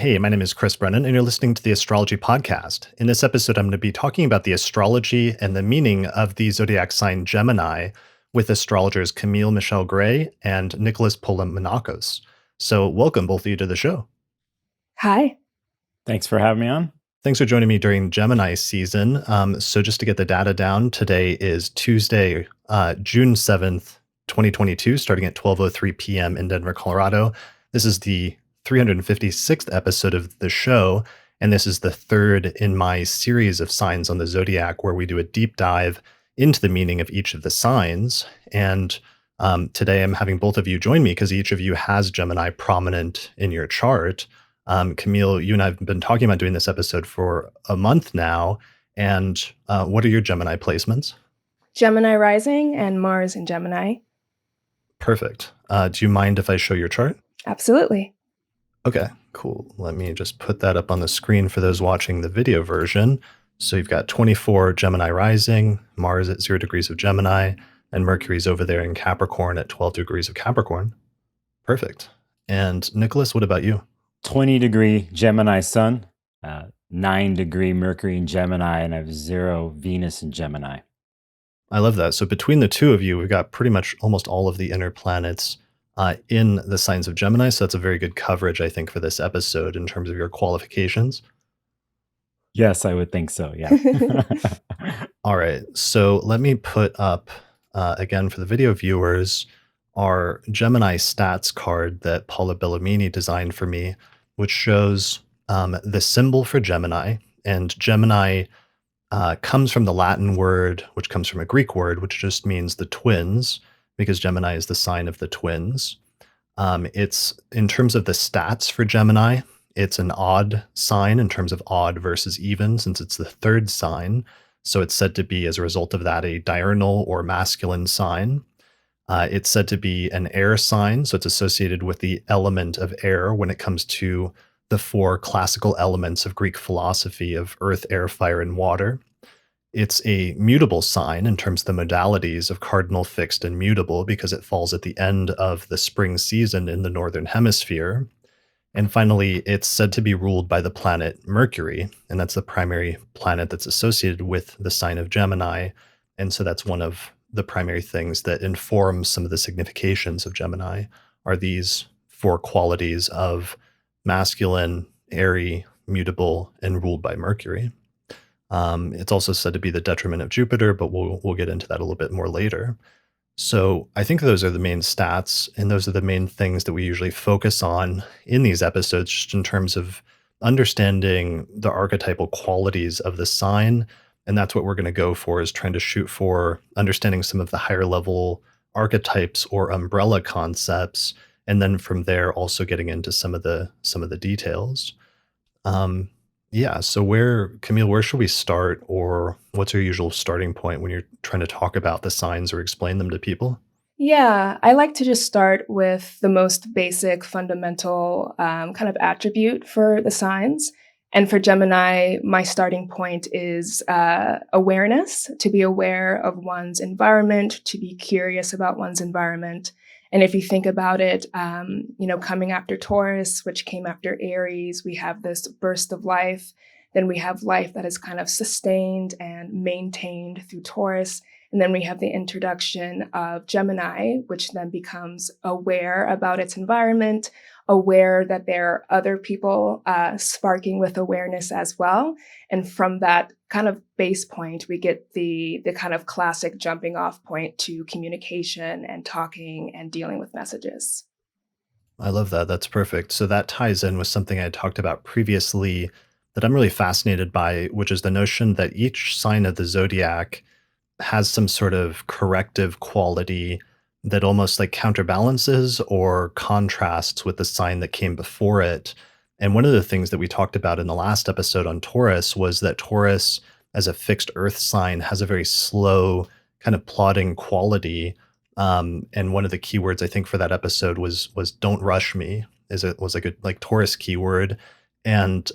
Hey, my name is Chris Brennan, and you're listening to the Astrology Podcast. In this episode, I'm going to be talking about the astrology and the meaning of the zodiac sign Gemini with astrologers Camille Michelle Gray and Nicholas Polimenakos. So, welcome both of you to the show. Hi. Thanks for having me on. Thanks for joining me during Gemini season. So, just to get the data down, today is Tuesday, June 7th, 2022, starting at 12:03 p.m. in Denver, Colorado. This is the 356th episode of the show, and this is the third in my series of signs on the zodiac where we do a deep dive into the meaning of each of the signs. And today I'm having both of you join me because each of you has Gemini prominent in your chart. Camille, you and I have been talking about doing this episode for a month now. And what are your Gemini placements? Gemini rising and Mars in Gemini. Perfect. Do you mind if I show your chart? Absolutely. Okay, cool. Let me just put that up on the screen for those watching the video version. So you've got 24 Gemini rising, Mars at 0 degrees of Gemini, and Mercury's over there in Capricorn at 12 degrees of Capricorn. Perfect. And Nicholas, what about you? 20-degree Gemini Sun, 9-degree Mercury in Gemini, and I have 0 Venus in Gemini. I love that. So between the two of you, we've got pretty much almost all of the inner planets in the signs of Gemini. So that's a very good coverage, I think, for this episode in terms of your qualifications. Yes, I would think so. Yeah. All right. So let me put up, again, for the video viewers, our Gemini stats card that Paula Bellamini designed for me, which shows the symbol for Gemini. And Gemini comes from the Latin word, which comes from a Greek word, which just means the twins, because Gemini is the sign of the twins. It's in terms of the stats for Gemini, it's an odd sign in terms of odd versus even, since it's the third sign. So it's said to be, as a result of that, a diurnal or masculine sign. It's said to be an air sign, so it's associated with the element of air when it comes to the 4 classical elements of Greek philosophy of earth, air, fire, and water. It's a mutable sign in terms of the modalities of cardinal, fixed, and mutable because it falls at the end of the spring season in the northern hemisphere. And finally, it's said to be ruled by the planet Mercury, and that's the primary planet that's associated with the sign of Gemini. And so that's one of the primary things that informs some of the significations of Gemini are these 4 qualities of masculine, airy, mutable, and ruled by Mercury. It's also said to be the detriment of Jupiter, but we'll get into that a little bit more later. So I think those are the main stats, and those are the main things that we usually focus on in these episodes, just in terms of understanding the archetypal qualities of the sign. And that's what we're going to go for, is trying to shoot for understanding some of the higher level archetypes or umbrella concepts, and then from there also getting into some of the details. Yeah. So Camille, where should we start, or what's your usual starting point when you're trying to talk about the signs or explain them to people? Yeah, I like to just start with the most basic, fundamental kind of attribute for the signs. And for Gemini, my starting point is awareness, to be aware of one's environment, to be curious about one's environment. And if you think about it, coming after Taurus, which came after Aries, we have this burst of life. Then we have life that is kind of sustained and maintained through Taurus. And then we have the introduction of Gemini, which then becomes aware about its environment, aware that there are other people sparking with awareness as well. And from that kind of base point, we get the kind of classic jumping off point to communication and talking and dealing with messages. I love that. That's perfect. So that ties in with something I talked about previously that I'm really fascinated by, which is the notion that each sign of the zodiac has some sort of corrective quality that almost like counterbalances or contrasts with the sign that came before it. And one of the things that we talked about in the last episode on Taurus was that Taurus, as a fixed earth sign, has a very slow kind of plodding quality. And one of the keywords I think for that episode was "don't rush me." Was a good like Taurus keyword. And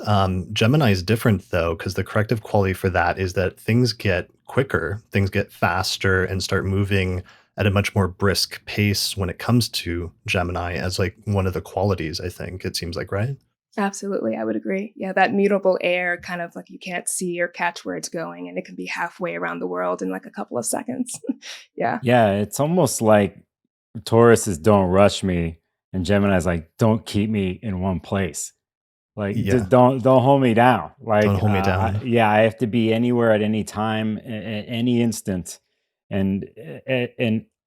Gemini is different though, because the corrective quality for that is that things get quicker, things get faster, and start moving at a much more brisk pace when it comes to Gemini as like one of the qualities, I think it seems like, right? Absolutely, I would agree. Yeah, that mutable air, kind of like you can't see or catch where it's going, and it can be halfway around the world in like a couple of seconds. Yeah. Yeah, it's almost like Taurus is don't rush me, and Gemini's like don't keep me in one place. Like Yeah, just don't hold me down. don't hold me down. Yeah, I have to be anywhere at any time, at any instant, and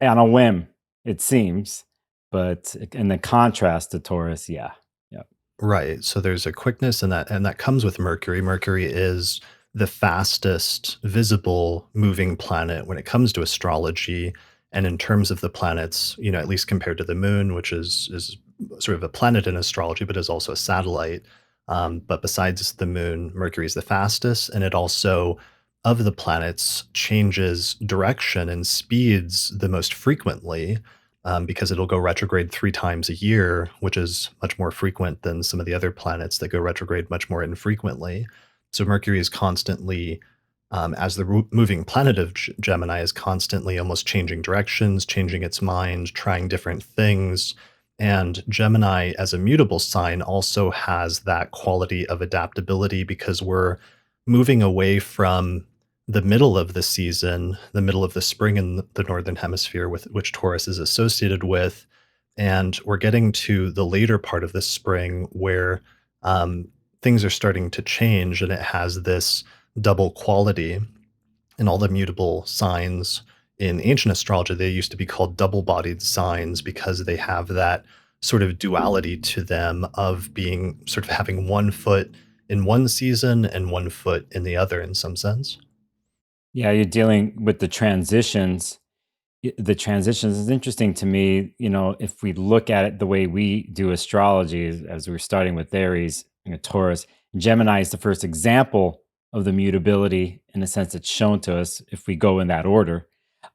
on a whim, it seems. But in the contrast to Taurus, yeah, yeah, Right. So there's a quickness in that, and that comes with Mercury. Mercury is the fastest visible moving planet when it comes to astrology. And in terms of the planets, at least compared to the moon, which is sort of a planet in astrology, but is also a satellite. But besides the moon, Mercury is the fastest, and it also, of the planets, changes direction and speeds the most frequently, because it'll go retrograde 3 times a year, which is much more frequent than some of the other planets that go retrograde much more infrequently. So Mercury is constantly, as the moving planet of Gemini, is constantly almost changing directions, changing its mind, trying different things. And Gemini, as a mutable sign, also has that quality of adaptability because we're moving away from the middle of the season, the middle of the spring in the northern hemisphere, with which Taurus is associated with, and we're getting to the later part of the spring where um, things are starting to change, and it has this double quality. And all the mutable signs in ancient astrology, they used to be called double-bodied signs because they have that sort of duality to them of being sort of having one foot in one season and one foot in the other in some sense. yeah. You're dealing with the transitions. The transitions is interesting to me. If we look at it the way we do astrology, as we're starting with Aries, Taurus, Gemini is the first example of the mutability in the sense it's shown to us if we go in that order.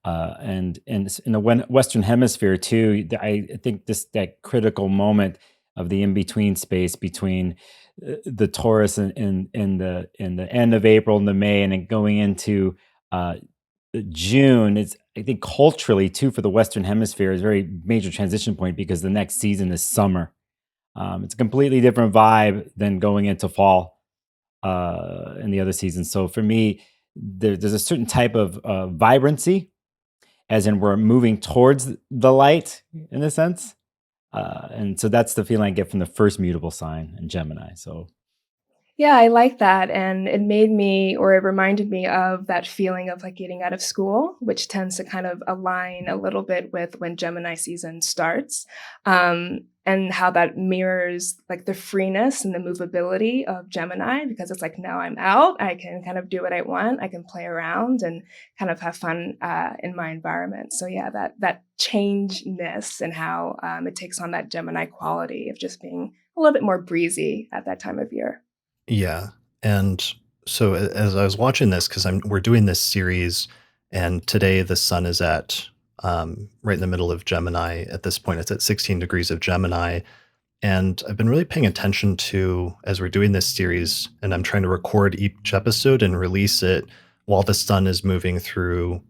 And in the Western Hemisphere too, I think that critical moment of the in between space between the Taurus and the end of April and the May, and then going into uh, June is, I think, culturally too for the Western Hemisphere is a very major transition point because the next season is summer. It's a completely different vibe than going into fall in the other seasons. So for me, there's a certain type of vibrancy, as in we're moving towards the light in a sense. And so that's the feeling I get from the first mutable sign in Gemini. So Yeah, I like that, and it made me or it reminded me of that feeling of, like, getting out of school, which tends to kind of align a little bit with when Gemini season starts, and how that mirrors, like, the freeness and the movability of Gemini because it's like, "Now I'm out, I can kind of do what I want, I can play around and kind of have fun, in my environment." So, yeah, that changeness and how, it takes on that Gemini quality of just being a little bit more breezy at that time of year. Yeah, and so as I was watching this, because we're doing this series, and today the sun is at right in the middle of Gemini. At this point, it's at 16 degrees of Gemini, and I've been really paying attention to as we're doing this series, and I'm trying to record each episode and release it while the sun is moving through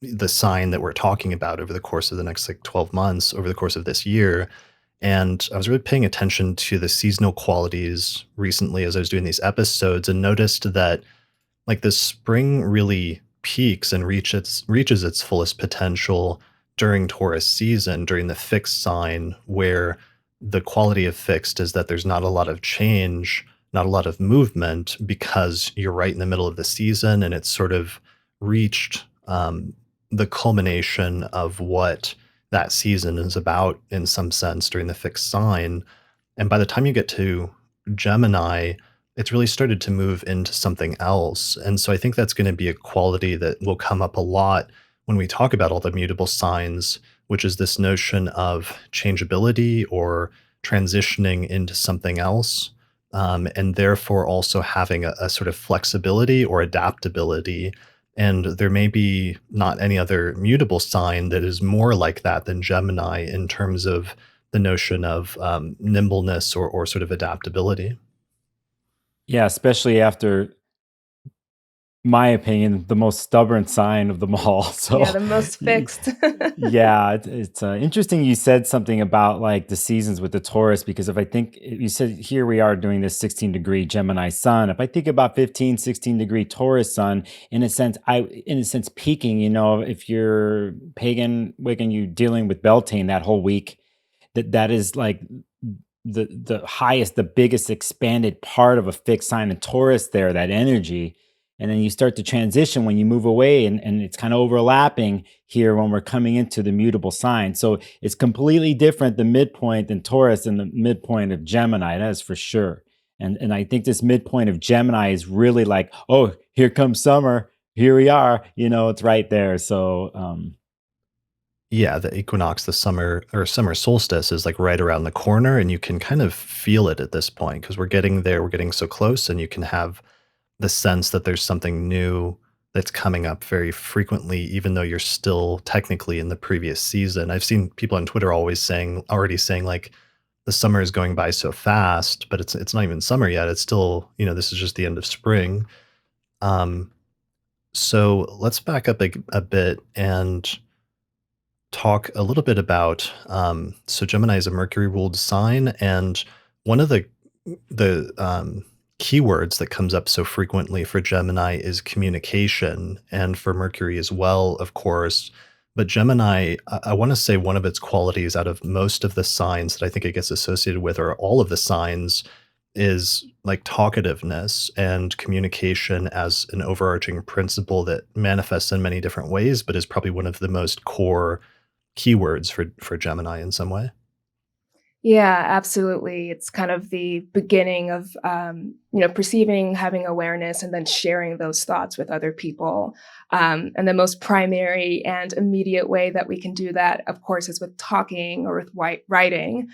the sign that we're talking about over the course of the next like 12 months, over the course of this year. And I was really paying attention to the seasonal qualities recently as I was doing these episodes and noticed that like the spring really peaks and reaches its fullest potential during Taurus season, during the fixed sign, where the quality of fixed is that there's not a lot of change, not a lot of movement, because you're right in the middle of the season and it's sort of reached the culmination of what that season is about in some sense during the fixed sign. And by the time you get to Gemini, it's really started to move into something else. And so I think that's going to be a quality that will come up a lot when we talk about all the mutable signs, which is this notion of changeability or transitioning into something else. And therefore also having a sort of flexibility or adaptability. And there may be not any other mutable sign that is more like that than Gemini in terms of the notion of nimbleness or sort of adaptability. yeah, especially after my opinion, the most stubborn sign of them all. Yeah, So, the most y- fixed. yeah, it's interesting you said something about like the seasons with the Taurus, because if I think you said here we are doing this 16-degree Gemini sun. If I think about 15, 16-degree Taurus sun, in a sense, peaking, if you're pagan, Wiccan, you dealing with Beltane that whole week, that is like the highest, the biggest expanded part of a fixed sign in Taurus there, that energy. And then you start to transition when you move away, and it's kind of overlapping here when we're coming into the mutable sign. So it's completely different, the midpoint in Taurus and the midpoint of Gemini, that is for sure. And I think this midpoint of Gemini is really like, oh, here comes summer. Here we are, it's right there. So Yeah, the equinox, the summer or summer solstice is like right around the corner, and you can kind of feel it at this point because we're getting there. We're getting so close, and you can have the sense that there's something new that's coming up very frequently, even though you're still technically in the previous season. I've seen people on Twitter already saying like the summer is going by so fast, but it's not even summer yet. It's still, this is just the end of spring. Um, so let's back up a bit and talk a little bit about so Gemini is a Mercury ruled sign, and one of the keywords that comes up so frequently for Gemini is communication, and for Mercury as well, of course. But Gemini, I want to say one of its qualities out of most of the signs that I think it gets associated with, or all of the signs, is like talkativeness and communication as an overarching principle that manifests in many different ways, but is probably one of the most core keywords for Gemini in some way. Yeah, absolutely. It's kind of the beginning of, perceiving, having awareness, and then sharing those thoughts with other people. And the most primary and immediate way that we can do that, of course, is with talking or with writing.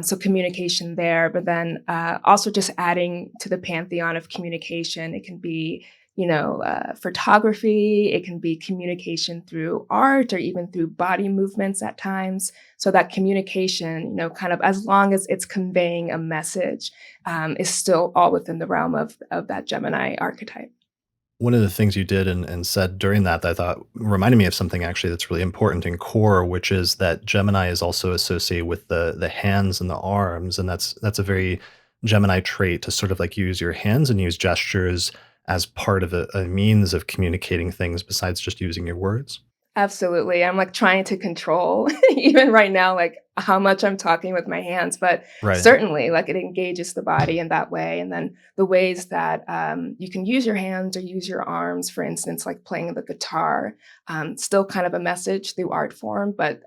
So communication there, but then also just adding to the pantheon of communication. It can be, photography. It can be communication through art or even through body movements at times. So that communication, kind of as long as it's conveying a message, is still all within the realm of that Gemini archetype. One of the things you did and said during that I thought reminded me of something actually that's really important in core, which is that Gemini is also associated with the hands and the arms, and that's a very Gemini trait to sort of like use your hands and use gestures as part of a means of communicating things besides just using your words. Absolutely. I'm like trying to control even right now, like how much I'm talking with my hands, but Right. certainly like it engages the body in that way. And then the ways that you can use your hands or use your arms, for instance, like playing the guitar, still kind of a message through art form, but,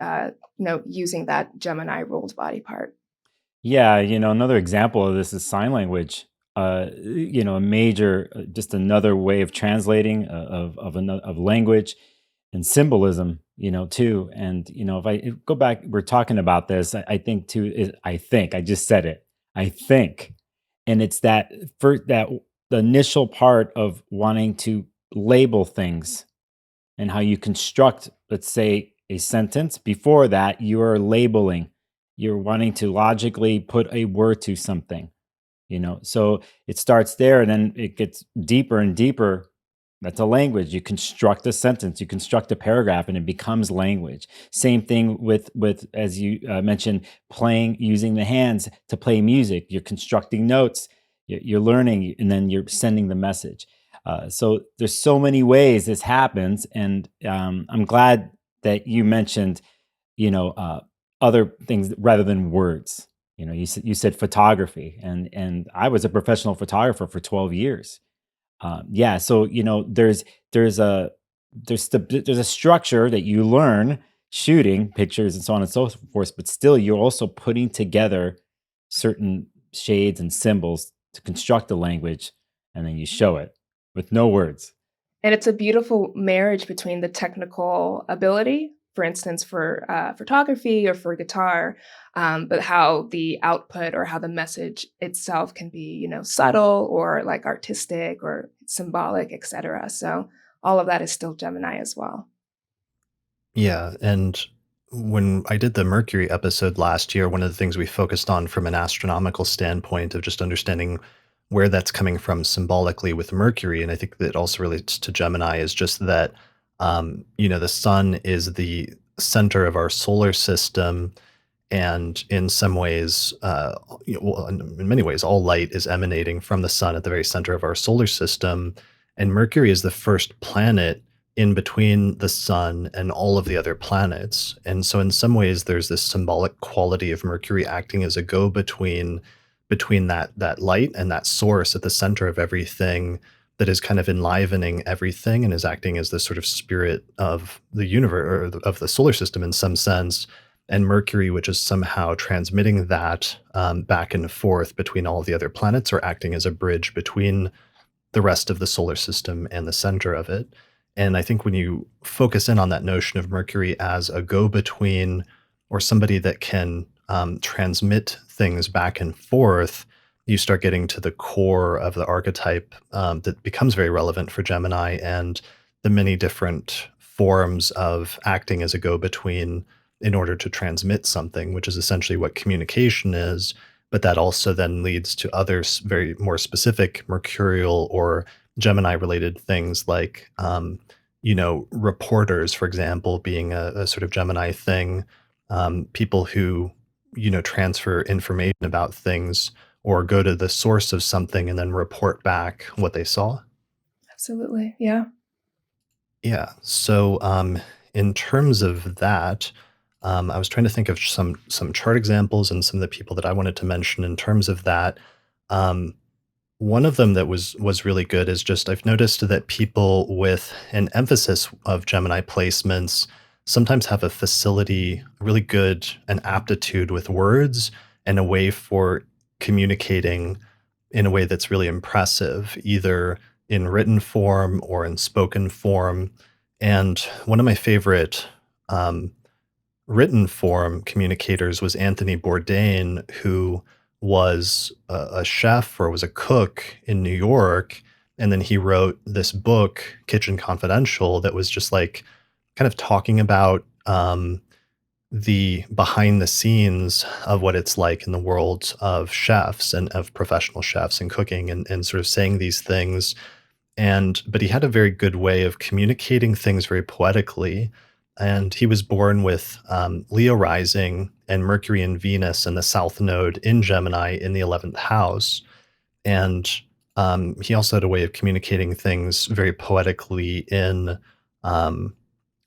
using that Gemini ruled body part. yeah, another example of this is sign language. A major, just another way of translating of language and symbolism. Too. And if I go back, we're talking about this. I think too. I just said it. I think, and it's that for that the initial part of wanting to label things and how you construct, let's say, a sentence. Before that, you're labeling. You're wanting to logically put a word to something. So it starts there, and then it gets deeper and deeper. That's a language. You construct a sentence, you construct a paragraph, and it becomes language. Same thing with as you mentioned, playing, using the hands to play music. You're constructing notes, you're learning, and then you're sending the message. So there's so many ways this happens, and I'm glad that you mentioned, you know, uh, other things rather than words. You said photography, and I was a professional photographer for 12 years. Yeah, so there's a there's a structure that you learn shooting pictures and so on and so forth, but still you're also putting together certain shades and symbols to construct a language, and then you show it with no words. And it's a beautiful marriage between the technical ability, for instance, for photography or for guitar, but how the output or how the message itself can be, subtle or like artistic or symbolic, etc. So all of that is still Gemini as well. Yeah, and when I did the Mercury episode last year, one of the things we focused on from an astronomical standpoint of just understanding where that's coming from symbolically with Mercury, and I think that also relates to Gemini, is just that, the sun is the center of our solar system, and in some ways, well, in many ways, all light is emanating from the sun at the very center of our solar system. And Mercury is the first planet in between the sun and all of the other planets. And so, in some ways, there's this symbolic quality of Mercury acting as a go between that light and that source at the center of everything, that is kind of enlivening everything and is acting as the sort of spirit of the universe, or of the solar system in some sense. And Mercury, which is somehow transmitting that, back and forth between all the other planets, or acting as a bridge between the rest of the solar system and the center of it. And I think when you focus in on that notion of Mercury as a go between, or somebody that can, transmit things back and forth, you start getting to the core of the archetype, that becomes very relevant for Gemini, and the many different forms of acting as a go between in order to transmit something, which is essentially what communication is. But that also then leads to other very more specific Mercurial or Gemini related things, like, reporters, for example, being a sort of Gemini thing. People who, transfer information about things, or go to the source of something and then report back what they saw. Absolutely. Yeah. Yeah. So, in terms of that, I was trying to think of some chart examples and some of the people that I wanted to mention in terms of that. Um, One of them that was really good is just, I've noticed that people with an emphasis of Gemini placements sometimes have a facility, really good an aptitude with words, and a way for communicating in a way that's really impressive, either in written form or in spoken form. And one of my favorite, um, written form communicators was Anthony Bourdain, who was a chef, or was a cook in New York. And then he wrote this book, Kitchen Confidential, that was just like kind of talking about, the behind the scenes of what it's like in the world of chefs and of professional chefs and cooking, and sort of saying these things. But he had a very good way of communicating things very poetically. And he was born with, Leo rising and Mercury and Venus in the South Node in Gemini in the 11th house. And, he also had a way of communicating things very poetically in, um,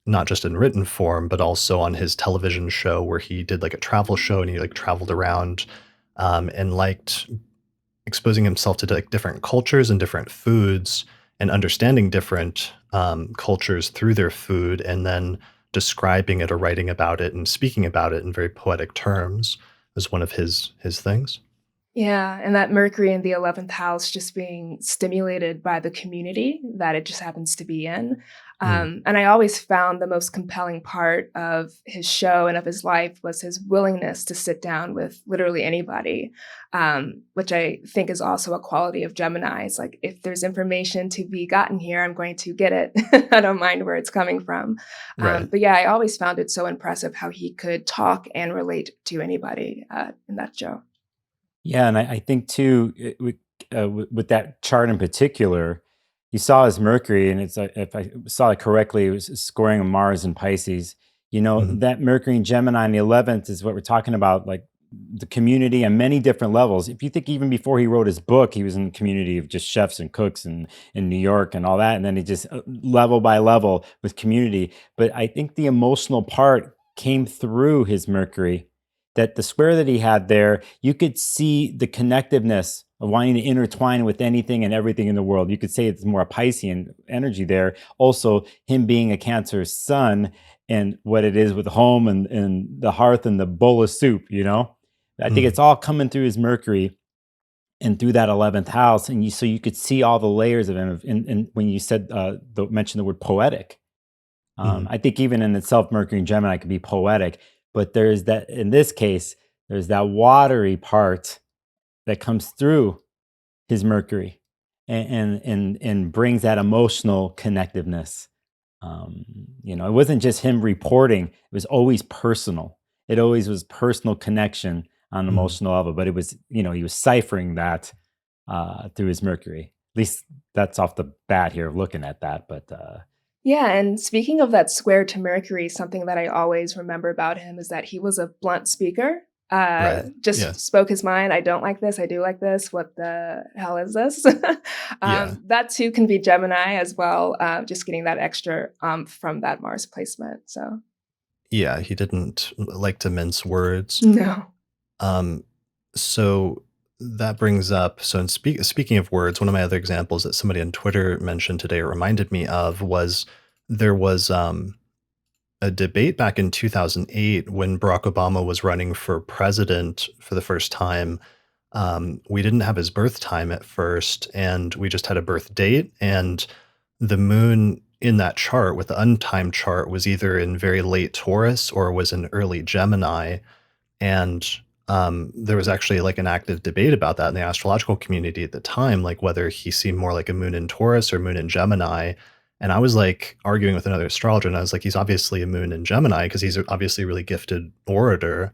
not just in written form, but also on his television show, where he did like a travel show, and he like traveled around, and liked exposing himself to like different cultures and different foods, and understanding different, cultures through their food, and then describing it or writing about it and speaking about it in very poetic terms, is one of his things. Yeah, and that Mercury in the 11th house just being stimulated by the community that it just happens to be in. Mm, And I always found the most compelling part of his show and of his life was his willingness to sit down with literally anybody, which I think is also a quality of Gemini. It's like, if there's information to be gotten here, I'm going to get it. I don't mind where it's coming from. right. But yeah, I always found it so impressive how he could talk and relate to anybody in that show. Yeah, and I think too, with that chart in particular, you saw his Mercury, and it's if I saw it correctly, it was scoring on Mars and Pisces. Mhm. That Mercury in Gemini in the 11th is what we're talking about, like the community on many different levels. If you think even before he wrote his book, he was in the community of just chefs and cooks and in New York and all that, and then he just level by level with community. But I think the emotional part came through his Mercury, that the square that he had there, you could see the connectiveness of wanting to intertwine with anything and everything in the world. You could say it's more a Piscean energy there. Also, him being a Cancer sun, and what it is with home and the hearth and the bowl of soup. I think Mm, it's all coming through his Mercury and through that 11th house. And so you could see all the layers of him. And when you said, mentioned the word poetic, mhm, I think even in itself, Mercury and Gemini could be poetic, but there's that in this case, there's that watery part that comes through his Mercury, and brings that emotional connectiveness. It wasn't just him reporting; it was always personal. It always was personal connection on an mhm. emotional level, but it was he was ciphering that. through his Mercury. At least that's off the bat here, looking at that. But Yeah, and speaking of that square to Mercury, something that I always remember about him is that he was a blunt speaker. Right. Yeah. Just spoke his mind. I don't like this. I do like this. What the hell is this? Yeah. That too can be Gemini as well. Just getting that extra from that Mars placement. So Yeah, he didn't like to mince words. no. Um, so that brings up, so in speaking of words, one of my other examples that somebody on Twitter mentioned today or reminded me of was there was a debate back in 2008 when Barack Obama was running for president for the first time. We didn't have his birth time at first, and we just had a birth date. And the moon in that chart with the untimed chart was either in very late Taurus or was in early Gemini. And there was actually like an active debate about that in the astrological community at the time, like whether he seemed more like a moon in Taurus or moon in Gemini. And I was like arguing with another astrologer, and I was like, he's obviously a moon in Gemini because he's obviously a really gifted orator.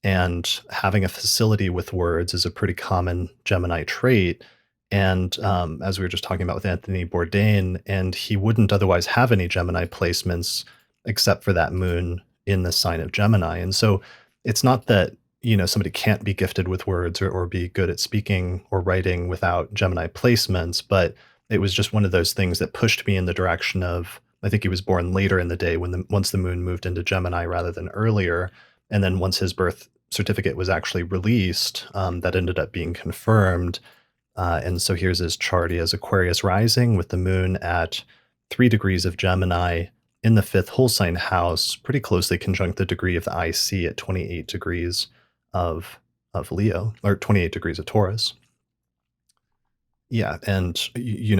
And having a facility with words is a pretty common Gemini trait. And as we were just talking about with Anthony Bourdain, and he wouldn't otherwise have any Gemini placements except for that moon in the sign of Gemini. And so it's not that, somebody can't be gifted with words or be good at speaking or writing without Gemini placements, but it was just one of those things that pushed me in the direction of, I think he was born later in the day once the moon moved into Gemini rather than earlier. And then once his birth certificate was actually released, that ended up being confirmed. And so here's his chart. He has Aquarius rising with the moon at 3 degrees of Gemini in the 5th whole sign house, pretty closely conjunct the degree of the IC at 28 degrees of Leo, or 28 degrees of Taurus. Yeah, and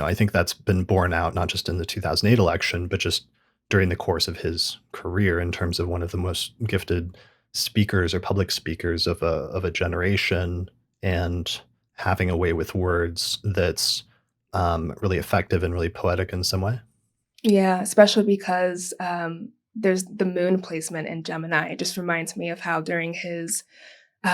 I think that's been borne out not just in the 2008 election, but just during the course of his career in terms of one of the most gifted speakers or public speakers of a generation, and having a way with words that's really effective and really poetic in some way. Yeah, especially because there's the moon placement in Gemini. It just reminds me of how during his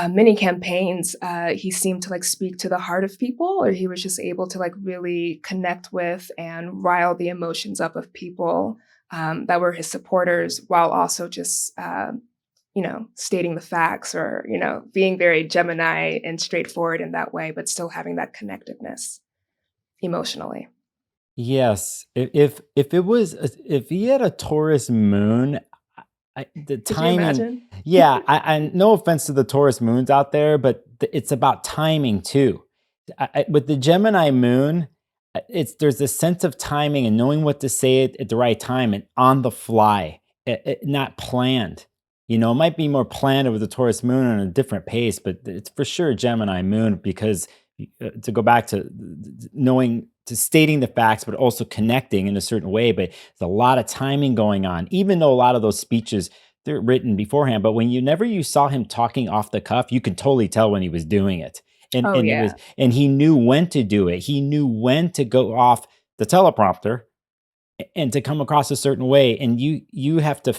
many campaigns, he seemed to like speak to the heart of people, or he was just able to like really connect with and rile the emotions up of people that were his supporters, while also just stating the facts, or being very Gemini and straightforward in that way, but still having that connectedness emotionally. yes, if he had a Taurus moon, the Could you timing, imagine? yeah, I no offense to the Taurus moons out there, but it's about timing too. With the Gemini moon, there's a sense of timing and knowing what to say at the right time and on the fly, not planned. It might be more planned over the Taurus moon on a different pace, but it's for sure a Gemini moon because to go back to knowing, to stating the facts, but also connecting in a certain way. But there's a lot of timing going on, even though a lot of those speeches, they're written beforehand. But when you saw him talking off the cuff, you could totally tell when he was doing it. And, Oh and it was, yeah. and he knew when to do it. He knew when to go off the teleprompter and to come across a certain way. And you have to,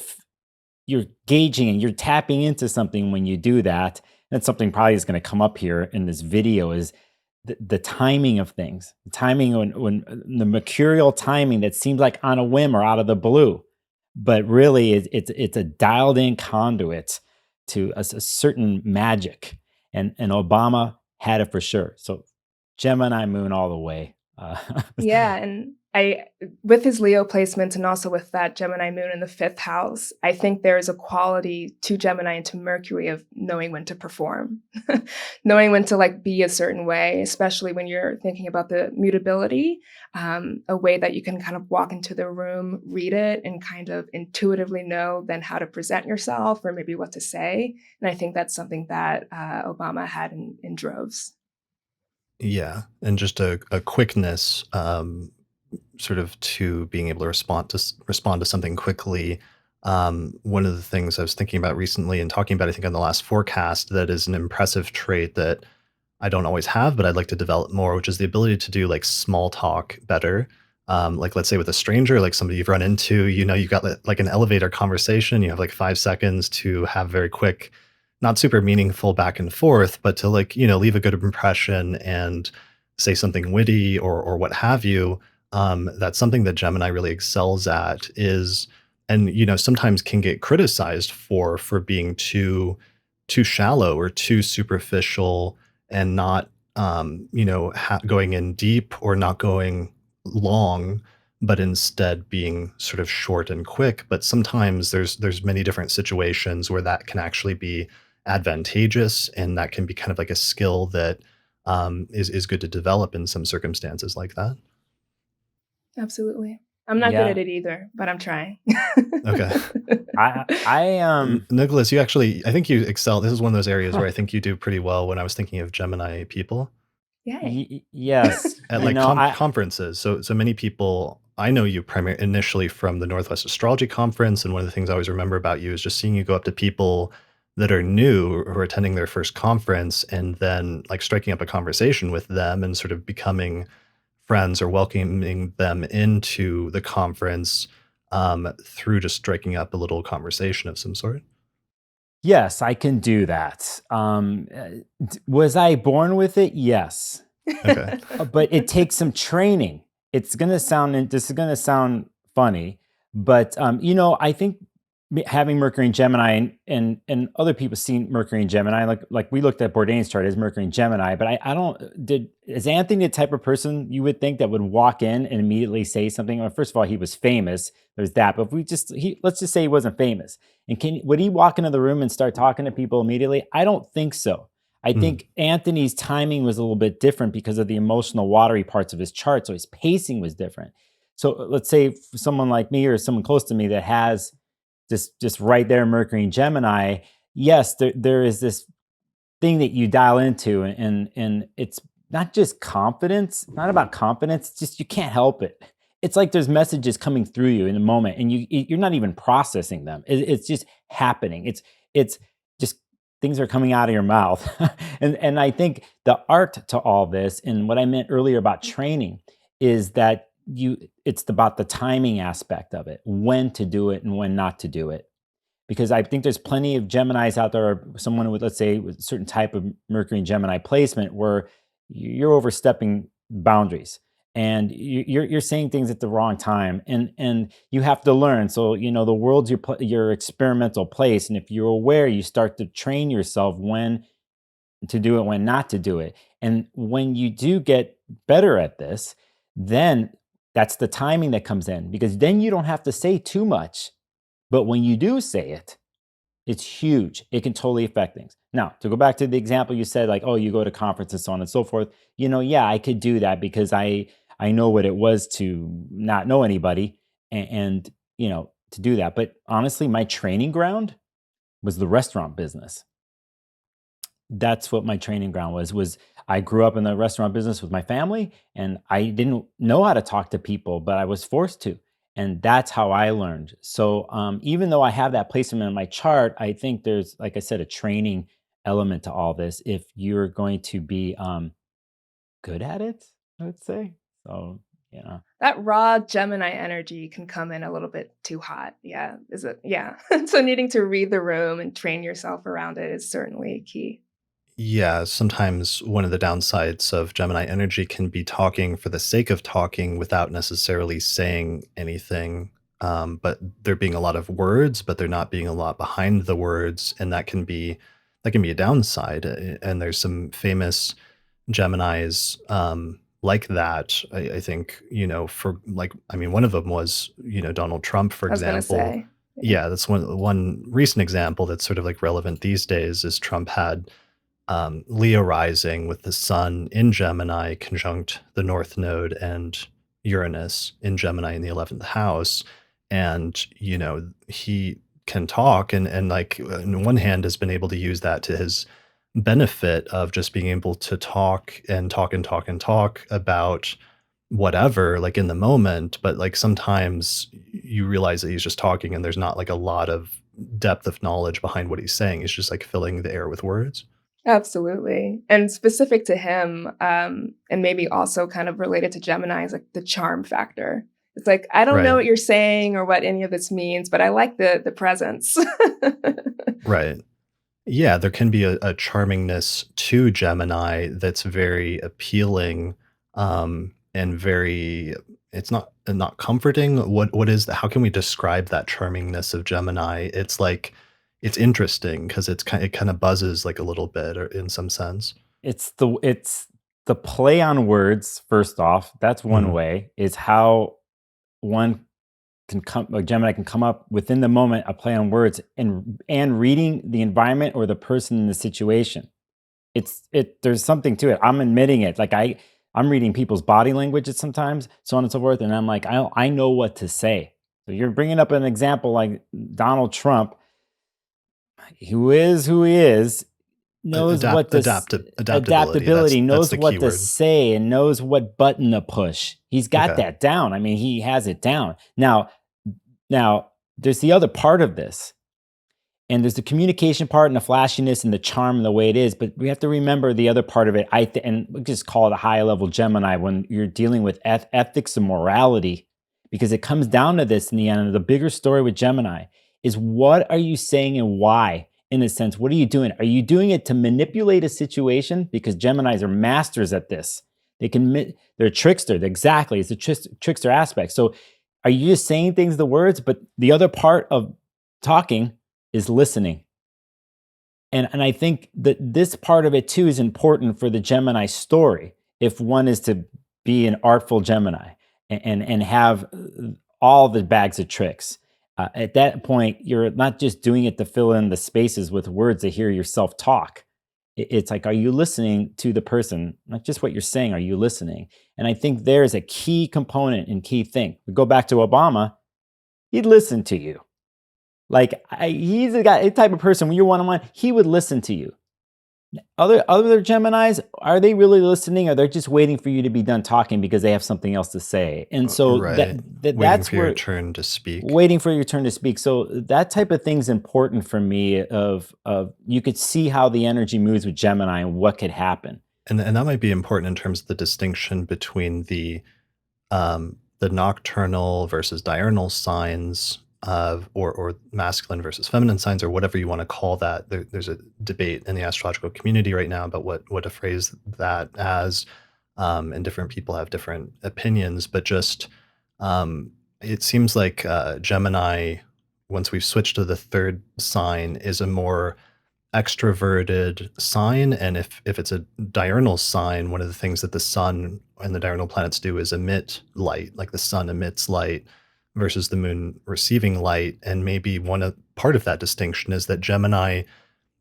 you're gauging and you're tapping into something when you do that. That's something probably is going to come up here in this video is the timing of things, the timing when the mercurial timing that seems like on a whim or out of the blue, but really it's a dialed in conduit to a certain magic, and Obama had it for sure. So Gemini moon all the way. Yeah, and I with his Leo placements and also with that Gemini moon in the 5th house, I think there is a quality to Gemini and to Mercury of knowing when to perform, knowing when to like be a certain way, especially when you're thinking about the mutability, a way that you can kind of walk into the room, read it, and kind of intuitively know then how to present yourself or maybe what to say. And I think that's something that Obama had in droves. Yeah, and just a quickness, sort of to being able to respond to something quickly. One of the things I was thinking about recently and talking about, I think on the last forecast, that is an impressive trait that I don't always have, but I'd like to develop more, which is the ability to do like small talk better. Like let's say with a stranger, like somebody you've run into, you've got like an elevator conversation, you have like 5 seconds to have very quick, not super meaningful back and forth, but to like, leave a good impression and say something witty or what have you. That's something that Gemini really excels at is, and sometimes can get criticized for being too shallow or too superficial and not going in deep or not going long, but instead being sort of short and quick. But sometimes there's many different situations where that can actually be advantageous, and that can be kind of like a skill that is good to develop in some circumstances like that. Absolutely. I'm not good at Yeah. it either, but I'm trying. Okay. I Nicholas, I think you excel. This is one of those areas where I think you do pretty well when I was thinking of Gemini people Yay. yes, at you like know, conferences. So many people, I know you primarily initially from the Northwest Astrology Conference. And one of the things I always remember about you is just seeing you go up to people that are new who are attending their first conference and then like striking up a conversation with them and sort of becoming friends or welcoming them into the conference through just striking up a little conversation of some sort. yes, I can do that. Was I born with it? Yes. Okay. But it takes some training. This is gonna sound funny, but I think having Mercury in Gemini and other people seen Mercury in Gemini, like we looked at Bourdain's chart as Mercury in Gemini, but I don't did is Anthony the type of person you would think that would walk in and immediately say something? Well, first of all, he was famous. There's that, but if let's just say he wasn't famous. And would he walk into the room and start talking to people immediately? I don't think so. I Mm. think Anthony's timing was a little bit different because of the emotional, watery parts of his chart. So his pacing was different. So let's say for someone like me or someone close to me that has just right there Mercury and Gemini, yes, there is this thing that you dial into, and it's not just confidence, not about confidence, it's just you can't help it. It's like there's messages coming through you in a moment, and you're not even processing them. It's just happening. It's just things are coming out of your mouth, and I think the art to all this, and what I meant earlier about training, is that it's about the timing aspect of it, when to do it and when not to do it. Because I think there's plenty of Geminis out there, or someone with, let's say, with a certain type of Mercury and Gemini placement, where you're overstepping boundaries and you're saying things at the wrong time, and you have to learn. So the world's your experimental place, and if you're aware, you start to train yourself when to do it, when not to do it. And when you do get better at this, then that's the timing that comes in, because then you don't have to say too much. But when you do say it, it's huge. It can totally affect things. Now, to go back to the example you said, like, oh, you go to conferences, so on and so forth. Yeah, I could do that because I know what it was to not know anybody, and to do that. But honestly, my training ground was the restaurant business. That's what my training ground was I grew up in the restaurant business with my family, and I didn't know how to talk to people, but I was forced to, and that's how I learned. So even though I have that placement in my chart, I think there's, like I said, a training element to all this if you're going to be good at it, I would say. So That raw Gemini energy can come in a little bit too hot. Yeah. Is it? Yeah. So needing to read the room and train yourself around it is certainly key. Yeah, sometimes one of the downsides of Gemini energy can be talking for the sake of talking without necessarily saying anything. But there being a lot of words, but there not being a lot behind the words, and that can be a downside. And there's some famous Geminis like that. I think for like I mean, one of them was Donald Trump, for I was gonna example. say. Yeah. Yeah, that's one recent example that's sort of like relevant these days. Is Trump had Leo rising with the sun in Gemini conjunct the North Node and Uranus in Gemini in the 11th house. And, he can talk and like in one hand has been able to use that to his benefit of just being able to talk and talk and talk and talk about whatever, like in the moment. But like sometimes you realize that he's just talking and there's not like a lot of depth of knowledge behind what he's saying. He's just like filling the air with words. Absolutely. And specific to him, and maybe also kind of related to Gemini is like the charm factor. It's like, I don't know Right. what you're saying or what any of this means, but I like the presence. Right. Yeah, there can be a charmingness to Gemini that's very appealing, and very, it's not comforting. What is that? How can we describe that charmingness of Gemini? It's like, it's interesting because it kind of buzzes like a little bit, or in some sense. It's the play on words, first off. That's one Mm, way, is how one can come like Gemini can come up within the moment, a play on words, and reading the environment or the person in the situation. There's something to it. I'm admitting it. Like I'm reading people's body languages sometimes, so on and so forth, and I'm like, I know what to say. So you're bringing up an example like Donald Trump, who he is, knows what to adaptability. adaptability, That's knows the what to keyword. say, and knows what button to push. He's got Okay. that down. I mean, he has it down. Now there's the other part of this. And there's the communication part and the flashiness and the charm and the way it is, but we have to remember the other part of it. And we just call it a high level Gemini when you're dealing with ethics and morality, because it comes down to this in the end. The bigger story with Gemini is, what are you saying and why? In a sense, what are you doing? Are you doing it to manipulate a situation? Because Geminis are masters at this. They're a trickster. Exactly, it's a trickster aspect. So, are you just saying things, the words, but the other part of talking is listening. And I think that this part of it too is important for the Gemini story. If one is to be an artful Gemini and have all the bags of tricks, at that point, you're not just doing it to fill in the spaces with words to hear yourself talk. It's like, are you listening to the person? Not just what you're saying, are you listening? And I think there's a key component and key thing. We go back to Obama, he'd listen to you. Like, he's a type of person, when you're one on one, he would listen to you. Other Geminis, are they really listening, or they're just waiting for you to be done talking because they have something else to say? And so Right. Waiting that's for your where, turn to speak. waiting for your turn to speak. So that type of thing's important for me. Of you could see how the energy moves with Gemini and what could happen. And that might be important in terms of the distinction between the nocturnal versus diurnal signs of, or masculine versus feminine signs, or whatever you want to call that. There's a debate in the astrological community right now about what to phrase that as, and different people have different opinions. But just, it seems like Gemini, once we've switched to the third sign, is a more extroverted sign. And if it's a diurnal sign, one of the things that the sun and the diurnal planets do is emit light, like the sun emits light versus the moon receiving light. And maybe part of that distinction is that Gemini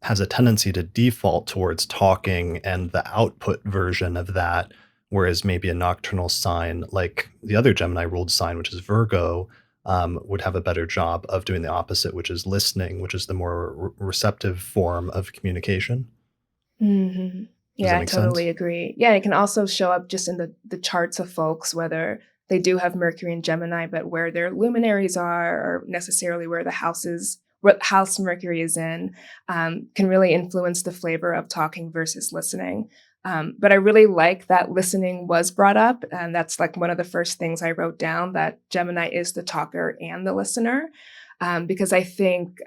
has a tendency to default towards talking and the output version of that, whereas maybe a nocturnal sign like the other Gemini ruled sign, which is Virgo, would have a better job of doing the opposite, which is listening, which is the more receptive form of communication. Mhm. Does that Yeah, I make sense? totally agree. Yeah, it can also show up just in the charts of folks, whether they do have Mercury and Gemini, but where their luminaries are, or necessarily where the houses, what house Mercury is in, can really influence the flavor of talking versus listening. But I really like that listening was brought up, and that's like one of the first things I wrote down, that Gemini is the talker and the listener, because I think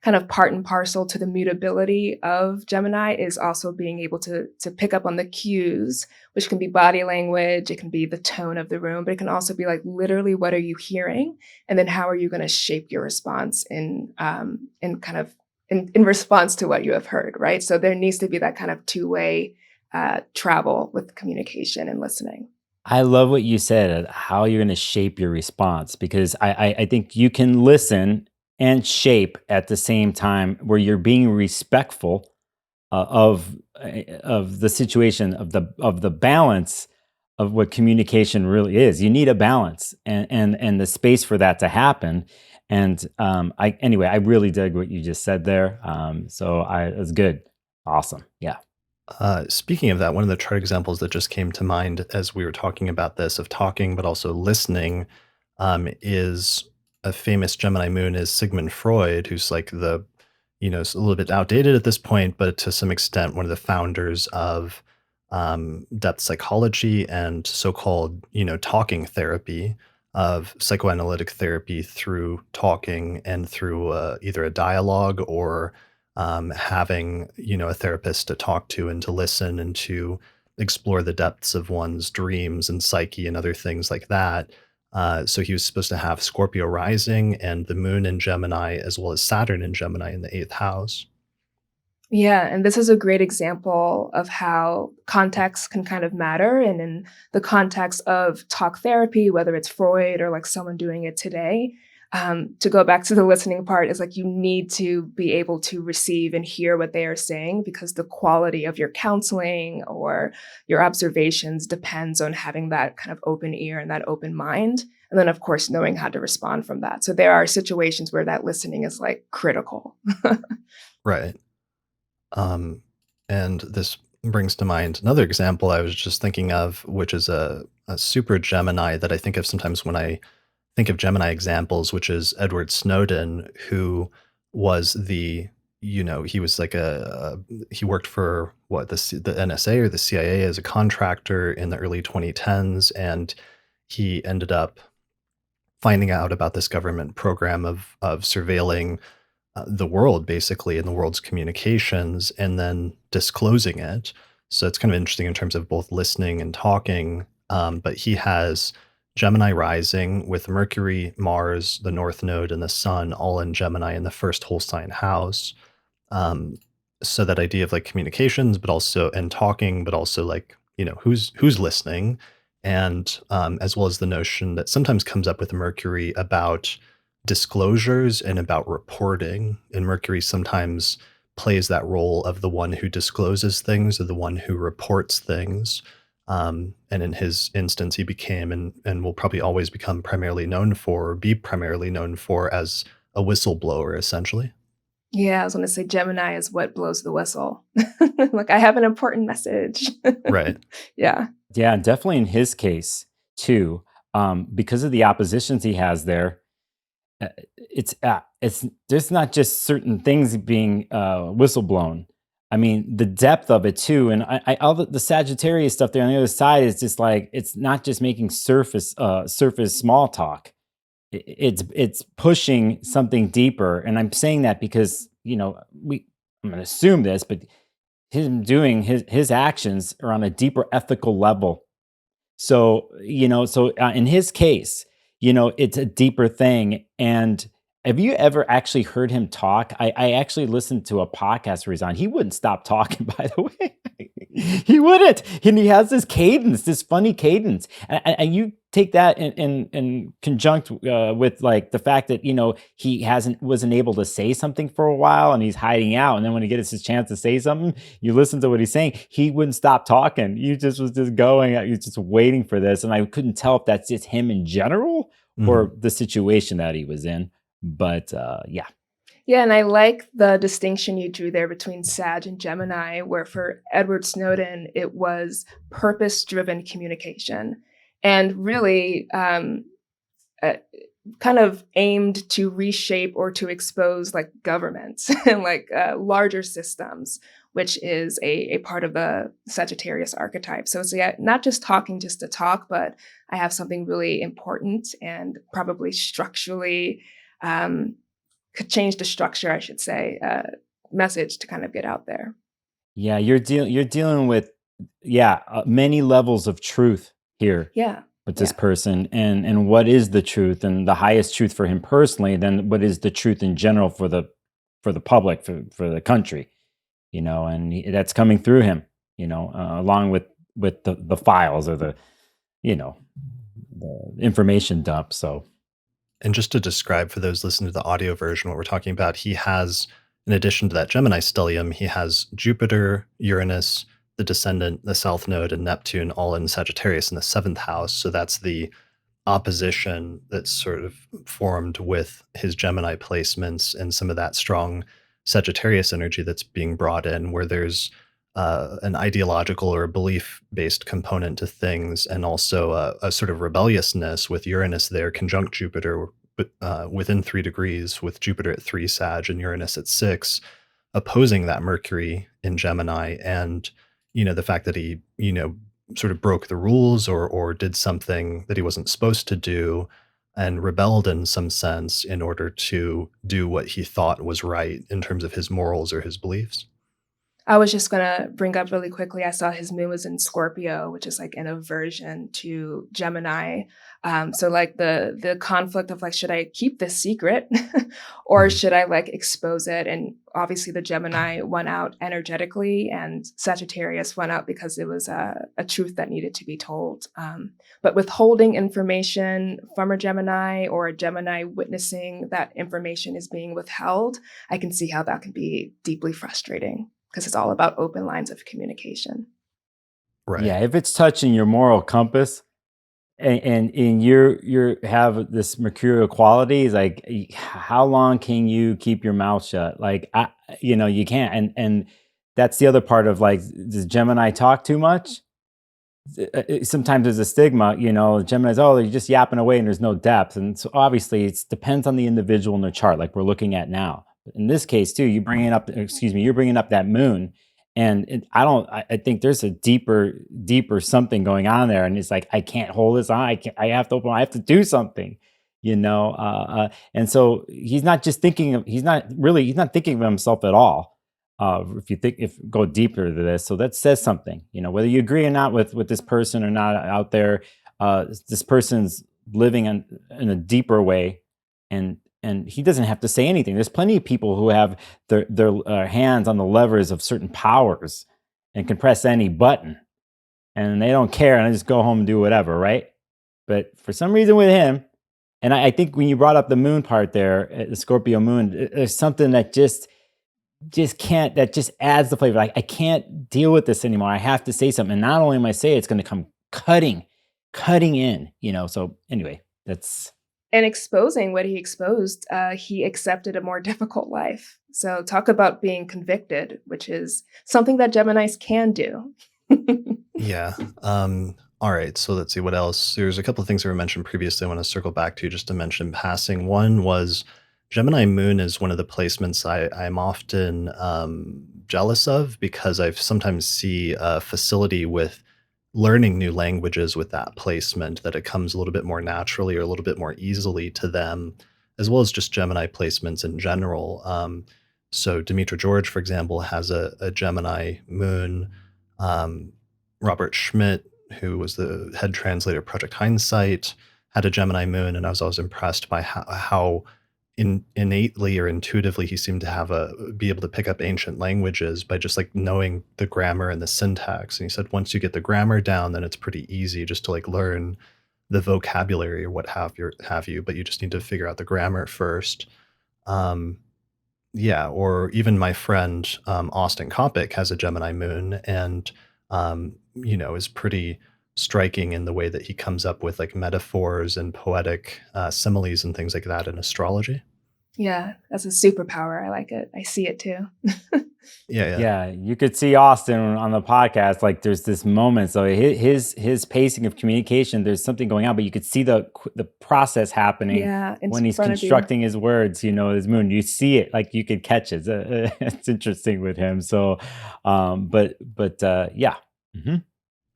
kind of part and parcel to the mutability of Gemini is also being able to pick up on the cues, which can be body language, it can be the tone of the room, but it can also be like, literally, what are you hearing, and then how are you going to shape your response in kind of in response to what you have heard, right? So there needs to be that kind of two-way travel with communication and listening. I love what you said, how you're going to shape your response, because I think you can listen and shape at the same time, where you're being respectful of the situation, of the balance of what communication really is. You need a balance, and the space for that to happen. And I really dug what you just said there. So it was good, awesome, yeah. Speaking of that, one of the chart examples that just came to mind as we were talking about this, of talking but also listening, is a famous Gemini moon is Sigmund Freud, who's like it's a little bit outdated at this point, but to some extent one of the founders of depth psychology and so-called, talking therapy, of psychoanalytic therapy through talking and through either a dialogue or having, a therapist to talk to and to listen and to explore the depths of one's dreams and psyche and other things like that. So he was supposed to have Scorpio rising and the moon in Gemini, as well as Saturn in Gemini in the eighth house. Yeah, and this is a great example of how context can kind of matter. And in the context of talk therapy, whether it's Freud or like someone doing it today, to go back to the listening part, is like you need to be able to receive and hear what they are saying, because the quality of your counseling or your observations depends on having that kind of open ear and that open mind. And then, of course, knowing how to respond from that. So there are situations where that listening is like critical. Right. Um, and this brings to mind another example I was just thinking of, which is a super Gemini that I think of sometimes when I think of Gemini examples, which is Edward Snowden, who was he was like he worked for what, the NSA or the CIA as a contractor in the early 2010s, and he ended up finding out about this government program of surveilling the world basically and the world's communications and then disclosing it. So it's kind of interesting in terms of both listening and talking. But he has Gemini rising with Mercury, Mars, the North Node, and the Sun all in Gemini in the first whole sign house. Um, so that idea of like communications, but also and talking, but also like who's listening, and as well as the notion that sometimes comes up with Mercury about disclosures and about reporting. And Mercury sometimes plays that role of the one who discloses things or the one who reports things. And in his instance, he became and will probably always become primarily known for, or be primarily known for, as a whistleblower, essentially. Yeah, I was going to say Gemini is what blows the whistle. Like, I have an important message. Right. Yeah. Yeah, and definitely in his case too, because of the oppositions he has there. It's there's not just certain things being whistleblown. I mean, the depth of it too, and all the Sagittarius stuff there on the other side is just like it's not just making surface small talk. It's pushing something deeper, and I'm saying that because I'm going to assume this, but him doing his actions are on a deeper ethical level. So, in his case, it's a deeper thing. And have you ever actually heard him talk? I actually listened to a podcast where he's on. He wouldn't stop talking, by the way. He wouldn't. And he has this cadence, this funny cadence. And you take that in conjunct with like the fact that, he wasn't able to say something for a while and he's hiding out. And then when he gets his chance to say something, you listen to what he's saying. He wouldn't stop talking. You just was just going, you're just waiting for this. And I couldn't tell if that's just him in general or the situation that he was in. But yeah. Yeah, and I like the distinction you drew there between Sag and Gemini, where for Edward Snowden, it was purpose-driven communication. And really kind of aimed to reshape or to expose like governments and like larger systems, which is a part of the Sagittarius archetype. So it's not just talking just to talk, but I have something really important and probably structurally could change the structure, I should say, message to kind of get out there. Yeah, you're dealing with many levels of truth here. Yeah. With this person, and what is the truth, and the highest truth for him personally, then what is the truth in general for the public, for the country, and that's coming through him, along with the files or the information dump. So, and just to describe for those listening to the audio version what we're talking about, he has, in addition to that Gemini stellium, he has Jupiter, Uranus, the descendant, the South Node, and Neptune all in Sagittarius in the seventh house. So that's the opposition that's sort of formed with his Gemini placements and some of that strong Sagittarius energy that's being brought in, where there's an ideological or a belief-based component to things, and also a sort of rebelliousness with Uranus there, conjunct Jupiter within 3 degrees, with Jupiter at 3 Sag and Uranus at 6, opposing that Mercury in Gemini. And the fact that he, sort of broke the rules or did something that he wasn't supposed to do and rebelled in some sense in order to do what he thought was right in terms of his morals or his beliefs. I was just gonna bring up really quickly, I saw his moon was in Scorpio, which is like an aversion to Gemini. So like the conflict of like, should I keep this secret or Mhm. should I like expose it? And obviously the Gemini won out energetically and Sagittarius won out because it was a truth that needed to be told. But withholding information from a Gemini or a Gemini witnessing that information is being withheld, I can see how that can be deeply frustrating because it's all about open lines of communication. Right. Yeah, if it's touching your moral compass, and you're have this mercurial quality, is like, how long can you keep your mouth shut? Like, you can't. And that's the other part of like, does Gemini talk too much? Sometimes there's a stigma, Gemini's, oh, you're just yapping away and there's no depth. And so obviously it depends on the individual in their chart, like we're looking at now. In this case too, you're bringing up that moon. And I think there's a deeper something going on there. And it's like, I can't hold this on. I have to open, I have to do something, and so he's not thinking of himself at all. If go deeper to this, so that says something. Whether you agree or not with this person or not out there, this person's living in a deeper way, and he doesn't have to say anything. There's plenty of people who have their hands on the levers of certain powers and can press any button, and they don't care, and they just go home and do whatever, right? But for some reason with him, and I think when you brought up the moon part there, the Scorpio moon, there's something that just can't, that just adds the flavor. Like, I can't deal with this anymore. I have to say something. And not only am I say it's going to come cutting in, So anyway, that's And exposing what he exposed, he accepted a more difficult life. So talk about being convicted, which is something that Geminis can do. Yeah. All right. So let's see what else. There's a couple of things that were mentioned previously. I want to circle back to just to mention in passing. One was Gemini Moon is one of the placements I'm often jealous of because I sometimes see a facility with learning new languages with that placement, that it comes a little bit more naturally or a little bit more easily to them, as well as just Gemini placements in general. So Demetra George, for example, has a Gemini Moon. Um, Robert Schmidt, who was the head translator of Project Hindsight, had a Gemini Moon, and I was always impressed by how innately or intuitively he seemed to have be able to pick up ancient languages by just like knowing the grammar and the syntax. And he said once you get the grammar down, then it's pretty easy just to like learn the vocabulary or what have you, but you just need to figure out the grammar first. Um, yeah, or even my friend, Austin Coppock has a Gemini moon and, is pretty striking in the way that he comes up with like metaphors and poetic similes and things like that in astrology. Yeah, that's a superpower. I like it. I see it too. Yeah, yeah. Yeah, you could see Austin on the podcast. Like, there's this moment. So his pacing of communication, there's something going on, but you could see the process happening Yeah, in when he's front of you. constructing his words. His moon. You see it, like you could catch it. It's interesting with him. So, yeah. hmm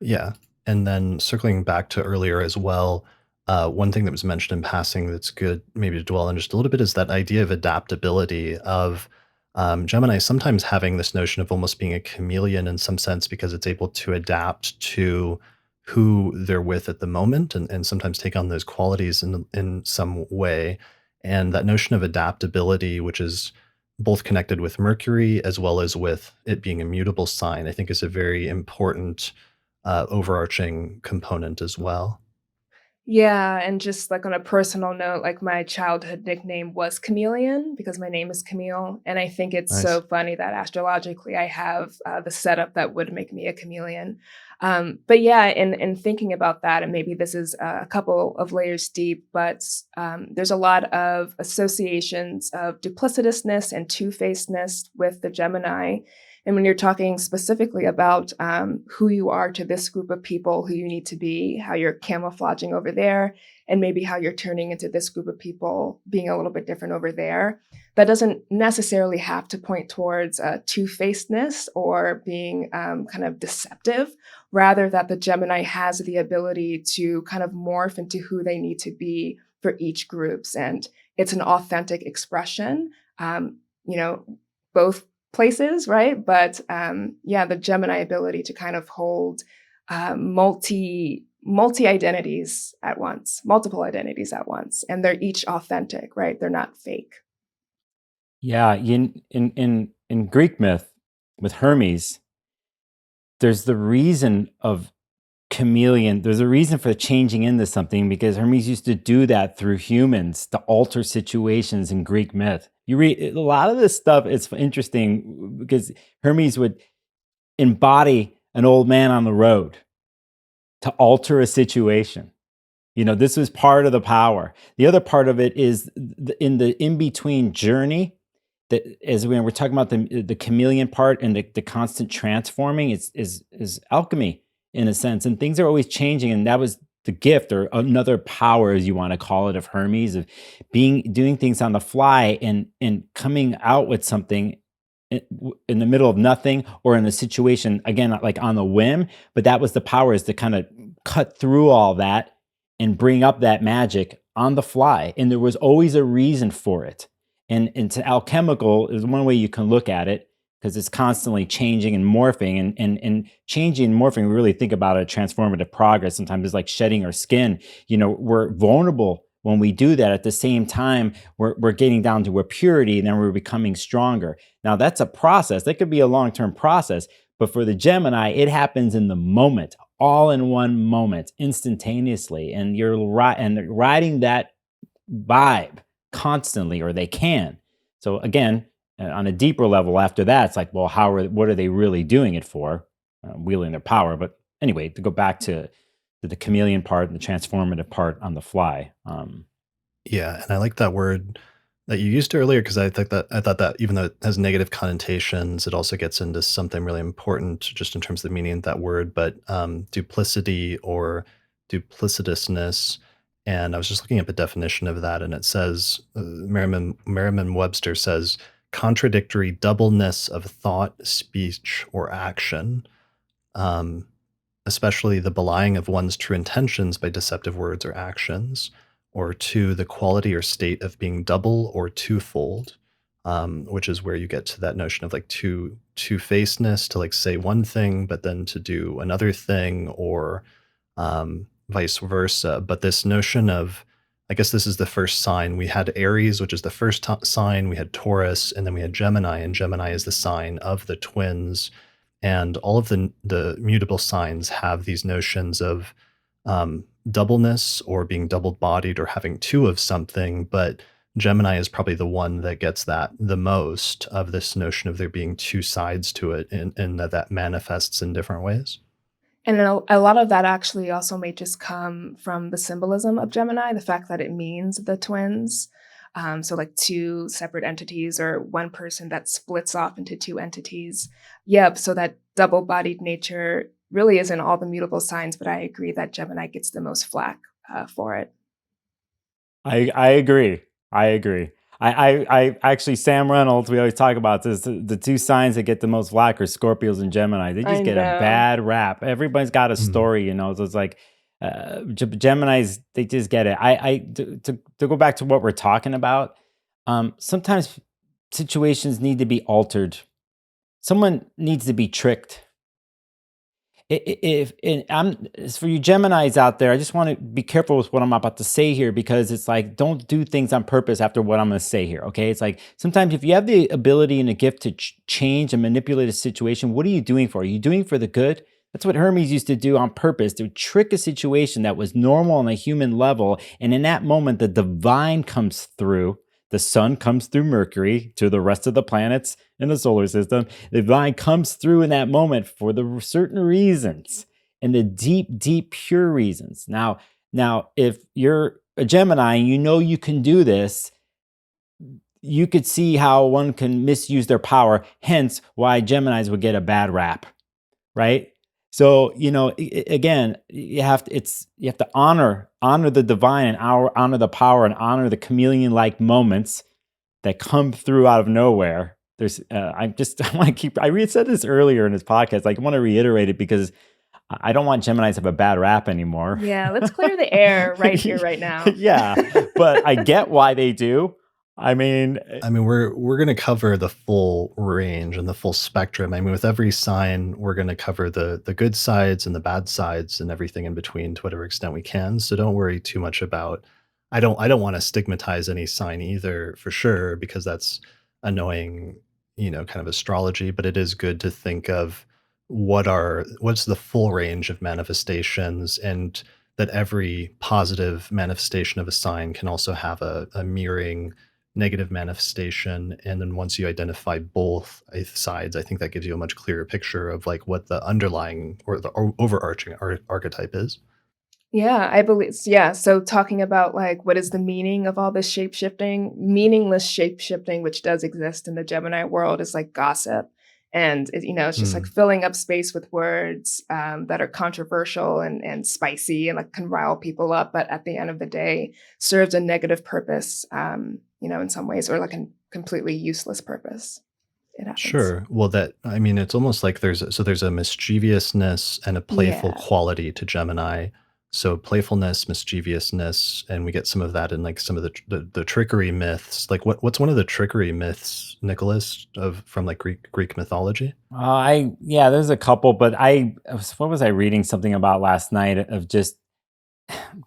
Yeah. And then circling back to earlier as well, one thing that was mentioned in passing that's good maybe to dwell on just a little bit is that idea of adaptability of Gemini sometimes having this notion of almost being a chameleon in some sense because it's able to adapt to who they're with at the moment and sometimes take on those qualities in some way. And that notion of adaptability, which is both connected with Mercury as well as with it being a mutable sign, I think is a very important overarching component as well. Yeah, and just like on a personal note, like my childhood nickname was Chameleon because my name is Camille, and I think it's so Nice. funny that astrologically I have the setup that would make me a chameleon. But yeah, in thinking about that, and maybe this is a couple of layers deep, but there's a lot of associations of duplicitousness and two-facedness with the Gemini. And when you're talking specifically about who you are to this group of people, who you need to be, how you're camouflaging over there, and maybe how you're turning into this group of people being a little bit different over there, that doesn't necessarily have to point towards two-facedness or being kind of deceptive. Rather, that the Gemini has the ability to kind of morph into who they need to be for each groups. And it's an authentic expression. You know, both places, right? But yeah, the Gemini ability to kind of hold multi identities at once, multiple identities at once, and they're each authentic, right? They're not fake. Yeah, in Greek myth with Hermes, there's the reason of chameleon. There's a reason for changing into something because Hermes used to do that through humans to alter situations in Greek myth. You read a lot of this stuff. It's interesting because Hermes would embody an old man on the road to alter a situation. This was part of the power. The other part of it is in the in-between journey, that as when we're talking about the chameleon part and the constant transforming, is alchemy in a sense. And things are always changing. And that was the gift, or another power, as you want to call it, of Hermes, of doing things on the fly and coming out with something in the middle of nothing, or in a situation, again, like on the whim. But that was the power, is to kind of cut through all that and bring up that magic on the fly. And there was always a reason for it. And it's alchemical is one way you can look at it, because it's constantly changing and morphing, and changing and morphing. We really think about a transformative progress. Sometimes it's like shedding our skin. We're vulnerable when we do that. At the same time, we're getting down to a purity, and then we're becoming stronger. Now that's a process. That could be a long-term process. But for the Gemini, it happens in the moment, all in one moment, instantaneously. And you're riding that vibe constantly, or they can. So again, on a deeper level after that, it's like, well, what are they really doing it for? Wielding their power. But anyway, to go back to the chameleon part and the transformative part on the fly. Yeah, and I like that word that you used earlier, because I thought that even though it has negative connotations, it also gets into something really important just in terms of the meaning of that word. But duplicity or duplicitousness, and I was just looking up a definition of that, and it says Merriam-Webster says contradictory doubleness of thought, speech, or action. Um, Especially the belying of one's true intentions by deceptive words or actions, or two, the quality or state of being double or twofold, which is where you get to that notion of like two-facedness, to like say one thing but then to do another thing, or vice versa. But this notion of, I guess this is the first sign. We had Aries, which is the first sign. We had Taurus, and then we had Gemini, and Gemini is the sign of the twins. And all of the mutable signs have these notions of doubleness, or being double-bodied, or having two of something. But Gemini is probably the one that gets that the most, of this notion of there being two sides to it, and that manifests in different ways. And a lot of that actually also may just come from the symbolism of Gemini, the fact that it means the twins. So like two separate entities, or one person that splits off into two entities. Yep. So that double-bodied nature really is in all the mutable signs, but I agree that Gemini gets the most flack for it. I agree. I actually, Sam Reynolds, we always talk about this. The two signs that get the most flack are Scorpios and Gemini. They just get a bad rap. Everybody's got a story, So it's like, Geminis, they just get it. To go back to what we're talking about, sometimes situations need to be altered. Someone needs to be tricked. For you Geminis out there, I just want to be careful with what I'm about to say here, because it's like, don't do things on purpose after what I'm going to say here. Okay. It's like, sometimes if you have the ability and a gift to change and manipulate a situation, what are you doing for? Are you doing for the good? That's what Hermes used to do on purpose, to trick a situation that was normal on a human level. And in that moment, the divine comes through. The sun comes through Mercury to the rest of the planets in the solar system. The divine comes through in that moment for the certain reasons, and the deep, deep, pure reasons. Now, if you're a Gemini and you can do this, you could see how one can misuse their power. Hence, why Geminis would get a bad rap, right? So, again, you have to honor the divine, and honor the power, and honor the chameleon-like moments that come through out of nowhere. I said this earlier in this podcast. I want to reiterate it, because I don't want Geminis to have a bad rap anymore. Yeah, let's clear the air right here, right now. Yeah, but I get why they do. I mean, I mean, we're gonna cover the full range and the full spectrum. I mean, with every sign, we're gonna cover the good sides and the bad sides and everything in between to whatever extent we can. So don't worry too much about. I don't want to stigmatize any sign either, for sure, because that's annoying, kind of astrology. But it is good to think of what's the full range of manifestations, and that every positive manifestation of a sign can also have a mirroring negative manifestation. And then once you identify both sides, I think that gives you a much clearer picture of like what the underlying or the overarching archetype is. Yeah, I believe yeah, so talking about, like, what is the meaning of all this shape-shifting? Meaningless shape-shifting, which does exist in the Gemini world, is like gossip, and it's just, like, Mm, filling up space with words, that are controversial and spicy and, like, can rile people up, but at the end of the day, serves a negative purpose, in some ways, or, like, a completely useless purpose. It happens. sure. Well, that I mean, it's almost like there's a mischievousness and a playful Yeah. quality to Gemini. So playfulness, mischievousness, and we get some of that in like some of the trickery myths. Like what's one of the trickery myths, Nicholas, of from like Greek mythology? yeah, there's a couple, but what was I reading something about last night of just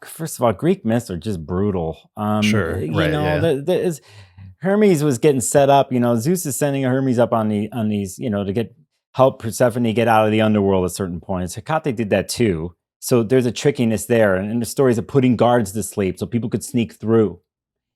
first of all, Greek myths are just brutal. Sure. Right. Yeah. Hermes was getting set up. Zeus is sending Hermes up on these, to get help Persephone get out of the underworld at certain points. Hecate did that too. So there's a trickiness there, and the stories of putting guards to sleep so people could sneak through.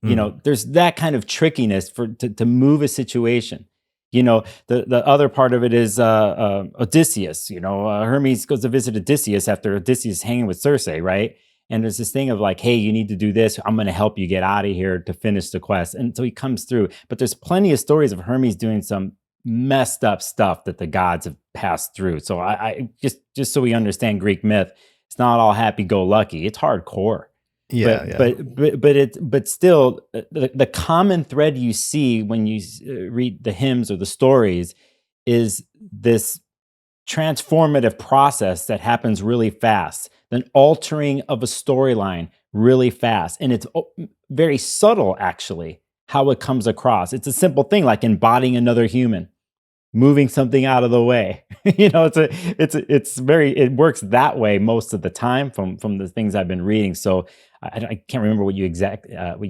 Mm, There's that kind of trickiness to move a situation. The other part of it is Odysseus. Hermes goes to visit Odysseus after Odysseus hanging with Circe, right? And there's this thing of like, hey, you need to do this. I'm going to help you get out of here to finish the quest. And so he comes through. But there's plenty of stories of Hermes doing some messed up stuff that the gods have passed through. So I just so we understand Greek myth, it's not all happy go lucky. It's hardcore. yeah. But Yeah. but still, the common thread you see when you read the hymns or the stories is this transformative process that happens really fast, an altering of a storyline really fast, and it's very subtle actually how it comes across. It's a simple thing like embodying another human, moving something out of the way. It works that way most of the time from the things I've been reading. So I can't remember what you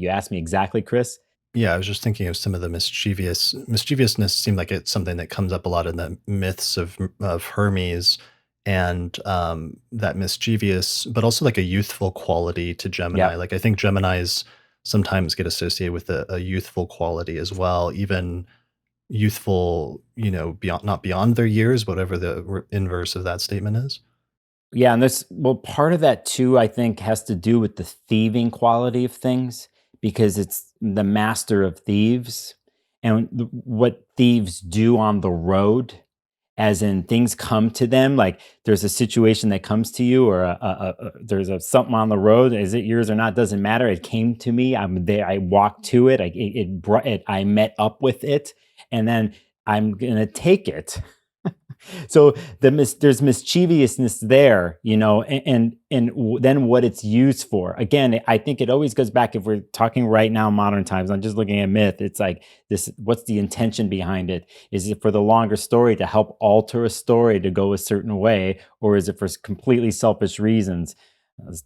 asked me exactly, Chris. Yeah, I was just thinking of some of the mischievousness seemed like it's something that comes up a lot in the myths of Hermes, and that mischievous, but also like a youthful quality to Gemini. Yep. Like I think Geminis sometimes get associated with a youthful quality as well, even youthful, beyond not beyond their years, whatever the inverse of that statement is. Yeah, and part of that too, I think, has to do with the thieving quality of things because it's the master of thieves and what thieves do on the road, as in things come to them. Like there's a situation that comes to you, or there's something on the road. Is it yours or not? Doesn't matter. It came to me. I'm there. I walked to it. It brought it. I met up with it, and then I'm gonna take it. So there's mischievousness there, then what it's used for. Again, I think it always goes back, if we're talking right now modern times, I'm just looking at myth. It's like this: what's the intention behind it? Is it for the longer story to help alter a story to go a certain way, or is it for completely selfish reasons?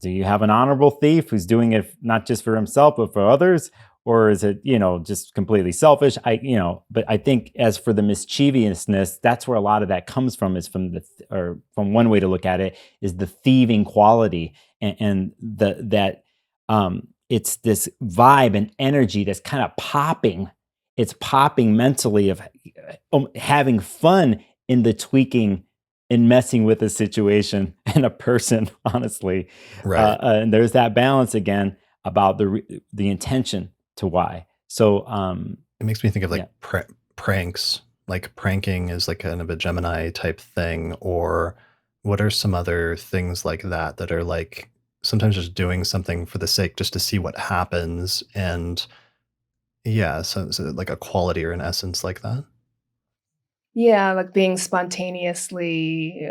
Do you have an honorable thief who's doing it not just for himself but for others, or is it just completely selfish? But I think as for the mischievousness, that's where a lot of that comes from, is from or from one way to look at it is the thieving quality, and it's this vibe and energy that's kind of popping. It's popping mentally of having fun in the tweaking and messing with a situation and a person, honestly. Right. And there's that balance again about the intention to why. So, It makes me think of yeah, like pranks. Like pranking is like kind of a Gemini type thing, or what are some other things like that that are like sometimes just doing something for the sake just to see what happens, and yeah, so like a quality or an essence like that. Yeah, like being spontaneously,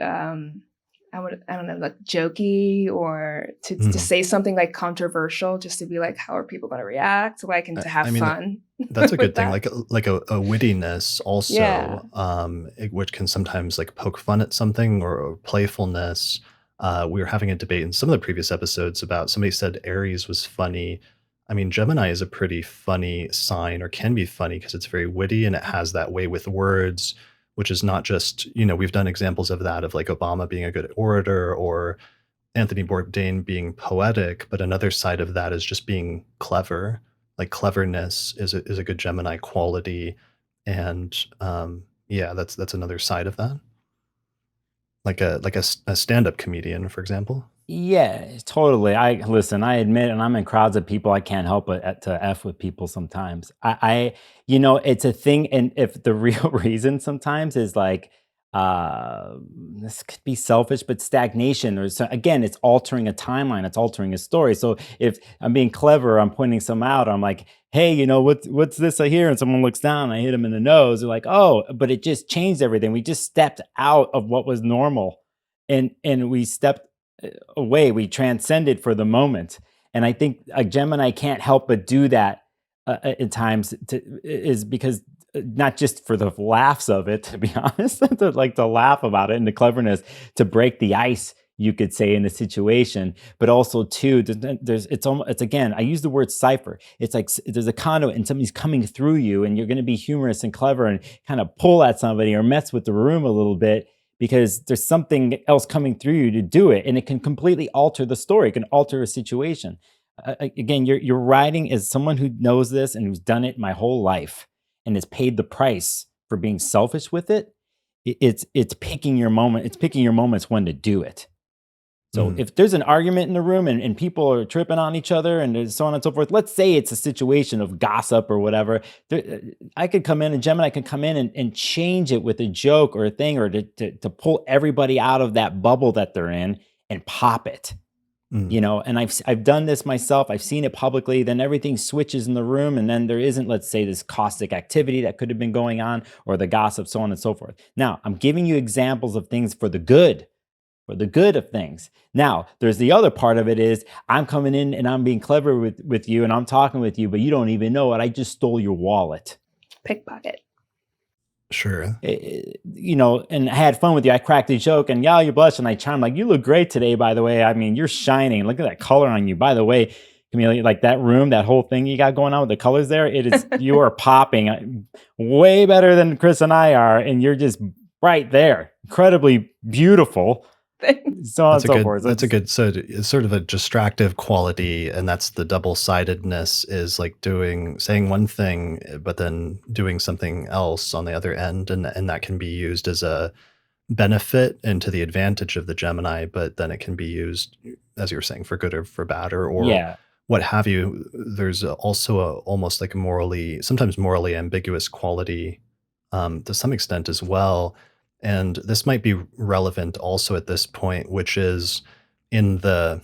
I don't know, like jokey, or to Mm. say something like controversial, just to be like, how are people going to react? Like, and to have I mean, fun that's a with good thing, that. like a wittiness Yeah. also, which can sometimes, like, poke fun at something or playfulness. We were having a debate in some of the previous episodes about somebody said Aries was funny. I mean, Gemini is a pretty funny sign or can be funny because it's very witty and it has that way with words, which is not just, we've done examples of that, of like Obama being a good orator or Anthony Bourdain being poetic, but another side of that is just being clever. Like cleverness is a good Gemini quality, and yeah, that's another side of that. Like a stand-up comedian, for example. Yeah, totally. I listen, I admit, and I'm in crowds of people, I can't help but to F with people sometimes. It's a thing. And if the real reason sometimes is like, uh, this could be selfish, but stagnation, or so, again, it's altering a timeline, it's altering a story. So if I'm being clever, I'm pointing some out, I'm like, hey, what's this I hear? And someone looks down, I hit them in the nose. They're like, oh, but it just changed everything. We just stepped out of what was normal. And we stepped away. We transcended for the moment. And I think a Gemini can't help but do that at times, is because not just for the laughs of it, to be honest, to laugh about it and the cleverness to break the ice, you could say, in a situation, but also too, it's again, I use the word cipher. It's like there's a conduit and somebody's coming through you, and you're going to be humorous and clever and kind of pull at somebody or mess with the room a little bit, because there's something else coming through you to do it, and it can completely alter the story. It can alter a situation. Again, you're writing as someone who knows this and who's done it my whole life and has paid the price for being selfish with it. It's picking your moment. It's picking your moments when to do it. So Mm. if there's an argument in the room, and people are tripping on each other and there's so on and so forth, let's say it's a situation of gossip or whatever. I could come in, and Gemini can come in and change it with a joke or a thing, or to pull everybody out of that bubble that they're in and pop it. Mm. And I've done this myself. I've seen it publicly. Then everything switches in the room, and then there isn't, let's say, this caustic activity that could have been going on, or the gossip, so on and so forth. Now, I'm giving you examples of things for the good of things. Now, there's the other part of it is I'm coming in and I'm being clever with you, and I'm talking with you, but you don't even know it. I just stole your wallet. Pickpocket. Sure. And I had fun with you. I cracked a joke, and yeah, you blush, and I chime like, you look great today, by the way. I mean, you're shining. Look at that color on you. By the way, Camille, like that room, that whole thing you got going on with the colors there, you are popping way better than Chris and I are, and you're just right there. Incredibly beautiful. So on and so forth. That's a good, so it's sort of a distractive quality, and that's the double-sidedness, is like saying one thing, but then doing something else on the other end, and that can be used as a benefit and to the advantage of the Gemini, but then it can be used, as you were saying, for good or for bad, or Yeah. what have you. There's also almost like a sometimes morally ambiguous quality, to some extent as well. And this might be relevant also at this point, which is in the,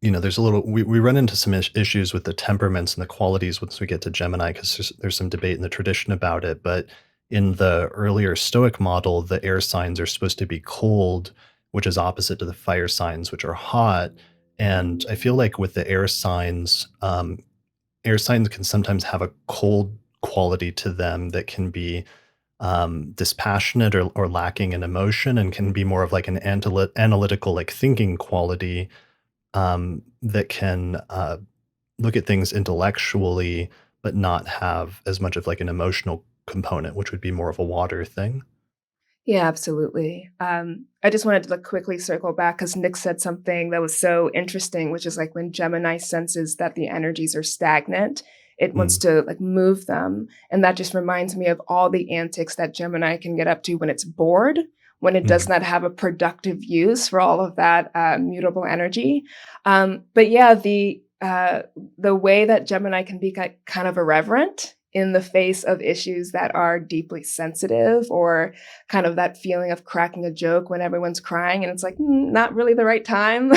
there's we run into some issues with the temperaments and the qualities once we get to Gemini, because there's some debate in the tradition about it. But in the earlier Stoic model, the air signs are supposed to be cold, which is opposite to the fire signs, which are hot. And I feel like with the air signs can sometimes have a cold quality to them that can be dispassionate or lacking in emotion, and can be more of like an analytical, like thinking quality, that can look at things intellectually, but not have as much of like an emotional component, which would be more of a water thing. Yeah, absolutely. I just wanted to like quickly circle back because Nick said something that was so interesting, which is like when Gemini senses that the energies are stagnant, it wants Mm. to like move them. And that just reminds me of all the antics that Gemini can get up to when it's bored, when it does Mm. not have a productive use for all of that mutable energy. But yeah, the way that Gemini can be kind of irreverent in the face of issues that are deeply sensitive, or kind of that feeling of cracking a joke when everyone's crying and it's like, not really the right time.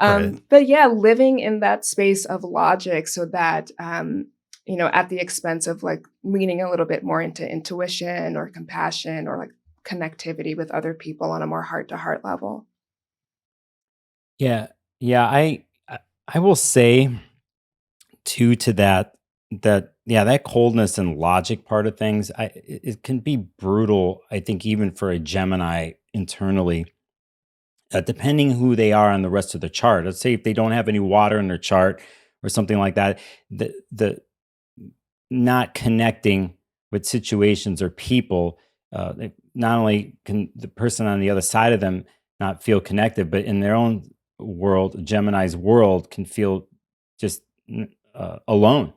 Right. But yeah, living in that space of logic so that, at the expense of like leaning a little bit more into intuition or compassion or like connectivity with other people on a more heart to heart level. Yeah, yeah. I will say too to that yeah, that coldness and logic part of things, it can be brutal. I think even for a Gemini internally, depending who they are on the rest of the chart. Let's say if they don't have any water in their chart or something like that, the not connecting with situations or people, not only can the person on the other side of them not feel connected, but in their own world, Gemini's world can feel just alone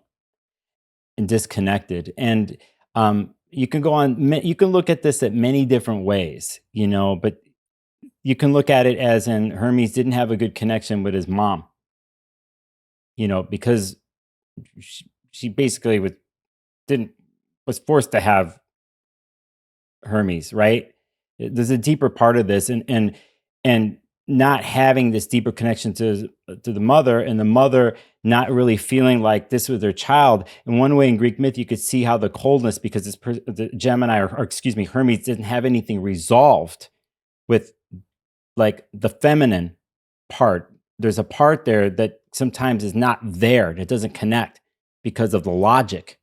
and disconnected. And you can go on, you can look at this at many different ways, but you can look at it as in Hermes didn't have a good connection with his mom, because she basically didn't was forced to have Hermes, right? There's a deeper part of this, and not having this deeper connection to the mother, and the mother not really feeling like this was their child. In one way, in Greek myth, you could see how the coldness, because the Gemini, or excuse me, Hermes didn't have anything resolved with like the feminine part. There's a part there that sometimes is not there, that doesn't connect because of the logic.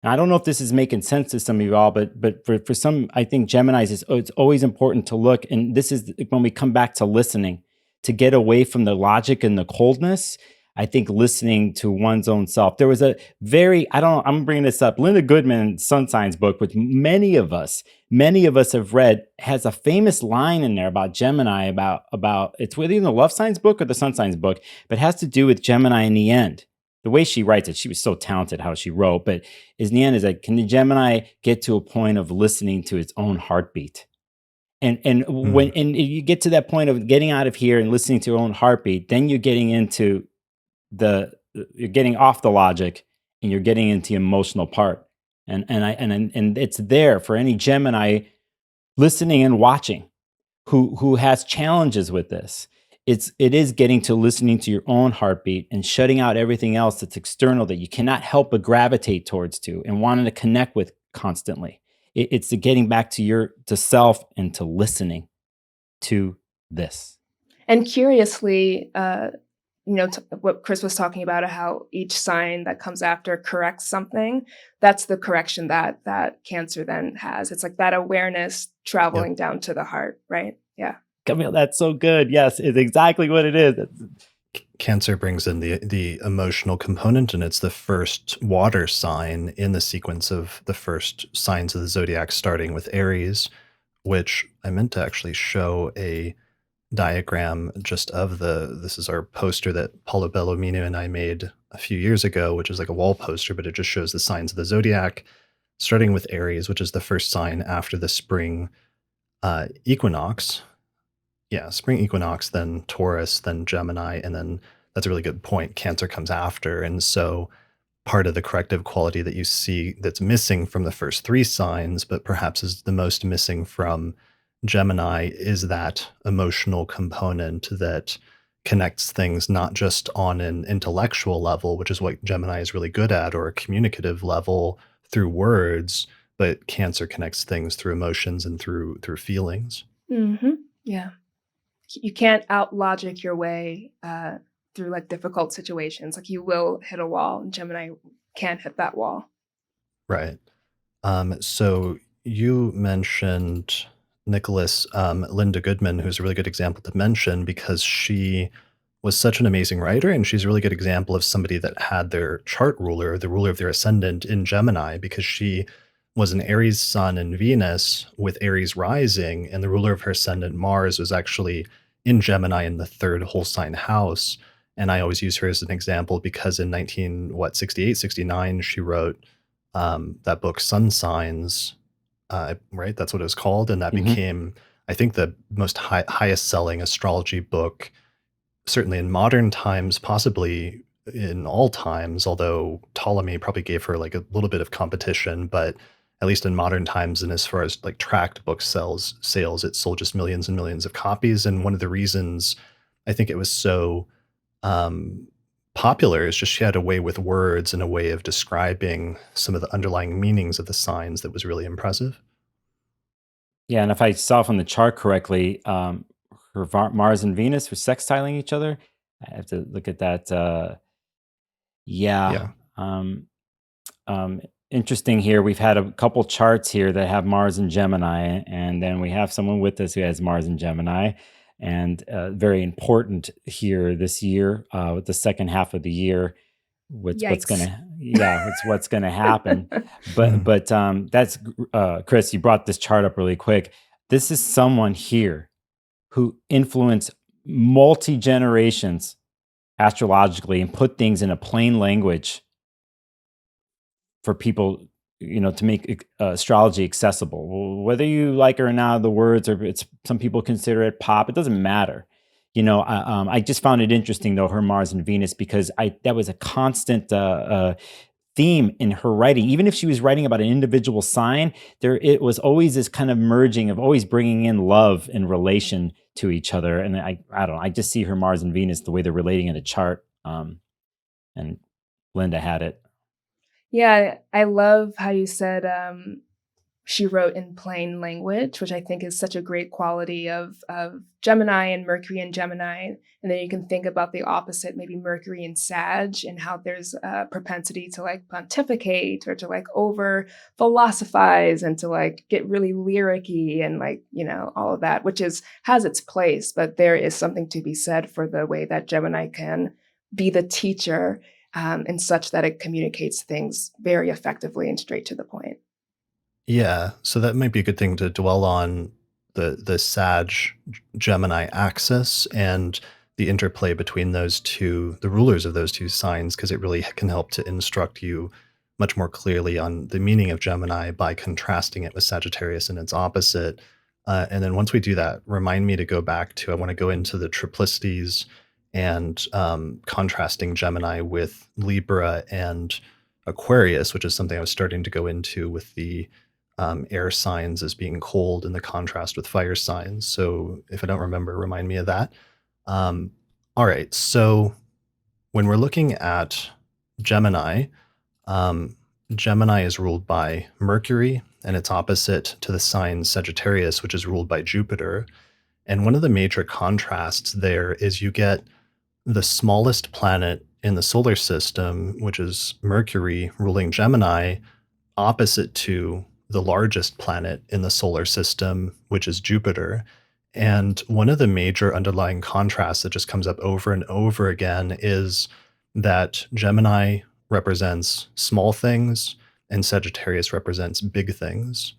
And I don't know if this is making sense to some of you all, but for some, I think Geminis it's always important to look, and this is when we come back to listening, to get away from the logic and the coldness. I think listening to one's own self. There was a very, I don't know, I'm bringing this up. Linda Goodman's Sun Signs book, which many of us have read, has a famous line in there about Gemini, about it's within the Love Signs book or the Sun Signs book, but it has to do with Gemini in the end. The way she writes it, she was so talented how she wrote, but in the end is like, can the Gemini get to a point of listening to its own heartbeat? And when Mm. you get to that point of getting out of here and listening to your own heartbeat, then you're getting into you're getting off the logic and you're getting into the emotional part. And it's there for any Gemini listening and watching who has challenges with this. It is getting to listening to your own heartbeat and shutting out everything else that's external that you cannot help but gravitate towards to and wanting to connect with constantly. It's the getting back to self and to listening to this. And curiously, what Chris was talking about, how each sign that comes after corrects something. That's the correction that Cancer then has. It's like that awareness Yep. traveling down to the heart, right? Yeah. Camille, that's so good. Yes, it's exactly what it is. Cancer brings in the emotional component, and it's the first water sign in the sequence of the first signs of the zodiac, starting with Aries, which I meant to actually show a diagram just of this is our poster that Paula Bellomino and I made a few years ago, which is like a wall poster, but it just shows the signs of the zodiac, starting with Aries, which is the first sign after the spring equinox. Yeah, spring equinox, then Taurus, then Gemini, and then that's a really good point. Cancer comes after. And so part of the corrective quality that you see that's missing from the first three signs, but perhaps is the most missing from Gemini, is that emotional component that connects things not just on an intellectual level, which is what Gemini is really good at, or a communicative level through words, but Cancer connects things through emotions and through feelings. Yeah. You can't out logic your way through like difficult situations. Like you will hit a wall, and Gemini can't hit that wall. Right. So you mentioned Nicholas, Linda Goodman, who's a really good example to mention because she was such an amazing writer, and she's a really good example of somebody that had their chart ruler, the ruler of their ascendant, in Gemini, because she was an Aries sun and Venus with Aries rising, and the ruler of her ascendant, Mars, was actually in Gemini in the third whole sign house. And I always use her as an example because in 68, 69, she wrote that book Sun Signs, right? That's what it was called, and that Mhm. became, I think, the most highest selling astrology book, certainly in modern times, possibly in all times. Although Ptolemy probably gave her like a little bit of competition, but at least in modern times, and as far as like tracked book sales, it sold just millions and millions of copies. And one of the reasons I think it was so um, popular is just she had a way with words and a way of describing some of the underlying meanings of the signs that was really impressive. Yeah, and if I saw from the chart correctly, Mars and Venus were sextiling each other. I have to look at that. Yeah. Yeah. Um, Interesting here. We've had a couple charts here that have Mars and Gemini, and then we have someone with us who has Mars and Gemini. And very important here this year, with the second half of the year, what's Yikes. gonna yeah, it's what's gonna happen. But Mm. that's Chris, you brought this chart up really quick. This is someone here who influenced multi generations astrologically and put things in a plain language for people, to make astrology accessible. Whether you like it or not, the words, or it's some people consider it pop, it doesn't matter. I just found it interesting though, her Mars and Venus, because I that was a constant theme in her writing. Even if she was writing about an individual sign, there it was always this kind of merging of always bringing in love and relation to each other. And I don't know, I just see her Mars and Venus the way they're relating in a chart. And Linda had it. Yeah, I love how you said she wrote in plain language, which I think is such a great quality of Gemini and Mercury and Gemini. And then you can think about the opposite, maybe Mercury and Sag, and how there's a propensity to like pontificate or to like over philosophize and to like get really lyricy and like, all of that, which has its place. But there is something to be said for the way that Gemini can be the teacher, and such that it communicates things very effectively and straight to the point. Yeah, so that might be a good thing to dwell on the Sag Gemini axis and the interplay between those two, the rulers of those two signs, because it really can help to instruct you much more clearly on the meaning of Gemini by contrasting it with Sagittarius and its opposite. And then once we do that, remind me to go back to, I want to go into the triplicities and contrasting Gemini with Libra and Aquarius, which is something I was starting to go into with the air signs as being cold in the contrast with fire signs. So if I don't remember, remind me of that. Um, all right. So when we're looking at Gemini, um, Gemini is ruled by Mercury, and it's opposite to the sign Sagittarius, which is ruled by Jupiter. And one of the major contrasts there is you get the smallest planet in the solar system, which is Mercury, ruling Gemini, opposite to the largest planet in the solar system, which is Jupiter. And one of the major underlying contrasts that just comes up over and over again is that Gemini represents small things and Sagittarius represents big things.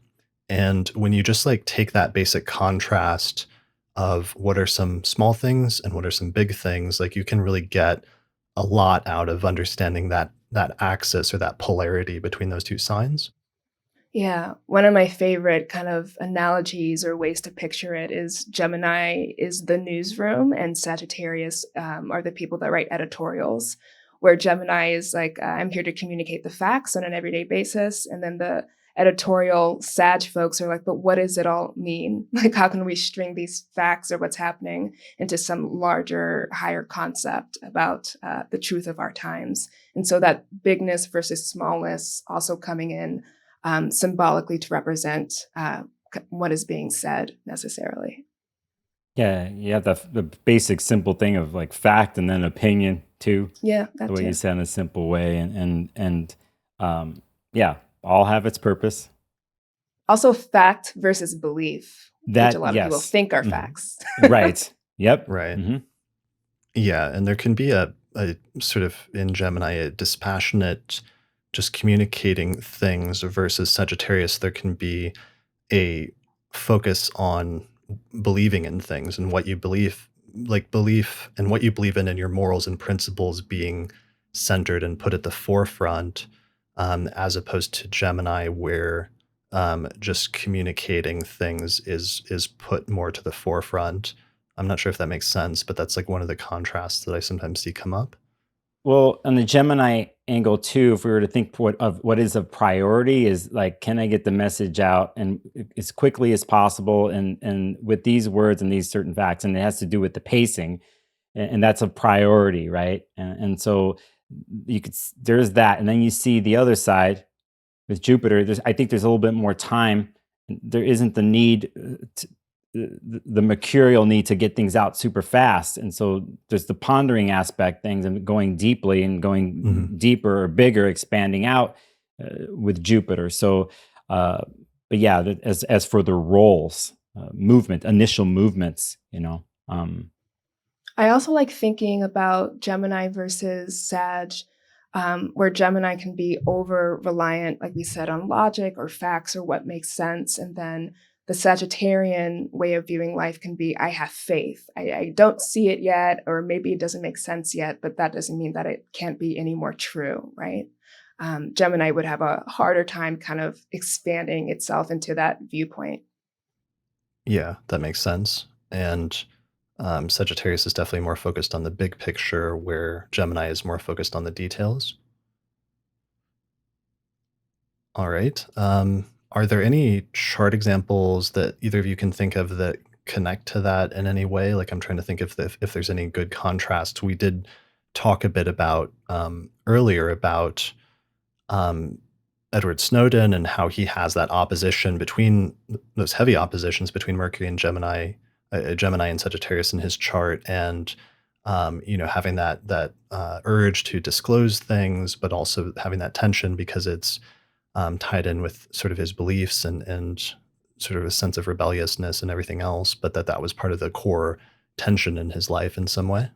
And when you just like take that basic contrast of what are some small things and what are some big things, like you can really get a lot out of understanding that axis or that polarity between those two signs. Yeah, one of my favorite kind of analogies or ways to picture it is Gemini is the newsroom and Sagittarius are the people that write editorials, where Gemini is like, I'm here to communicate the facts on an everyday basis. And then the editorial Sag folks are like, but what does it all mean? Like, how can we string these facts or what's happening into some larger, higher concept about the truth of our times? And so that bigness versus smallness also coming in symbolically to represent what is being said necessarily. Yeah, you have the basic simple thing of like fact and then opinion too. Yeah, The that way you too. said in a simple way, and yeah, all have its purpose. Also, fact versus belief, which a That lot of people yes, think are mhm. facts. Right. Yep. Right. Hmm. Yeah, and there can be a sort of in Gemini a dispassionate, just communicating things versus Sagittarius. There can be a focus on believing in things and what you believe, like belief and what you believe in and your morals and principles being centered and put at the forefront, as opposed to Gemini, where just communicating things is put more to the forefront. I'm not sure if that makes sense, but that's like one of the contrasts that I sometimes see come up. Well, on the Gemini angle too, if we were to think what is a priority, is like, can I get the message out and as quickly as possible, and with these words and these certain facts, and it has to do with the pacing, and that's a priority, right? And so there's that, and then you see the other side with Jupiter. I think there's a little bit more time There isn't the need the mercurial need to get things out super fast, and so there's the pondering aspect things and going deeply and going Mhm. deeper or bigger, expanding out with Jupiter. So but yeah, as for the roles, movement, initial movements, I also like thinking about Gemini versus Sag, where Gemini can be over reliant, like we said, on logic or facts or what makes sense. And then the Sagittarian way of viewing life can be, I have faith. I don't see it yet, or maybe it doesn't make sense yet, but that doesn't mean that it can't be any more true, right? Gemini would have a harder time kind of expanding itself into that viewpoint. Yeah, that makes sense. And Sagittarius is definitely more focused on the big picture, where Gemini is more focused on the details. All right. Are there any chart examples that either of you can think of that connect to that in any way? Like, I'm trying to think if there's any good contrast. We did talk a bit about earlier about um, Edward Snowden and how he has that opposition between those heavy oppositions between Mercury and Gemini, Gemini and Sagittarius in his chart, and having that urge to disclose things, but also having that tension because it's tied in with sort of his beliefs and sort of a sense of rebelliousness and everything else, but that was part of the core tension in his life in some way.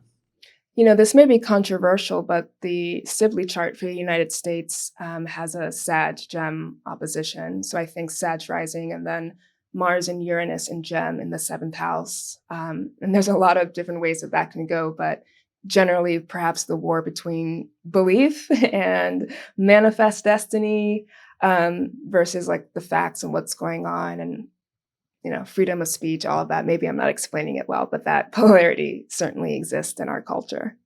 This may be controversial, but the Sibley chart for the United States has a Sag Gem opposition. So I think Sag rising and then Mars and Uranus and Gem in the seventh house. And there's a lot of different ways that can go, but generally, perhaps the war between belief and manifest destiny versus like the facts and what's going on and freedom of speech, all of that. Maybe I'm not explaining it well, but that polarity certainly exists in our culture.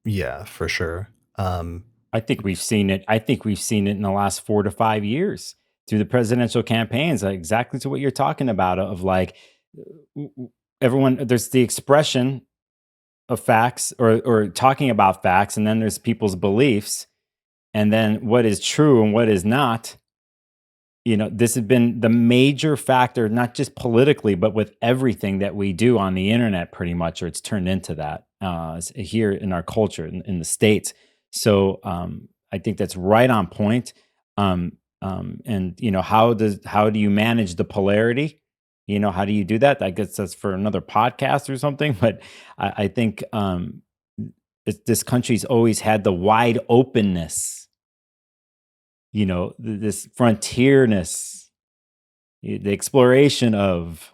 Yeah, for sure. I think we've seen it. I think we've seen it in the last 4 to 5 years through the presidential campaigns, like exactly to what you're talking about of like everyone, there's the expression of facts or talking about facts, and then there's people's beliefs, and then what is true and what is not. This has been the major factor, not just politically, but with everything that we do on the internet, pretty much, or it's turned into that here in our culture in the States. So I think that's right on point. And how do you manage the polarity? How do you do that? I guess that's for another podcast or something. But I think this country's always had the wide openness, this frontierness, the exploration of,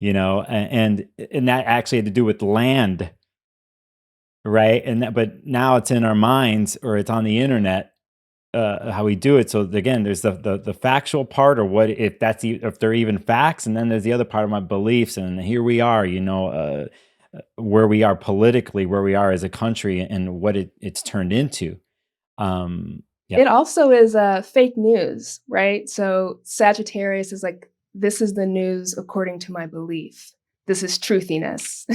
and that actually had to do with land, right? But now it's in our minds or it's on the internet, how we do it. So again, there's the factual part, or what if if they're even facts, and then there's the other part of my beliefs, and here we are, where we are politically, where we are as a country, and what it's turned into. Yeah. It also is fake news, right? So Sagittarius is like, this is the news according to my belief. This is truthiness.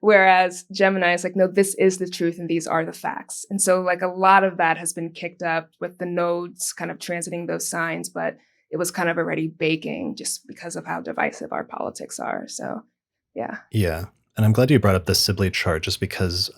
Whereas Gemini is like, no, this is the truth and these are the facts. And so like a lot of that has been kicked up with the nodes kind of transiting those signs, but it was kind of already baking just because of how divisive our politics are. So yeah. Yeah. And I'm glad you brought up the Sibley chart, just because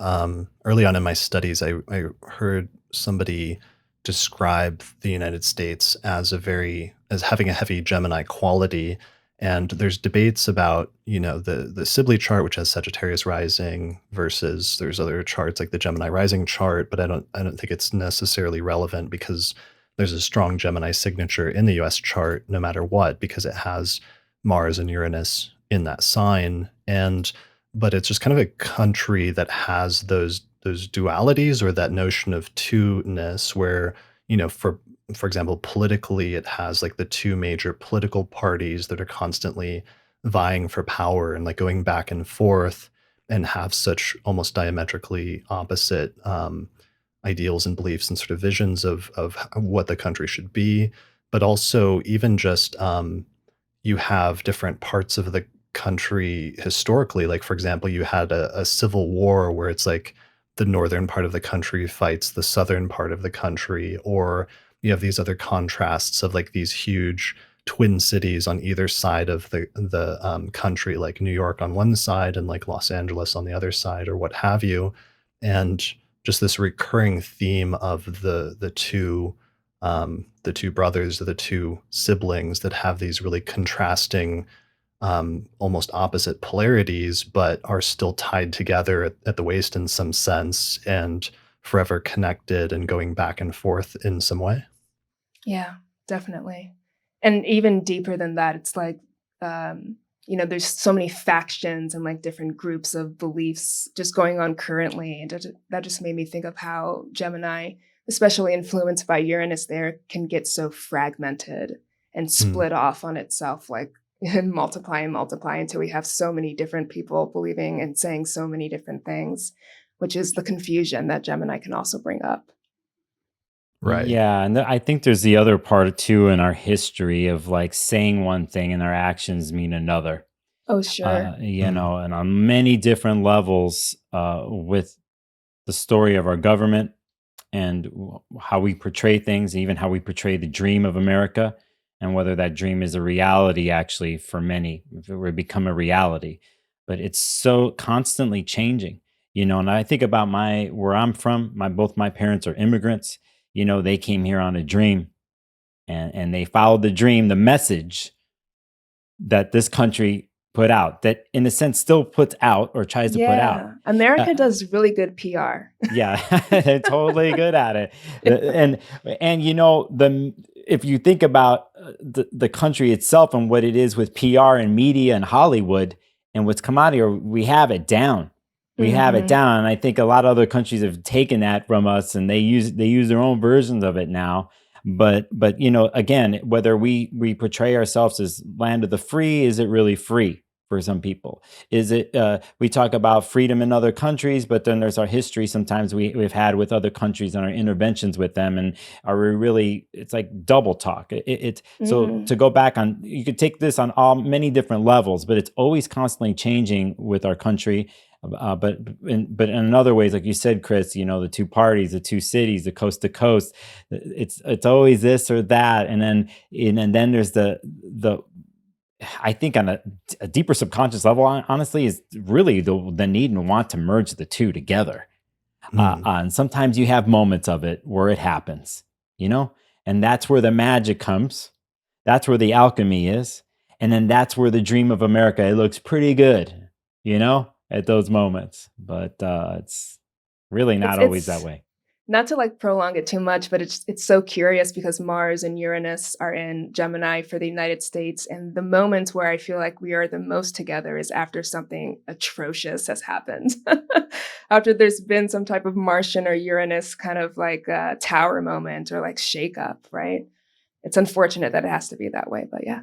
early on in my studies, I heard somebody describe the United States as having a heavy Gemini quality. And there's debates about, the Sibley chart, which has Sagittarius rising, versus there's other charts like the Gemini rising chart, but I don't think it's necessarily relevant because there's a strong Gemini signature in the US chart no matter what, because it has Mars and Uranus in that sign. But it's just kind of a country that has those dualities, or that notion of two-ness, where, for example, politically, it has like the two major political parties that are constantly vying for power and like going back and forth, and have such almost diametrically opposite ideals and beliefs and sort of visions of what the country should be. But also, even just you have different parts of the country historically. Like, for example, you had a civil war where it's like the northern part of the country fights the southern part of the country, or you have these other contrasts of like these huge twin cities on either side of the country, like New York on one side and like Los Angeles on the other side, or what have you. And just this recurring theme of the two brothers, the two siblings that have these really contrasting, almost opposite polarities, but are still tied together at the waist in some sense, and forever connected and going back and forth in some way. Yeah, definitely. And even deeper than that, it's like, there's so many factions and like different groups of beliefs just going on currently. And that just made me think of how Gemini, especially influenced by Uranus there, can get so fragmented and Mm, split off on itself, like and multiply and multiply until we have so many different people believing and saying so many different things, which is the confusion that Gemini can also bring up. right. Yeah, and I think there's the other part too in our history of like saying one thing and our actions mean another. Oh, sure. Mm, And on many different levels, with the story of our government and how we portray things, even how we portray the dream of America, and whether that dream is a reality actually for many, if it would become a reality. But it's so constantly changing, and I think about my where I'm from, both my parents are immigrants. They came here on a dream, and they followed the dream, the message that this country put out, that in a sense still puts out or tries to put out. Yeah. Uh, America does really good PR. Yeah, they're totally good at it. And the if you think about the country itself and what it is with PR and media and Hollywood and what's come out here, we have it down. We have it Mhm. down. And I think a lot of other countries have taken that from us and they use their own versions of it now. But again, whether we portray ourselves as land of the free, is it really free for some people? Is it we talk about freedom in other countries, but then there's our history sometimes we've had with other countries and our interventions with them, and are we really? It's like double talk. It's so Mhm. to go back on, you could take this on all many different levels, but it's always constantly changing with our country. But in other ways, like you said, Chris, the two parties, the two cities, the coast to coast, it's always this or that, and then there's the I think on a deeper subconscious level, honestly, is really the need and want to merge the two together. mm. And sometimes you have moments of it where it happens, you know, and that's where the magic comes. That's where the alchemy is, and then that's where the dream of America. It looks pretty good, at those moments, but it's really It's not always that it's way. not to like prolong it too much, but it's so curious because Mars and Uranus are in Gemini for the United States, and the moments where I feel like we are the most together is after something atrocious has happened. After there's been some type of Martian or Uranus kind of like tower moment or like shakeup, right? It's unfortunate that it has to be that way, but yeah.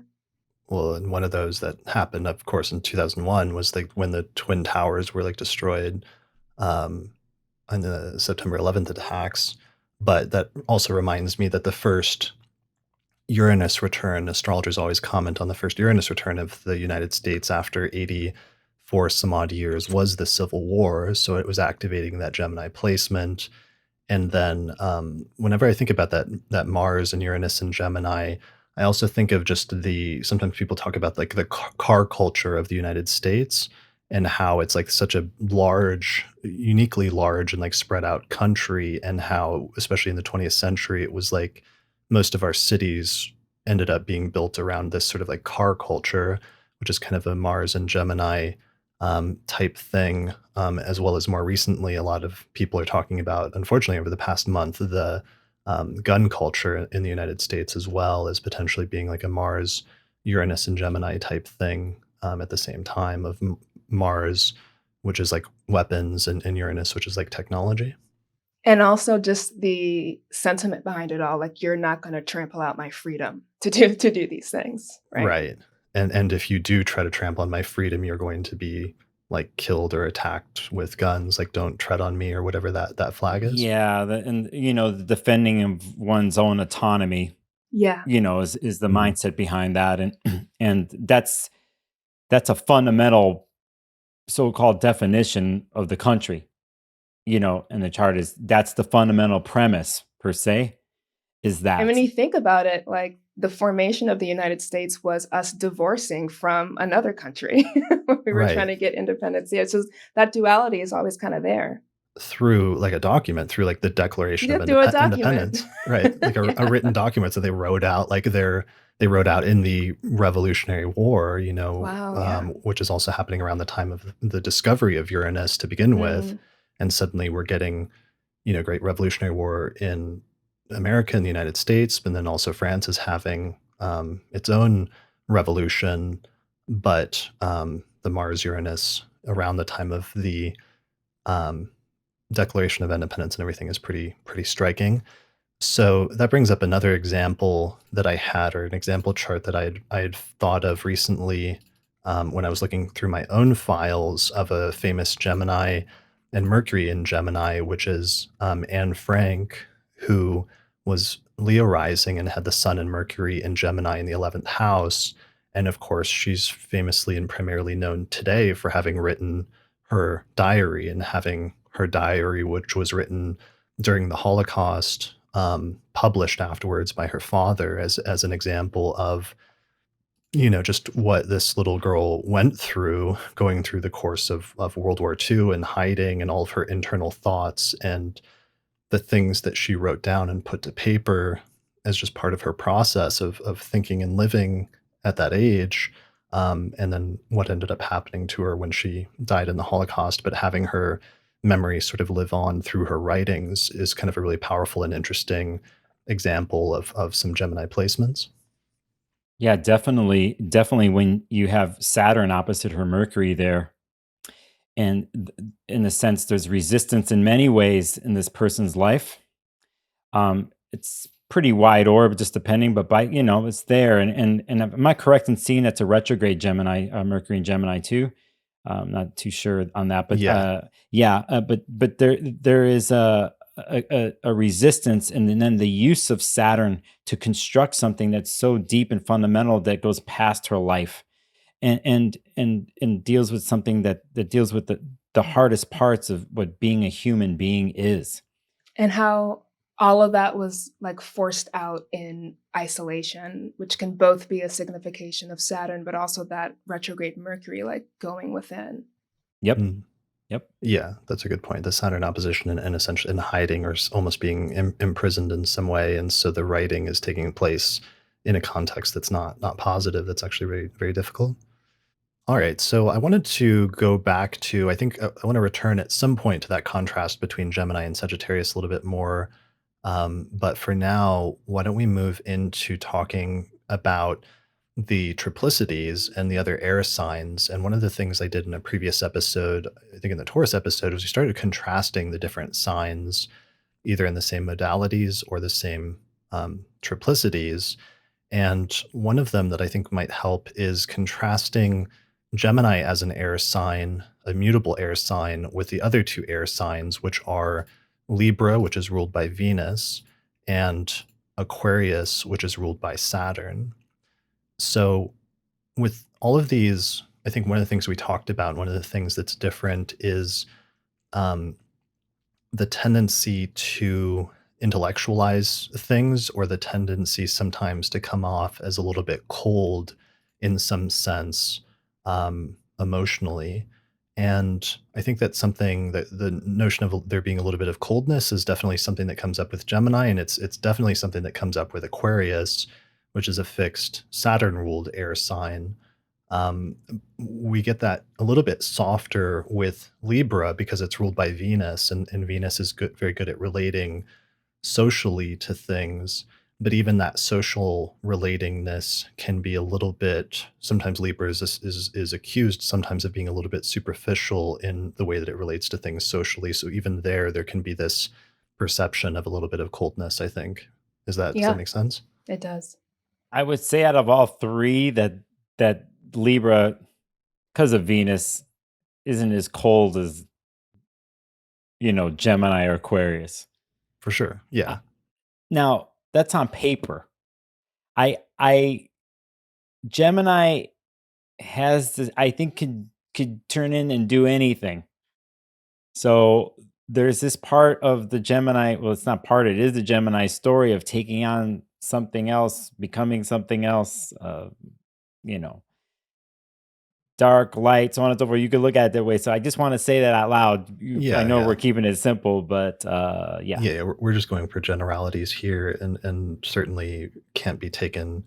Well, and one of those that happened, of course, in 2001 was like when the twin towers were like destroyed, um, on the September 11th attacks. But that also reminds me that the first Uranus return, astrologers always comment on the first Uranus return of the United States after 84 some odd years was the Civil War. So it was activating that Gemini placement. And then whenever I think about that Mars and Uranus and Gemini, I also think of just the sometimes people talk about like the car culture of the United States and how it's like such a large, uniquely large and like spread out country, and how especially in the 20th century it was like most of our cities ended up being built around this sort of like car culture, which is kind of a Mars and Gemini type thing, as well as more recently, a lot of people are talking about, unfortunately, over the past month, the gun culture in the United States as well as potentially being like a Mars, Uranus, and Gemini type thing at the same time of Mars, which is like weapons, and Uranus, which is like technology. And also just the sentiment behind it all, like you're not going to trample out my freedom to do these things, right? Right. And if you do try to trample on my freedom, you're going to be like killed or attacked with guns. Like, don't tread on me or whatever that flag is. Yeah, and the defending of one's own autonomy, Yeah. is the Mm, mindset behind that, and and that's a fundamental so-called definition of the country. And the chart is that's the fundamental premise per se, is And that. when you think about it, like the formation of the United States was us divorcing from another country when we were trying Right. to get independence. Yeah, it's just that duality is always kind of there. Through, like, a document, through, like, the Declaration You of have to do a document. Independence, right? Like, a Yeah. written document that they wrote out, like, they wrote out in the Revolutionary War, Wow, yeah. which is also happening around the time of the discovery of Uranus to begin with, Mm, and suddenly we're getting, great Revolutionary War in America and the United States, but then also France is having, its own revolution, but, the Mars-Uranus around the time of the, um Declaration of Independence and everything is pretty striking. So that brings up another example that I had, or an example chart that I had thought of recently, when I was looking through my own files of a famous Gemini and Mercury in Gemini, which is Anne Frank, who was Leo rising and had the Sun and Mercury in Gemini in the 11th house. And of course, she's famously and primarily known today for having written her diary, and having her diary, which was written during the Holocaust, published afterwards by her father as an example of, just what this little girl went through, going through the course of World War II, and hiding, and all of her internal thoughts, and the things that she wrote down and put to paper as just part of her process of thinking and living at that age. And then what ended up happening to her when she died in the Holocaust, but having her memory sort of live on through her writings is kind of a really powerful and interesting example of some Gemini placements. Yeah, definitely. Definitely when you have Saturn opposite her Mercury there, and in a sense, there's resistance in many ways in this person's life. It's pretty wide orb, just depending, but it's there. And am I correct in seeing that's a retrograde Gemini, Mercury in Gemini too? Not too sure on that, but Yeah. yeah, but there is a resistance, and then the use of Saturn to construct something that's so deep and fundamental that goes past her life, and deals with something that deals with the hardest parts of what being a human being is. and how all of that was like forced out in isolation, which can both be a signification of Saturn, but also that retrograde Mercury, like going within. Yep, Mm. yep. Yeah, that's a good point. The Saturn opposition, and essentially in hiding, or almost being imprisoned in some way, and so the writing is taking place in a context that's not positive. That's actually very very difficult. All right, so I wanted to go back to, I think I want to return at some point to that contrast between Gemini and Sagittarius a little bit more. But for now, why don't we move into talking about the triplicities and the other air signs? And one of the things I did in a previous episode, I think in the Taurus episode, was we started contrasting the different signs, either in the same modalities or the same triplicities. And one of them that I think might help is contrasting Gemini as an air sign, a mutable air sign, with the other two air signs, which are Libra, which is ruled by Venus, and Aquarius, which is ruled by Saturn. So, with all of these, I think one of the things we talked about, one of the things that's different is um, the tendency to intellectualize things, or the tendency sometimes to come off as a little bit cold in some sense, emotionally. And I think that's something that the notion of there being a little bit of coldness is definitely something that comes up with Gemini, and it's definitely something that comes up with Aquarius, which is a fixed Saturn ruled air sign. um, we get that a little bit softer with Libra because it's ruled by Venus, and Venus is good, very good at relating socially to things. But even that social relatingness can be a little bit. Sometimes Libra is accused sometimes of being a little bit superficial in the way that it relates to things socially. So even there can be this perception of a little bit of coldness. I think. Does that Yeah, make sense? it does. I would say out of all three that Libra, because of Venus, isn't as cold as Gemini or Aquarius. For sure. Uh, Yeah. Now that's on paper. I Gemini has this, I think, could turn in and do anything. So there's this part of the Gemini. Well, it's not part. It is the Gemini story of taking on something else, becoming something else, you know, dark, light, so on and so forth. You could look at it that way. So I just want to say that out loud. I Yeah, know we're yeah. keeping it simple, but yeah. Yeah, we're just going for generalities here, and certainly can't be taken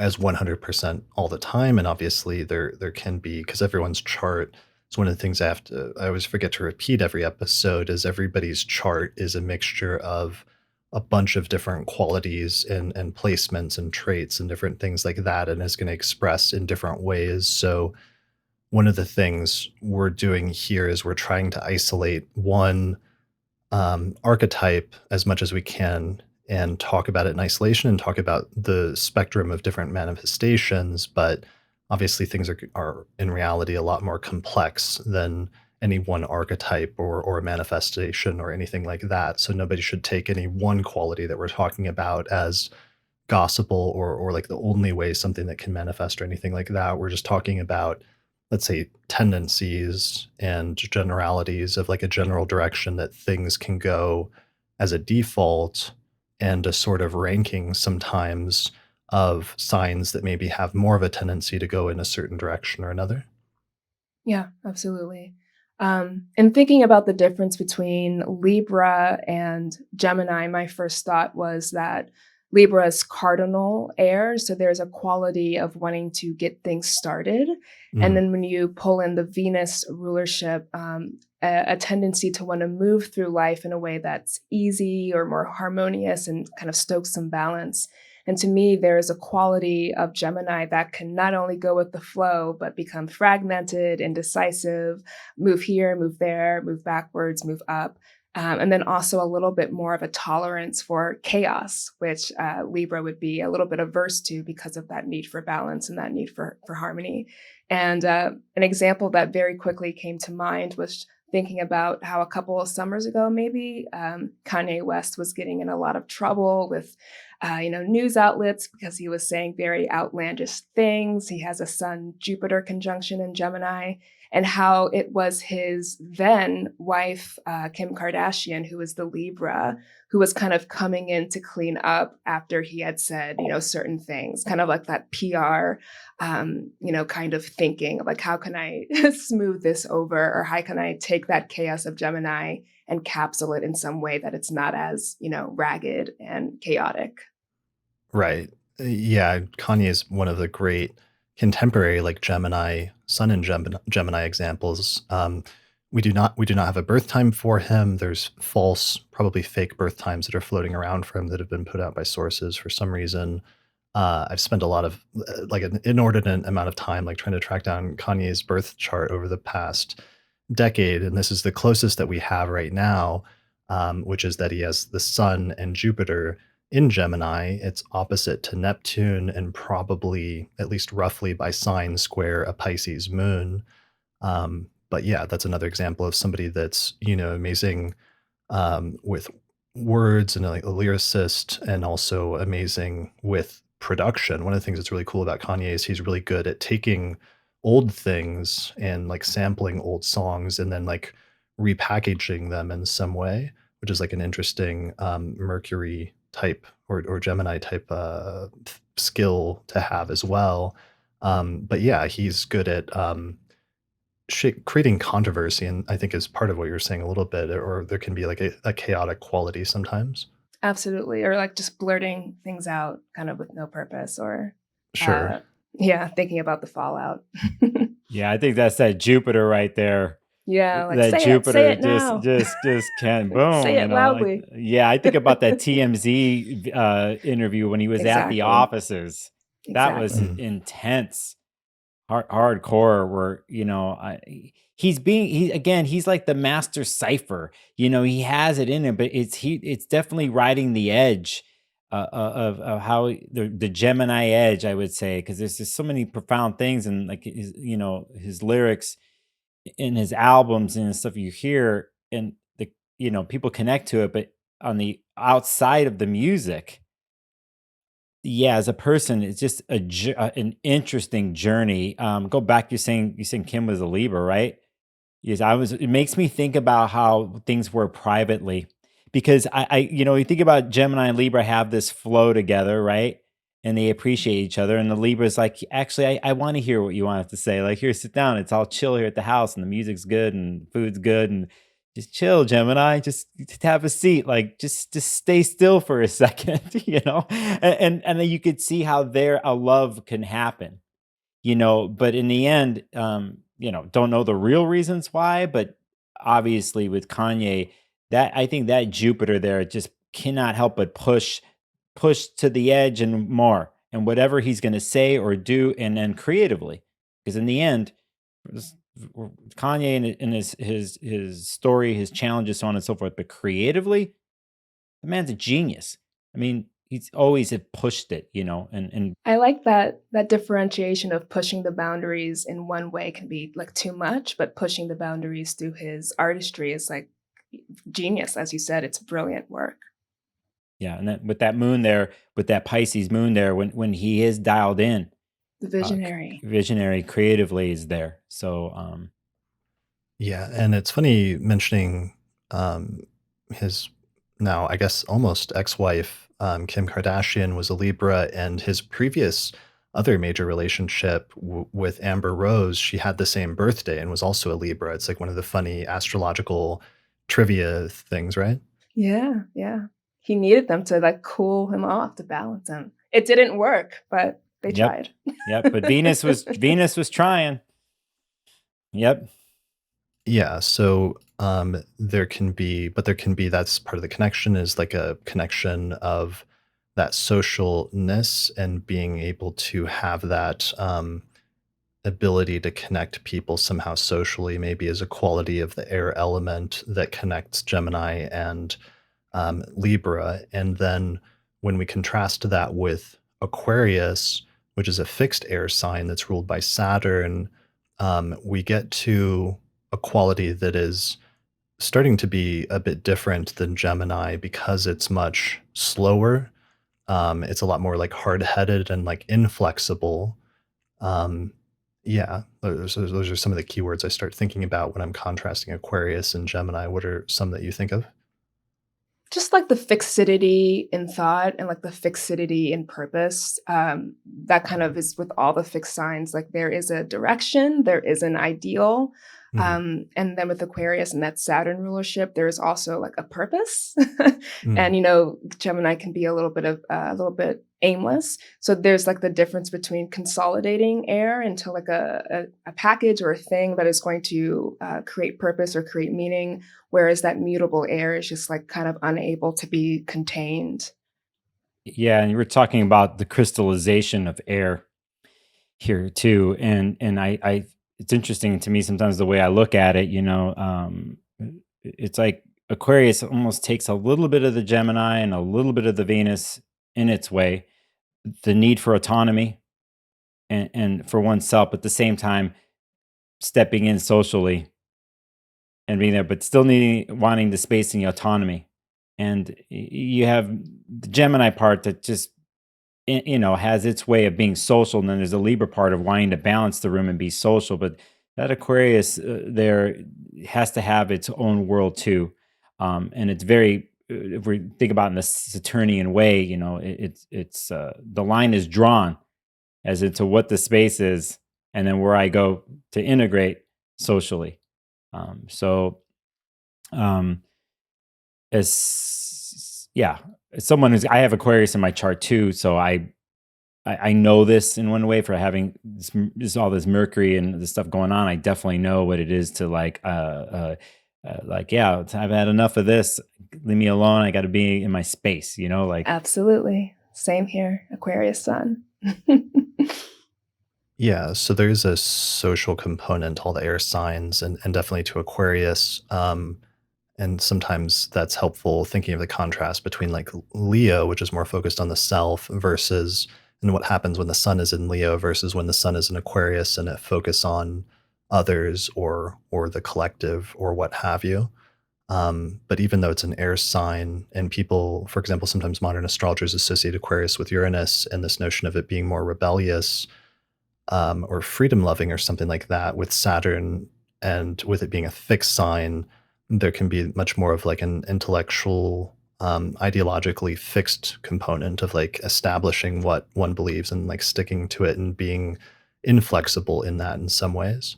as 100% all the time. And obviously there can be, because everyone's chart, it's one of the things I always forget to repeat every episode, is everybody's chart is a mixture of a bunch of different qualities and placements and traits and different things like that, and is going to express in different ways. So one of the things we're doing here is we're trying to isolate one archetype as much as we can and talk about it in isolation and talk about the spectrum of different manifestations. But obviously, things are in reality a lot more complex than any one archetype or a manifestation or anything like that. So nobody should take any one quality that we're talking about as gospel or like the only way something that can manifest or anything like that. We're just talking about, let's say, tendencies and generalities of like a general direction that things can go as a default, and a sort of ranking sometimes of signs that maybe have more of a tendency to go in a certain direction or another. Yeah, absolutely. And thinking about the difference between Libra and Gemini, my first thought was that Libra is cardinal air. So there's a quality of wanting to get things started. And Mm, then when you pull in the Venus rulership, a tendency to want to move through life in a way that's easy or more harmonious and kind of stokes some balance. And to me, there is a quality of Gemini that can not only go with the flow, but become fragmented, indecisive, move here, move there, move backwards, move up. And then also a little bit more of a tolerance for chaos, which Libra would be a little bit averse to because of that need for balance and that need for harmony. And an example that very quickly came to mind was thinking about how a couple of summers ago, maybe Kanye West was getting in a lot of trouble with news outlets because he was saying very outlandish things. He has a Sun Jupiter conjunction in Gemini, and how it was his then wife, Kim Kardashian, who was the Libra, who was kind of coming in to clean up after he had said, certain things, kind of like that PR, kind of thinking of like, how can I smooth this over? Or how can I take that chaos of Gemini and capsule it in some way that it's not as, ragged and chaotic? right. Yeah, Kanye is one of the great contemporary like Gemini, Sun and Gemini examples. We do not have a birth time for him. There's false, probably fake birth times that are floating around for him that have been put out by sources for some reason. I've spent a lot of like an inordinate amount of time like trying to track down Kanye's birth chart over the past decade, and this is the closest that we have right now, which is that he has the Sun and Jupiter in Gemini. It's opposite to Neptune, and probably at least roughly by sign square a Pisces moon. But yeah, that's another example of somebody that's amazing with words and like a lyricist, and also amazing with production. One of the things that's really cool about Kanye is he's really good at taking old things and like sampling old songs and then like repackaging them in some way, which is like an interesting Mercury type or Gemini type skill to have as well. But yeah, he's good at creating controversy, and I think is part of what you're saying a little bit, or there can be like a chaotic quality sometimes. Absolutely. Or like just blurting things out kind of with no purpose or, Sure. uh, yeah, thinking about the fallout. Yeah, I think that's that Jupiter right there. Yeah, like That say Jupiter it now. just can't boom, Say it like loudly. yeah, I think about that TMZ interview when he was at the Exactly. offices. That was Exactly. Mm, intense. Hardcore where, he again, he's like the master cipher. He has it in him, but it's definitely riding the edge of how the Gemini edge, I would say, because there's just so many profound things and like his lyrics in his albums and stuff you hear and people connect to it, but on the outside of the music, yeah, as a person, it's just an interesting journey. Go back, you're saying Kim was a Libra, right? Yes, I was. It makes me think about how things were privately, because you think about Gemini and Libra have this flow together, right? And they appreciate each other. And the Libra's like, actually, I want to hear what you want to say. Like, here, sit down. It's all chill here at the house, and the music's good, and the food's good, and just chill, Gemini. Just have a seat. Like, just stay still for a second, And then you could see how there a love can happen, but in the end, don't know the real reasons why, but obviously with Kanye, that I think that Jupiter there just cannot help but push to the edge and more, and whatever he's going to say or do, and then creatively, because in the end, this- Kanye and his story, his challenges, so on and so forth, but creatively, the man's a genius. I mean, he's always had pushed it, and I like that differentiation of pushing the boundaries in one way can be like too much, but pushing the boundaries through his artistry is like genius. As you said, it's brilliant work. yeah, and then with that moon there, with that Pisces moon there, when he is dialed in, The visionary. visionary creatively is there. So Yeah, and it's funny mentioning his now, I guess, almost ex-wife, Kim Kardashian, was a Libra, and his previous other major relationship with Amber Rose, she had the same birthday and was also a Libra. It's like one of the funny astrological trivia things, right? Yeah, yeah. He needed them to like cool him off to balance him. It didn't work, but they yep, tried. yep. But Venus was trying. Yep. Yeah, so there can be that's part of the connection, is like a connection of that socialness and being able to have that ability to connect people somehow socially, maybe as a quality of the air element that connects Gemini and Libra. And then when we contrast that with Aquarius, which is a fixed air sign that's ruled by Saturn, we get to a quality that is starting to be a bit different than Gemini because it's much slower. It's a lot more like hard-headed and like inflexible. Um, yeah, those are some of the keywords I start thinking about when I'm contrasting Aquarius and Gemini. What are some that you think of? Just like the fixity in thought and like the fixity in purpose. That kind of is with all the fixed signs. Like there is a direction, there is an ideal. Mhm, And then with Aquarius and that Saturn rulership, there is also like a purpose. mhm. And Gemini can be a little bit aimless. So there's like the difference between consolidating air into like a package or a thing that is going to create purpose or create meaning, whereas that mutable air is just like kind of unable to be contained. Yeah, and you were talking about the crystallization of air here too, and it's interesting to me sometimes the way I look at it. It's like Aquarius almost takes a little bit of the Gemini and a little bit of the Venus in its way, the need for autonomy and for oneself, but at the same time stepping in socially and being there, but still needing wanting the space and the autonomy. And you have the Gemini part that just has its way of being social, and then there's a Libra part of wanting to balance the room and be social. But that Aquarius there has to have its own world too, and it's very. If we think about it in the Saturnian way, it's the line is drawn as into what the space is, and then where I go to integrate socially. So, um, as yeah, as someone who's I have Aquarius in my chart too, so I know this in one way for having all this Mercury and this stuff going on. I definitely know what it is to like, yeah, I've had enough of this. Leave me alone. I got to be in my space, like, Absolutely. Same here, Aquarius sun. Yeah, so there's a social component, all the air signs, and definitely to Aquarius. And sometimes that's helpful thinking of the contrast between like Leo, which is more focused on the self, versus and what happens when the sun is in Leo versus when the sun is in Aquarius and it focus on others or the collective or what have you. But even though it's an air sign, and people, for example, sometimes modern astrologers associate Aquarius with Uranus and this notion of it being more rebellious, or freedom loving or something like that, with Saturn and with it being a fixed sign, there can be much more of like an intellectual, ideologically fixed component of like establishing what one believes and like sticking to it and being inflexible in that in some ways,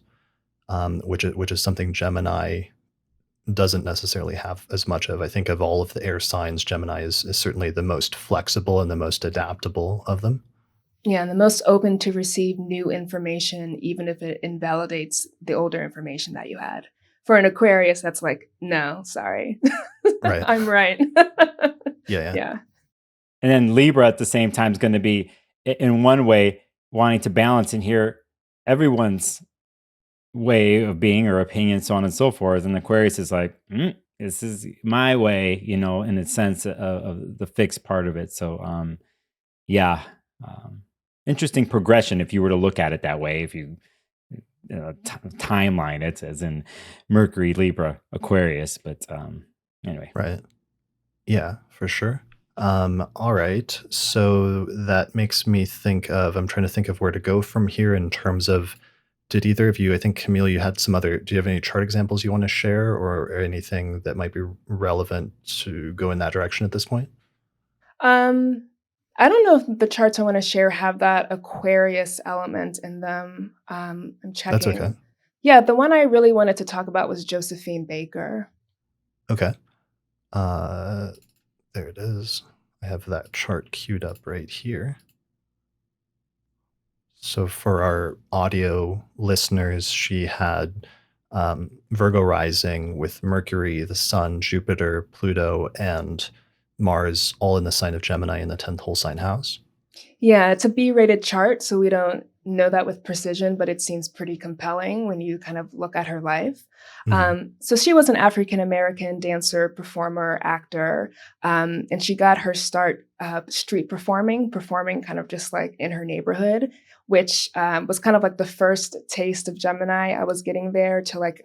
which is something Gemini doesn't necessarily have as much of. I think of all of the air signs, Gemini is certainly the most flexible and the most adaptable of them. Yeah, and the most open to receive new information, even if it invalidates the older information that you had. For an Aquarius, that's like, no, sorry, Right. I'm right. Yeah, yeah. Yeah. And then Libra at the same time is going to be, in one way, wanting to balance and hear everyone's way of being or opinion, so on and so forth. And Aquarius is like, this is my way, in a sense of the fixed part of it. So, yeah, interesting progression if you were to look at it that way. If you timeline it as in Mercury, Libra, Aquarius, but anyway. Right. Yeah, for sure. All right. So that makes me think of, I'm trying to think of where to go from here in terms of, did either of you, I think Camille, you had some other, do you have any chart examples you want to share or anything that might be relevant to go in that direction at this point? I don't know if the charts I want to share have that Aquarius element in them. I'm That's okay. checking. Yeah, the one I really wanted to talk about was Josephine Baker. Okay. Uh, there it is. I have that chart queued up right here. So for our audio listeners, she had Virgo rising with Mercury, the Sun, Jupiter, Pluto, and Mars all in the sign of Gemini in the 10th whole sign house. Yeah, it's a B-rated chart, so we don't know that with precision, but it seems pretty compelling when you kind of look at her life. So she was an African-American dancer, performer, actor, and she got her start street performing kind of just like in her neighborhood, which was kind of like the first taste of Gemini. I was getting there to like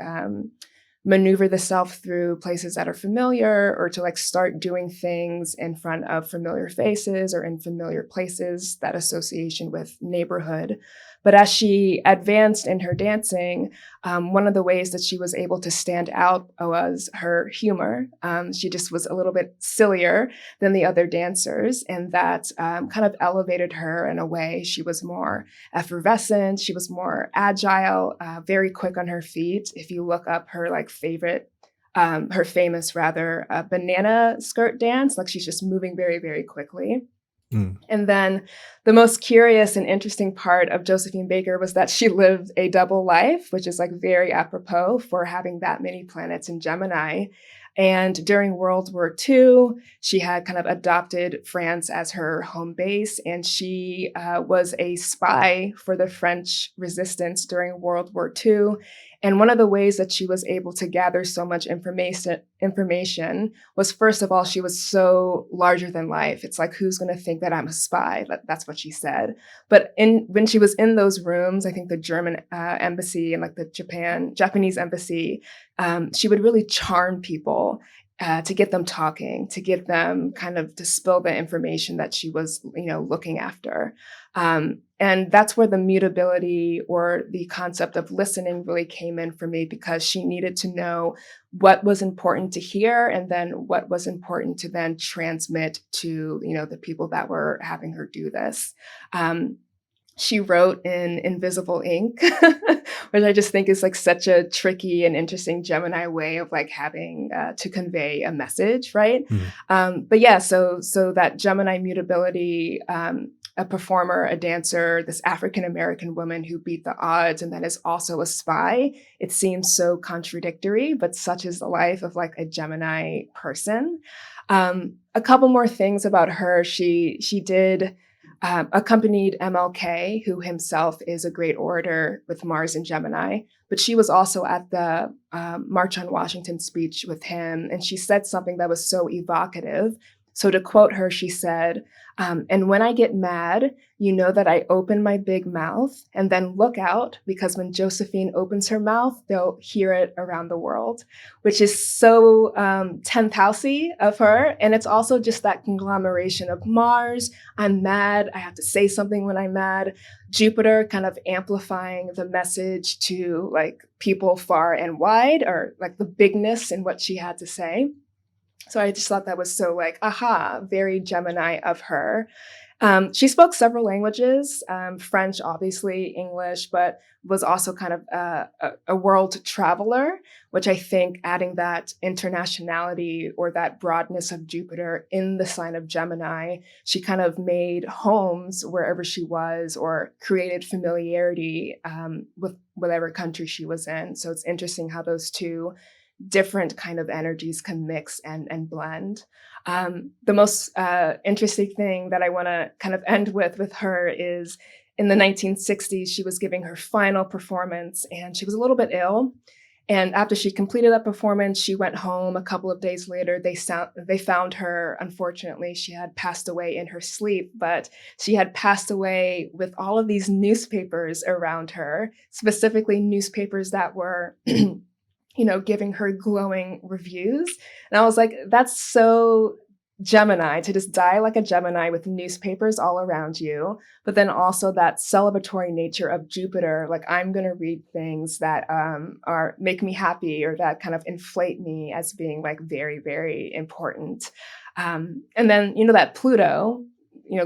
maneuver the self through places that are familiar or to like start doing things in front of familiar faces or in familiar places, that association with neighborhood. But as she advanced in her dancing, one of the ways that she was able to stand out was her humor. She just was a little bit sillier than the other dancers, and that kind of elevated her in a way. She was more effervescent, she was more agile, very quick on her feet. If you look up her like favorite, her famous rather, banana skirt dance, like she's just moving very, very quickly. And then the most curious and interesting part of Josephine Baker was that she lived a double life, which is like very apropos for having that many planets in Gemini. And during World War II, she had kind of adopted France as her home base, and she was a spy for the French resistance during World War II. And one of the ways that she was able to gather so much information was, first of all, she was so larger than life. It's like, who's going to think that I'm a spy? That's what she said. But when she was in those rooms, I think the German embassy and like the Japanese embassy, she would really charm people to get them talking, to get them kind of to spill the information that she was, looking after. And that's where the mutability or the concept of listening really came in for me, because she needed to know what was important to hear and then what was important to then transmit to, the people that were having her do this. She wrote in invisible ink, which I just think is like such a tricky and interesting Gemini way of like having to convey a message, right? But yeah, so that Gemini mutability, a performer, a dancer, this African-American woman who beat the odds and then is also a spy. It seems so contradictory, but such is the life of like a Gemini person. A couple more things about her. She did accompanied MLK, who himself is a great orator with Mars and Gemini, but she was also at the March on Washington speech with him, and she said something that was so evocative. So to quote her, she said, and when I get mad, you know that I open my big mouth and then look out because when Josephine opens her mouth, they'll hear it around the world, which is so 10th housey of her. And it's also just that conglomeration of Mars, I'm mad, I have to say something when I'm mad. Jupiter kind of amplifying the message to like people far and wide, or like the bigness in what she had to say. So I just thought that was so like, aha, very Gemini of her. She spoke several languages, French, obviously, English, but was also kind of a world traveler, which I think adding that internationality or that broadness of Jupiter in the sign of Gemini, she kind of made homes wherever she was or created familiarity with whatever country she was in. So it's interesting how those two different kind of energies can mix and blend. The most interesting thing that I want to kind of end with her is in the 1960s, she was giving her final performance and she was a little bit ill. And after she completed that performance, she went home. A couple of days later, they found her. Unfortunately, she had passed away in her sleep, but she had passed away with all of these newspapers around her, specifically newspapers that were giving her glowing reviews. And I was like, that's so Gemini to just die like a Gemini with newspapers all around you. But then also that celebratory nature of Jupiter, like I'm going to read things that are make me happy or that kind of inflate me as being like very, very important. And then, that Pluto,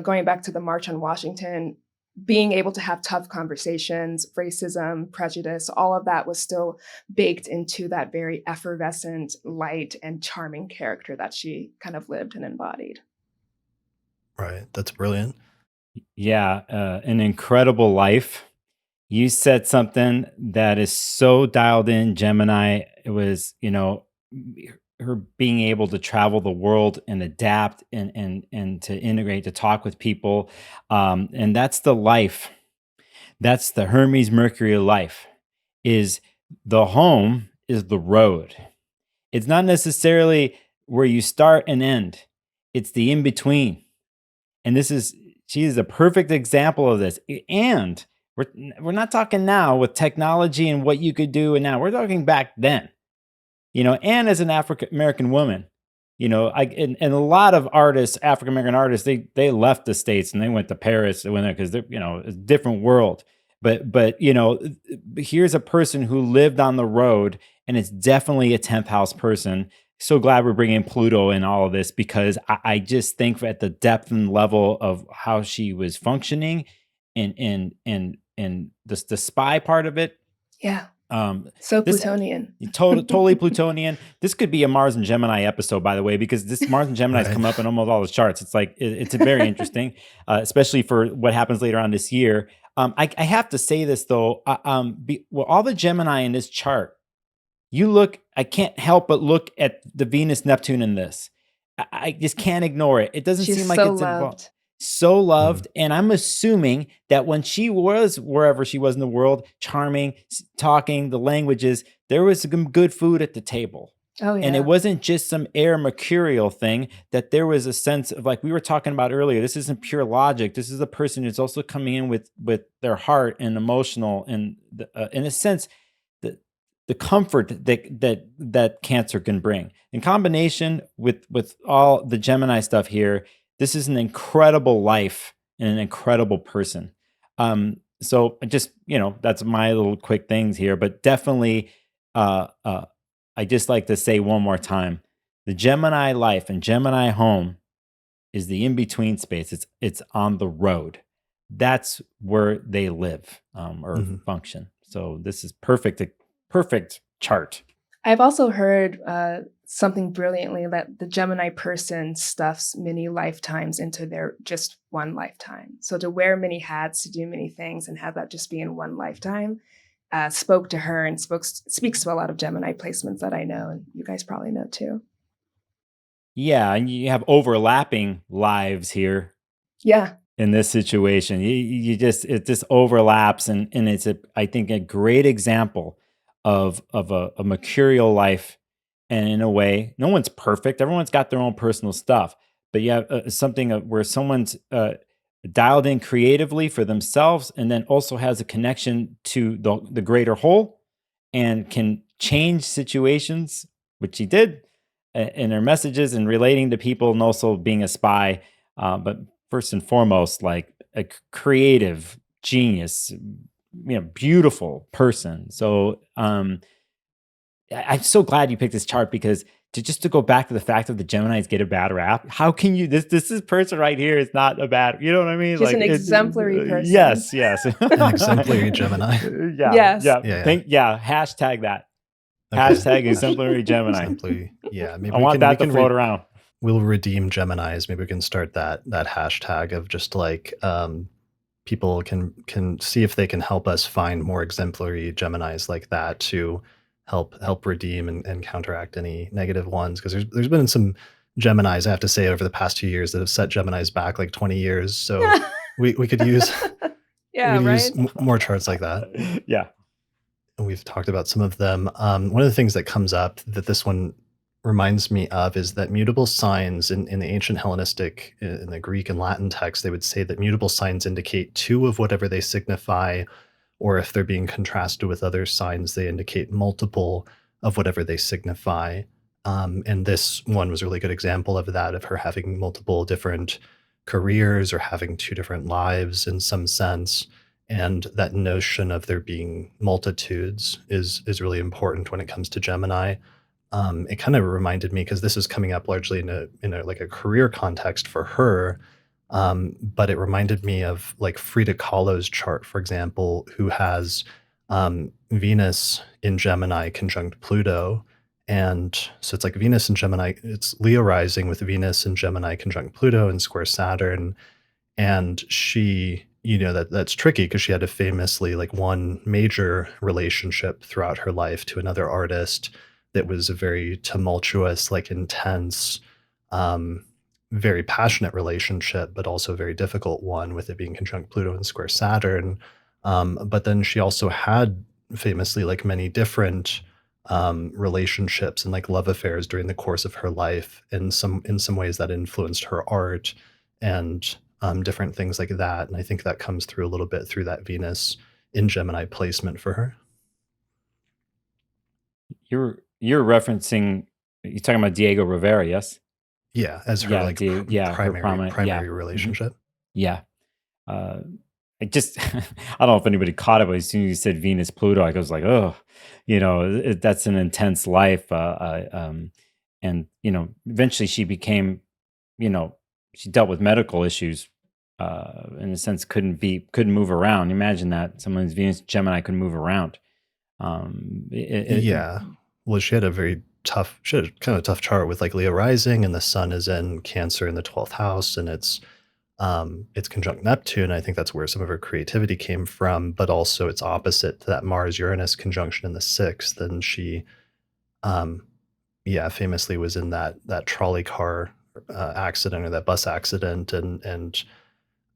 going back to the March on Washington, being able to have tough conversations, racism, prejudice, all of that was still baked into that very effervescent, light, and charming character that she kind of lived and embodied. Right. That's brilliant. Yeah, an incredible life. You said something that is so dialed in, Gemini. It was, her being able to travel the world and adapt and to integrate, to talk with people. And that's the life. That's the Hermes Mercury life. Is the home is the road. It's not necessarily where you start and end. It's the in between. And she is a perfect example of this. And we're not talking now with technology and what you could do, and now we're talking back then. And as an African American woman, and a lot of artists, African American artists, they left the States and they went to Paris. They went there because they're, it's a different world. But here's a person who lived on the road, and it's definitely a 10th house person. So glad we're bringing Pluto in all of this, because I just think at the depth and level of how she was functioning and the spy part of it. Yeah. So Plutonian. Totally Plutonian. This could be a Mars and Gemini episode, by the way, because this Mars and Gemini is Right. coming up in almost all the charts. It's like, it's very interesting, especially for what happens later on this year. I have to say this though, all the Gemini in this chart, I can't help but look at the Venus Neptune in this. I just can't ignore it. It doesn't She's seem like so it's involved. loved. So loved. And I'm assuming that when she was wherever she was in the world, charming, talking the languages, there was some good food at the table. Oh, yeah. And it wasn't just some air mercurial thing, that there was a sense of, like we were talking about earlier, this isn't pure logic. This is a person who's also coming in with their heart and emotional, and in a sense, the comfort that Cancer can bring. In combination with all the Gemini stuff here, this is an incredible life and an incredible person. So just, that's my little quick things here, but definitely, I just like to say one more time, the Gemini life and Gemini home is the in-between space. It's on the road. That's where they live, or function. So this is perfect chart. I've also heard something brilliantly that the Gemini person stuffs many lifetimes into their just one lifetime. So to wear many hats, to do many things, and have that just be in one lifetime, spoke to her and speaks to a lot of Gemini placements that I know, and you guys probably know too. Yeah, and you have overlapping lives here. Yeah. In this situation, it just overlaps, and it's I think a great example of a mercurial life. And in a way, no one's perfect. Everyone's got their own personal stuff, but yeah, something where someone's dialed in creatively for themselves, and then also has a connection to the greater whole, and can change situations, which he did in her messages and relating to people, and also being a spy. But first and foremost, like a creative genius, beautiful person. So I'm so glad you picked this chart, because to go back to the fact that the Geminis get a bad rap. How can you this is person right here is not a bad, you know what I mean? She's Like an exemplary person. Yes, yes. An exemplary Gemini. Yeah, Yes. yeah. Hashtag that. Okay. Hashtag exemplary Gemini. Exemplary. Yeah, maybe I want that to float around. We'll redeem Geminis. Maybe we can start that hashtag of just like people can see if they can help us find more exemplary Geminis like that to help redeem and counteract any negative ones. Because there's been some Geminis, I have to say, over the past 2 years that have set Geminis back like 20 years. So we could use use more charts like that. Yeah. And we've talked about some of them. One of the things that comes up that this one reminds me of is that mutable signs in the ancient Hellenistic, in the Greek and Latin text, they would say that mutable signs indicate two of whatever they signify, or if they're being contrasted with other signs, they indicate multiple of whatever they signify. And this one was a really good example of that, of her having multiple different careers or having two different lives in some sense. And that notion of there being multitudes is really important when it comes to Gemini. It kind of reminded me, because this is coming up largely in a like a career context for her, but it reminded me of like Frida Kahlo's chart, for example, who has Venus in Gemini conjunct Pluto. And so it's like Venus in Gemini, it's Leo rising with Venus in Gemini conjunct Pluto and square Saturn. And she, that's tricky, because she had a famously like one major relationship throughout her life to another artist that was a very tumultuous, like intense, very passionate relationship, but also a very difficult one, with it being conjunct Pluto and square Saturn. But then she also had famously like many different relationships and like love affairs during the course of her life. In some ways that influenced her art and different things like that. And I think that comes through a little bit through that Venus in Gemini placement for her. You're referencing, you're talking about Diego Rivera, yes? Yeah, as her like her prominent, primary relationship. Yeah. I just, I don't know if anybody caught it, but as soon as you said Venus Pluto, I was like, oh, that's an intense life. And eventually she became, she dealt with medical issues. In a sense, couldn't move around. Imagine that someone's Venus Gemini could move around. Yeah. Well, she had kind of a tough chart with like Leo rising, and the sun is in Cancer in the 12th house, and it's conjunct Neptune. I think that's where some of her creativity came from, but also it's opposite to that Mars Uranus conjunction in the 6th. And she, famously was in that trolley car accident, or that bus accident, and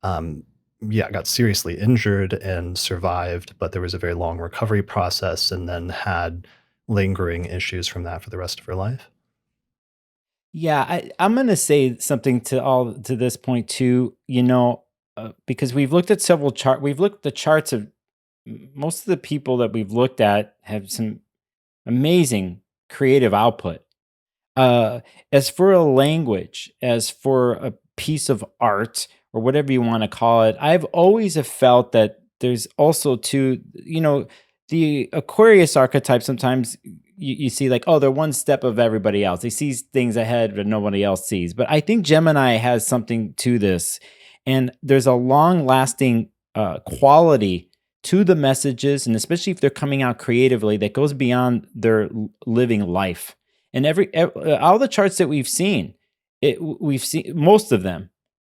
got seriously injured and survived, but there was a very long recovery process, and then had lingering issues from that for the rest of her life. Yeah, I'm going to say something to this point too, because we've looked at we've looked at the charts of most of the people that we've looked at have some amazing creative output. As for a language, as for a piece of art, or whatever you want to call it, I've always have felt that there's also the Aquarius archetype. Sometimes you see like, oh, they're one step of everybody else. They see things ahead that nobody else sees. But I think Gemini has something to this, and there's a long-lasting quality to the messages, and especially if they're coming out creatively, that goes beyond their living life. And all the charts that we've seen most of them.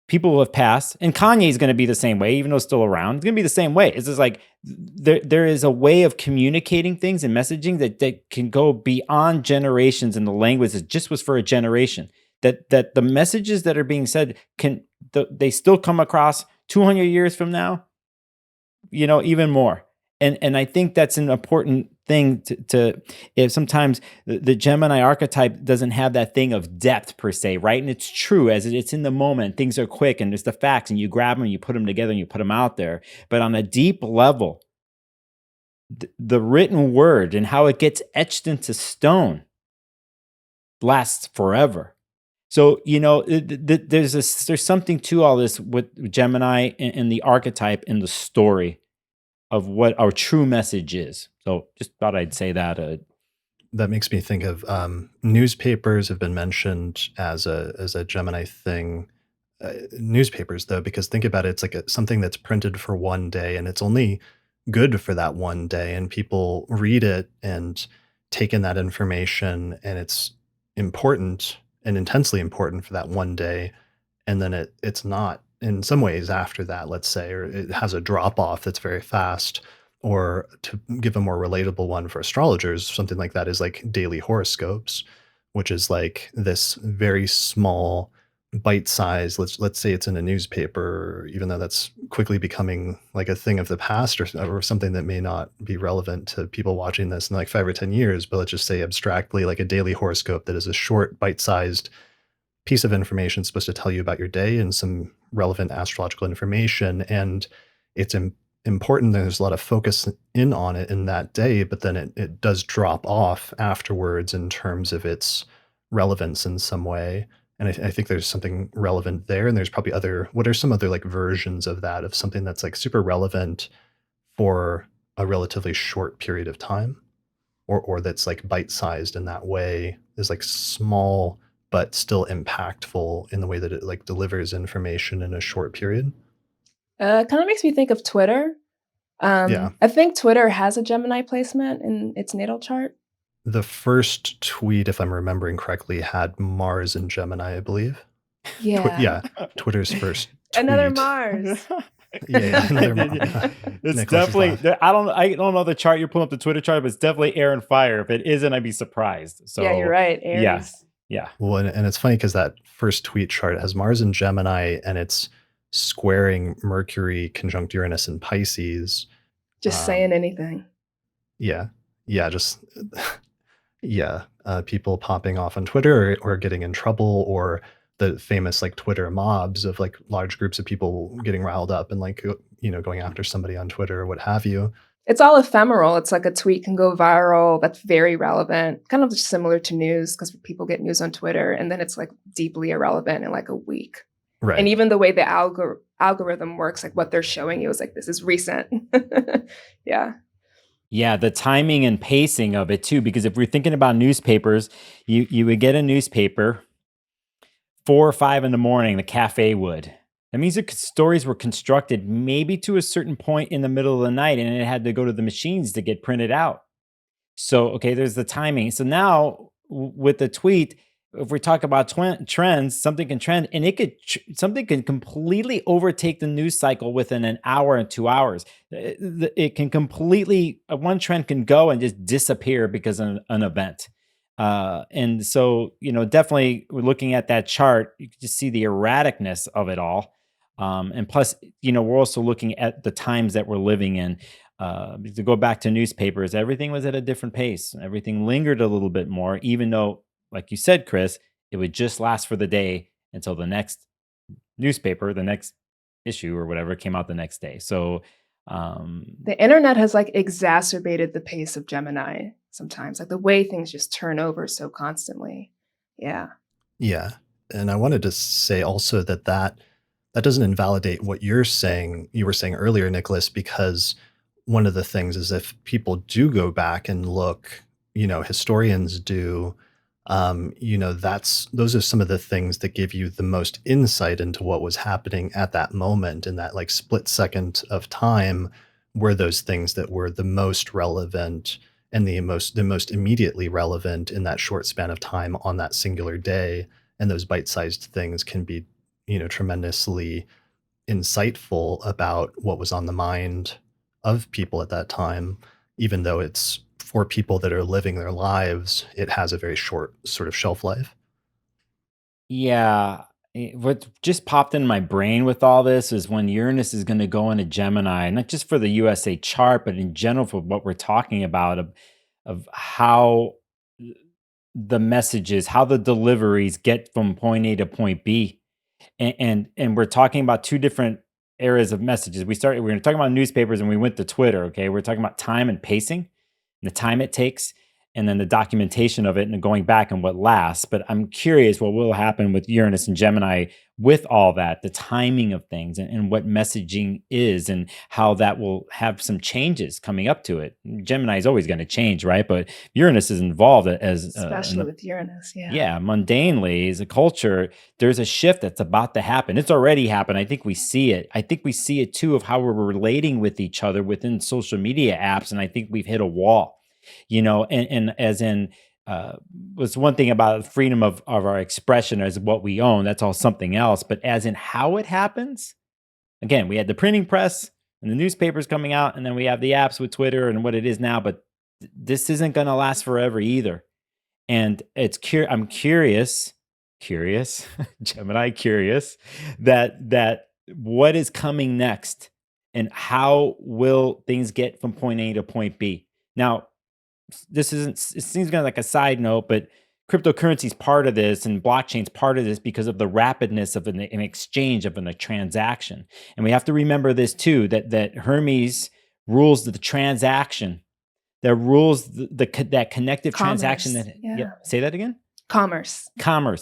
People who have passed, and Kanye is going to be the same way, even though it's still around. It's going to be the same way. It's just like there is a way of communicating things and messaging that can go beyond generations, and the language that just was for a generation. That the messages that are being said they still come across 200 years from now, even more. and I think that's an important thing to if sometimes the Gemini archetype doesn't have that thing of depth per se, right? And it's true as it's in the moment, things are quick and there's the facts and you grab them, you put them together and you put them out there. But on a deep level, the written word and how it gets etched into stone lasts forever. So, there's something to all this with Gemini and the archetype and the story of what our true message is. So just thought I'd say that. That makes me think of newspapers have been mentioned as a Gemini thing. Newspapers, though, because think about it, it's like something that's printed for one day, and it's only good for that one day, and people read it and take in that information, and it's important and intensely important for that one day, and then it's not in some ways after that, let's say, or it has a drop off that's very fast. Or to give a more relatable one for astrologers, something like that is like daily horoscopes, which is like this very small bite size. Let's say it's in a newspaper, even though that's quickly becoming like a thing of the past, or something that may not be relevant to people watching this in like 5 or 10 years. But let's just say abstractly, like a daily horoscope that is a short, bite-sized piece of information supposed to tell you about your day and some relevant astrological information. And it's important. There's a lot of focus in on it in that day, but then it does drop off afterwards in terms of its relevance in some way. And I think there's something relevant there. And there's probably what are some other like versions of that, of something that's like super relevant for a relatively short period of time, or that's like bite-sized in that way, is like small but still impactful in the way that it like delivers information in a short period. Kind of makes me think of Twitter. Yeah. I think Twitter has a Gemini placement in its natal chart. The first tweet, if I'm remembering correctly, had Mars and Gemini, I believe. Yeah. Yeah, Twitter's first Another tweet. Mars. Yeah, another It's Nicholas is definitely. laughing. I don't know the chart you're pulling up, the Twitter chart, but it's definitely air and fire. If it isn't, I'd be surprised. Yeah, you're So right. yeah, Aries. yeah. Well, and it's funny because that first tweet chart has Mars and Gemini, and it's squaring Mercury conjunct Uranus and Pisces. Just saying anything. Yeah, yeah, just yeah, people popping off on Twitter, or getting in trouble, or the famous like Twitter mobs of like large groups of people getting riled up and like going after somebody on Twitter or what have you. It's all ephemeral. It's like a tweet can go viral. That's very relevant. Kind of similar to news, because people get news on Twitter and then it's like deeply irrelevant in like a week. Right. And even the way the algorithm works, like what they're showing you is like, this is recent. Yeah. Yeah, the timing and pacing of it too, because if we're thinking about newspapers, you would get a newspaper 4 or 5 in the morning, the cafe would. That means the stories were constructed maybe to a certain point in the middle of the night, and it had to go to the machines to get printed out. So, okay, there's the timing. So now with the tweet, if we talk about trends, something can trend, and something can completely overtake the news cycle within an hour and 2 hours. It can completely one trend can go and just disappear because of an event. And so, definitely we're looking at that chart, you can just see the erraticness of it all. And plus, we're also looking at the times that we're living in. To go back to newspapers, everything was at a different pace. Everything lingered a little bit more, even though, like you said, Chris, it would just last for the day until the next newspaper, the next issue or whatever came out the next day. So, the internet has like exacerbated the pace of Gemini sometimes, like the way things just turn over so constantly. Yeah. Yeah. And I wanted to say also that doesn't invalidate what you were saying earlier, Nicholas, because one of the things is, if people do go back and look, historians do, those are some of the things that give you the most insight into what was happening at that moment, in that like split second of time, were those things that were the most relevant and the most immediately relevant in that short span of time on that singular day. And those bite-sized things can be, tremendously insightful about what was on the mind of people at that time. Even though it's for people that are living their lives, it has a very short sort of shelf life. yeah. what just popped in my brain with all this is when Uranus is going to go into Gemini, not just for the USA chart, but in general for what we're talking about of how the messages, how the deliveries get from point A to point B. And we're talking about two different areas of messages. We're going to talk about newspapers and we went to Twitter. Okay. We're talking about time and pacing and the time it takes, and then the documentation of it and going back and what lasts. But I'm curious what will happen with Uranus and Gemini with all that, the timing of things and what messaging is and how that will have some changes coming up to it. Gemini is always going to change, right? But Uranus is involved as Especially with Uranus, yeah. yeah, mundanely as a culture, there's a shift that's about to happen. It's already happened. I think we see it. I think we see it too of how we're relating with each other within social media apps. And I think we've hit a wall, and as in, was one thing about freedom of our expression as what we own. That's all something else. But as in how it happens, again, we had the printing press and the newspapers coming out, and then we have the apps with Twitter and what it is now. But this isn't going to last forever either. And I'm curious, Gemini curious, that what is coming next and how will things get from point A to point B. Now, it seems kind of like a side note, but cryptocurrency is part of this and blockchain's part of this because of the rapidness of an exchange of a transaction. And we have to remember this too, that Hermes rules the transaction, that rules that connective transaction. Commerce, yeah. Say that again. Commerce.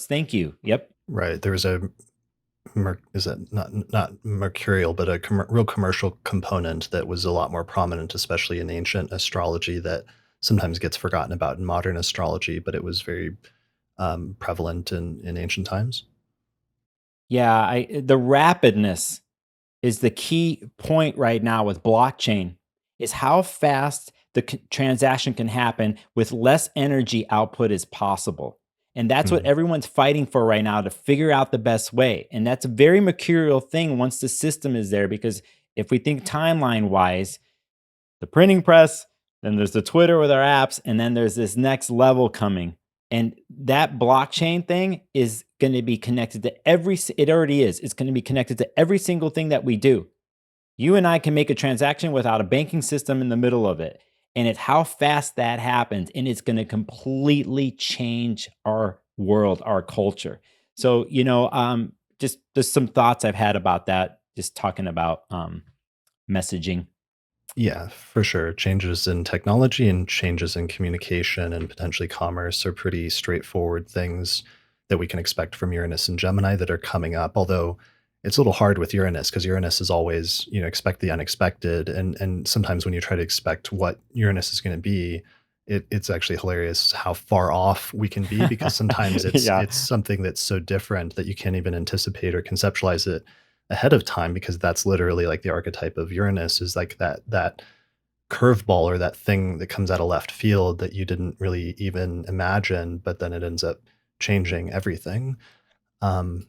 Thank you. Yep. Right. There was is it not mercurial, but a real commercial component that was a lot more prominent, especially in ancient astrology, that sometimes gets forgotten about in modern astrology, but it was very prevalent in ancient times. Yeah, the rapidness is the key point right now with blockchain, is how fast the transaction can happen with less energy output as possible. And that's what everyone's fighting for right now, to figure out the best way. And that's a very mercurial thing once the system is there, because if we think timeline wise, the printing press, then there's the Twitter with our apps, and then there's this next level coming. And that blockchain thing is going to be connected to it already is. It's going to be connected to every single thing that we do. You and I can make a transaction without a banking system in the middle of it. And it's how fast that happens. And it's going to completely change our world, our culture. So, just some thoughts I've had about that, just talking about messaging. Yeah, for sure. Changes in technology and changes in communication and potentially commerce are pretty straightforward things that we can expect from Uranus and Gemini that are coming up. Although it's a little hard with Uranus because Uranus is always, expect the unexpected. And sometimes when you try to expect what Uranus is going to be, it's actually hilarious how far off we can be, because sometimes Yeah. it's something that's so different that you can't even anticipate or conceptualize it ahead of time, because that's literally like the archetype of Uranus, is like that curveball or that thing that comes out of left field that you didn't really even imagine, but then it ends up changing everything.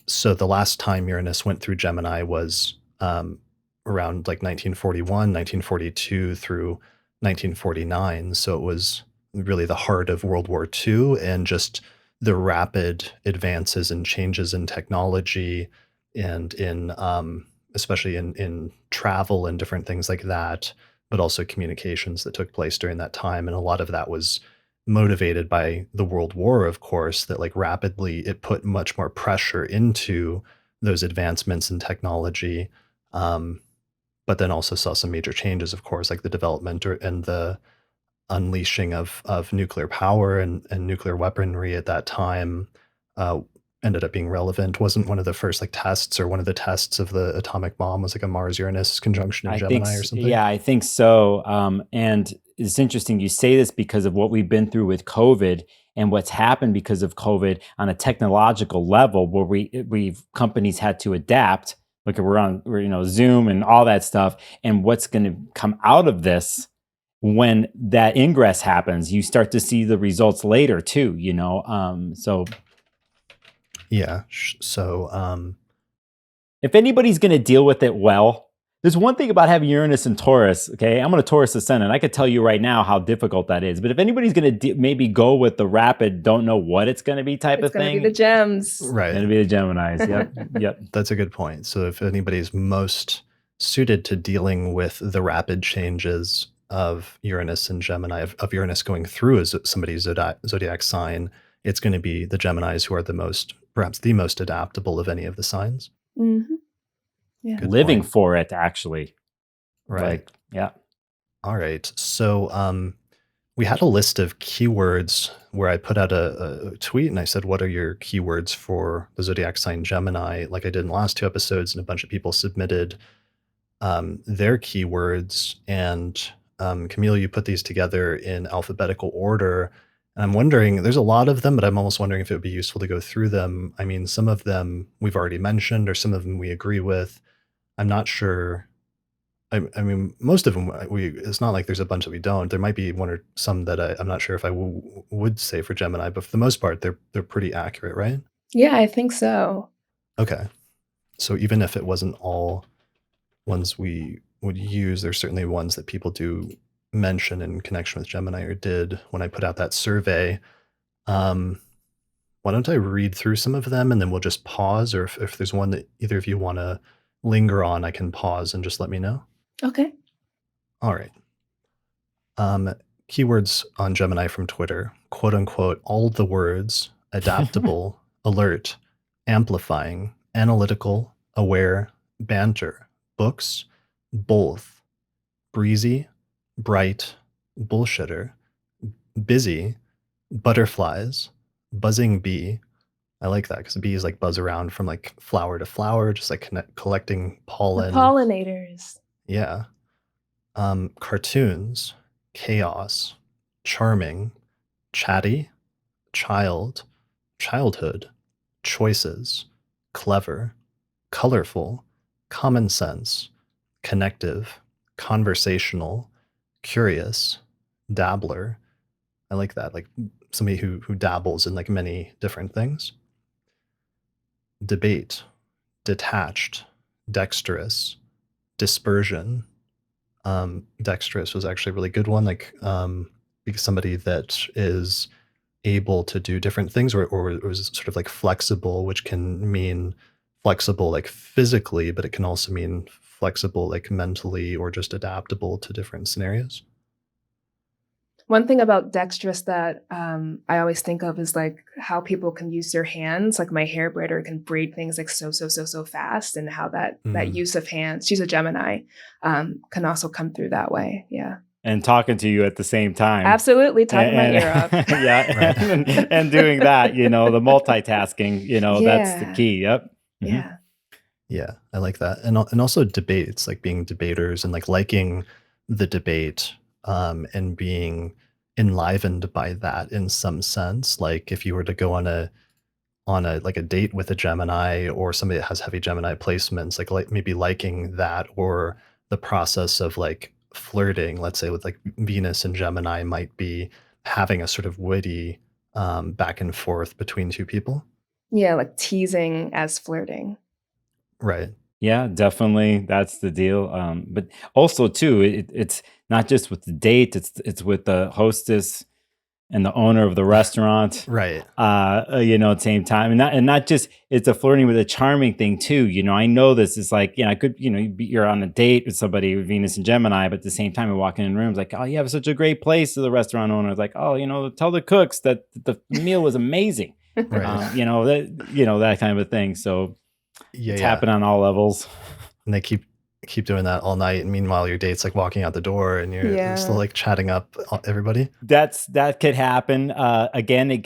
So the last time Uranus went through Gemini was around like 1941, 1942 through 1949. So it was really the heart of World War II, and just the rapid advances and changes in technology and in especially in travel and different things like that, but also communications that took place during that time. And a lot of that was motivated by the World War, of course, that like rapidly it put much more pressure into those advancements in technology. But then also saw some major changes, of course, like the development and the unleashing of nuclear power and nuclear weaponry at that time. Ended up being relevant. Wasn't one of the first like tests, or one of the tests of the atomic bomb was like a Mars-Uranus conjunction in Gemini or something? Yeah, I think so. And it's interesting you say this because of what we've been through with COVID and what's happened because of COVID on a technological level, where we've companies had to adapt. Like we're Zoom and all that stuff, and what's going to come out of this when that ingress happens, you start to see the results later too. So Yeah. So if anybody's going to deal with it well, There's one thing about having Uranus and Taurus. Okay, I'm a Taurus ascendant. I could tell you right now how difficult that is. But if anybody's going to maybe go with the rapid, don't know what it's going to be type It's of going to be thing, the gems. it's Right. going to be the Geminis. Yep, yep. That's a good point. So if anybody's most suited to dealing with the rapid changes of Uranus and Gemini, of Uranus going through as somebody's zodiac sign, it's going to be the Geminis who are the most, perhaps the most adaptable of any of the signs. Mm-hmm. Yeah. Good Living point. for it, actually. Right. Like, yeah. All right. So we had a list of keywords where I put out a tweet and I said, what are your keywords for the zodiac sign Gemini? Like I did in the last 2 episodes, and a bunch of people submitted their keywords. And Camille, you put these together in alphabetical order. And I'm wondering, there's a lot of them, but I'm almost wondering if it would be useful to go through them. I mean, some of them we've already mentioned, or some of them we agree with. I'm not sure. I mean, most of them, it's not like there's a bunch that we don't. There might be one or some that I'm not sure if I would say for Gemini, but for the most part, they're pretty accurate, right? Yeah, I think so. Okay. So even if it wasn't all ones we would use, there's certainly ones that people do mention in connection with Gemini, or did when I put out that survey. Why don't I read through some of them and then we'll just pause, or if there's one that either of you want to linger on, I can pause and just let me know. Okay. All right. Keywords on Gemini from Twitter, quote unquote, all the words: adaptable, alert, amplifying, analytical, aware, banter, books, both, breezy, bright, bullshitter, busy, butterflies, buzzing bee. I like that because bees like buzz around from like flower to flower, just like collecting The pollen. pollinators. Yeah. Cartoons, chaos, charming, chatty, child, childhood, choices, clever, colorful, common sense, connective, conversational, curious, dabbler. I like that, like somebody who dabbles in like many different things. Debate, detached, dexterous, dispersion. Dexterous was actually a really good one, like because somebody that is able to do different things, or is sort of like flexible, which can mean flexible like physically, but it can also mean flexible like mentally, or just adaptable to different scenarios. One thing about dexterous that I always think of is like how people can use their hands. Like my hair braider can braid things like so fast, and how that use of hands. She's a Gemini, can also come through that way. Yeah. And talking to you at the same time. Absolutely, talking my ear off. Yeah, and doing that, the multitasking, that's the Yeah. key. Yep. Mhm. Yeah. Yeah, I like that. And also debates, like being debaters and like liking the debate, and being enlivened by that in some sense. Like if you were to go on a like a date with a Gemini, or somebody that has heavy Gemini placements, like maybe liking that, or the process of like flirting, let's say with like Venus and Gemini, might be having a sort of witty back and forth between two people. Yeah, like teasing as flirting. Right. Yeah, definitely. That's the deal. But also too, it's not just with the date, it's with the hostess and the owner of the restaurant. Right. At the same time. And not just it's a flirting with a charming thing too. I know this is like, I could, you're on a date with somebody with Venus and Gemini, but at the same time, you're walking in rooms like, oh, you have such a great place. To the restaurant owner, it's like, oh, tell the cooks that the meal was amazing. Right. That kind of a thing. So Yeah, it's yeah. happening on all levels. And they keep doing that all night, and meanwhile your date's like walking out the door and you're Yeah. still like chatting up everybody. That could happen. Again,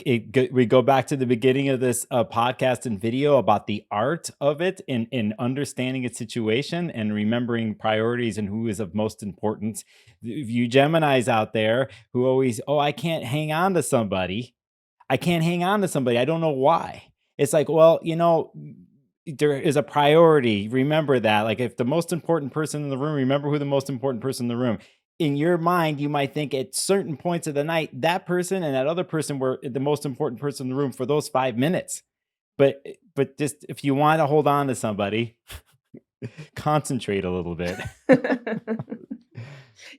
we go back to the beginning of this podcast and video about the art of it in understanding a situation and remembering priorities and who is of most importance. If you Geminis out there who always, I can't hang on to somebody. I can't hang on to somebody. I don't know why. It's like, well, there is a priority. Remember that. Like if the most important person in the room, remember who the most important person in the room. In your mind, you might think at certain points of the night, that person and that other person were the most important person in the room for those 5 minutes. But just if you want to hold on to somebody, concentrate a little bit.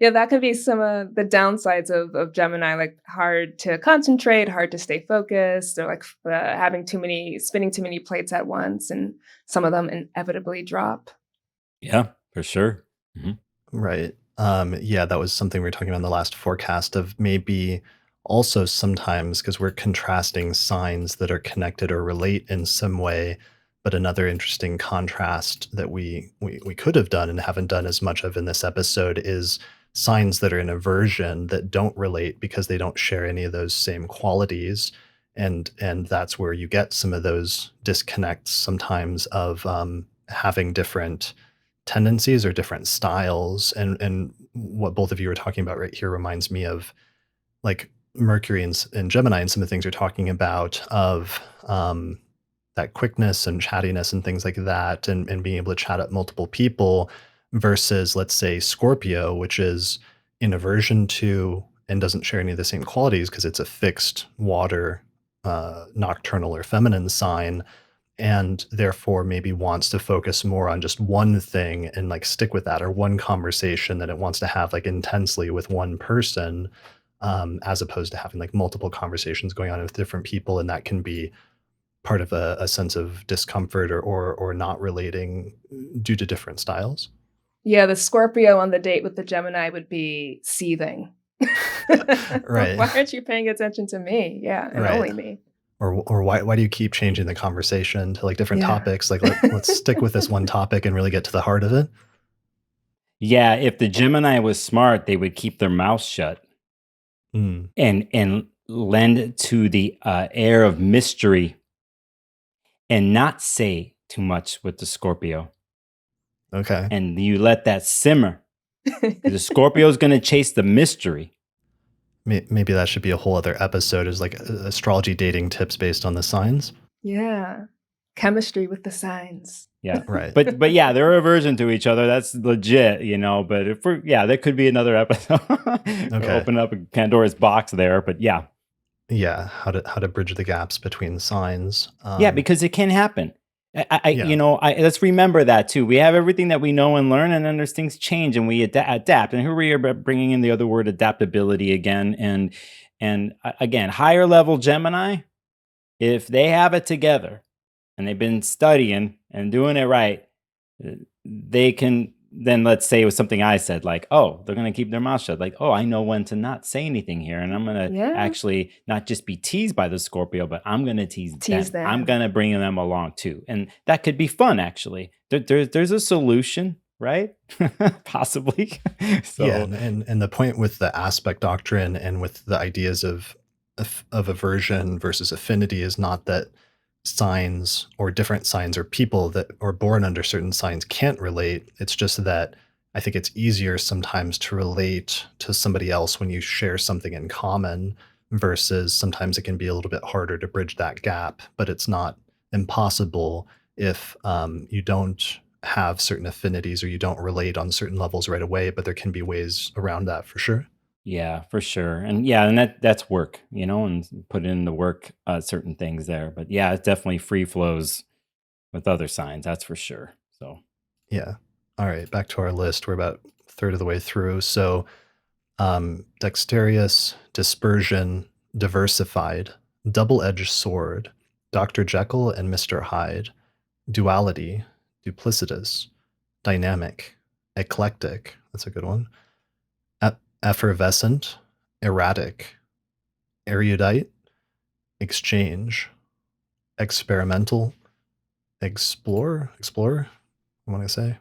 Yeah, that could be some of the downsides of Gemini, like hard to concentrate, hard to stay focused, or like spinning too many plates at once, and some of them inevitably drop. Yeah, for sure. Mhm. Right. Yeah, that was something we were talking about in the last forecast of maybe also sometimes because we're contrasting signs that are connected or relate in some way. But another interesting contrast that we could have done and haven't done as much of in this episode is signs that are in aversion that don't relate because they don't share any of those same qualities. And that's where you get some of those disconnects sometimes of having different tendencies or different styles. And what both of you are talking about right here reminds me of like Mercury and Gemini and some of the things you're talking about of that quickness and chattiness and things like that, and being able to chat up multiple people versus, let's say, Scorpio, which is in aversion to and doesn't share any of the same qualities because it's a fixed water, nocturnal or feminine sign, and therefore maybe wants to focus more on just one thing and like stick with that, or one conversation that it wants to have like intensely with one person, as opposed to having like multiple conversations going on with different people. And that can be part of a sense of discomfort or not relating due to different styles. Yeah, the Scorpio on the date with the Gemini would be seething. Right. Why aren't you paying attention to me? Yeah, and Right. only me. Or why do you keep changing the conversation to like different Yeah. topics? Like let's stick with this one topic and really get to the heart of it. Yeah, if the Gemini was smart, they would keep their mouth shut Mm, and lend to the air of mystery and not say too much with the Scorpio. okay. And you let that simmer. The Scorpio is going to chase the mystery. Maybe that should be a whole other episode, is like astrology dating tips based on the signs. Yeah. Chemistry with the signs. Yeah. Right. But yeah, they're aversion to each other. That's legit, But if that could be another episode. Okay. Open up a Pandora's box there. But yeah. Yeah, how to bridge the gaps between signs. Yeah, because it can happen. Yeah. Let's remember that too. We have everything that we know and learn, and then there's things change, and we adapt. And here we are bringing in the other word, adaptability again. And again, higher level Gemini, if they have it together and they've been studying and doing it right, they can then, let's say it was something I said, like, oh, they're going to keep their mouth shut. Like, oh, I know when to not say anything here. And I'm going to Yeah. actually not just be teased by the Scorpio, but I'm going to tease them. I'm them. going to bring them along too. And that could be fun, actually. There's a solution, right? Possibly. So, Yeah, and the point with the aspect doctrine and with the ideas of aversion versus affinity is not that signs or different signs or people that are born under certain signs can't relate. It's just that I think it's easier sometimes to relate to somebody else when you share something in common versus sometimes it can be a little bit harder to bridge that gap, but it's not impossible if you don't have certain affinities or you don't relate on certain levels right away, but there can be ways around that for sure. yeah, for sure. And that's work, and put in the work, certain things there. But yeah, it definitely free flows with other signs. That's for sure. So, Yeah. All right, back to our list. We're about a third of the way through. So, dexterous, dispersion, diversified, double-edged sword, Dr. Jekyll and Mr. Hyde, duality, duplicitous, dynamic, eclectic. That's a good one. Effervescent, erratic, erudite, exchange, experimental, explorer, I want to say.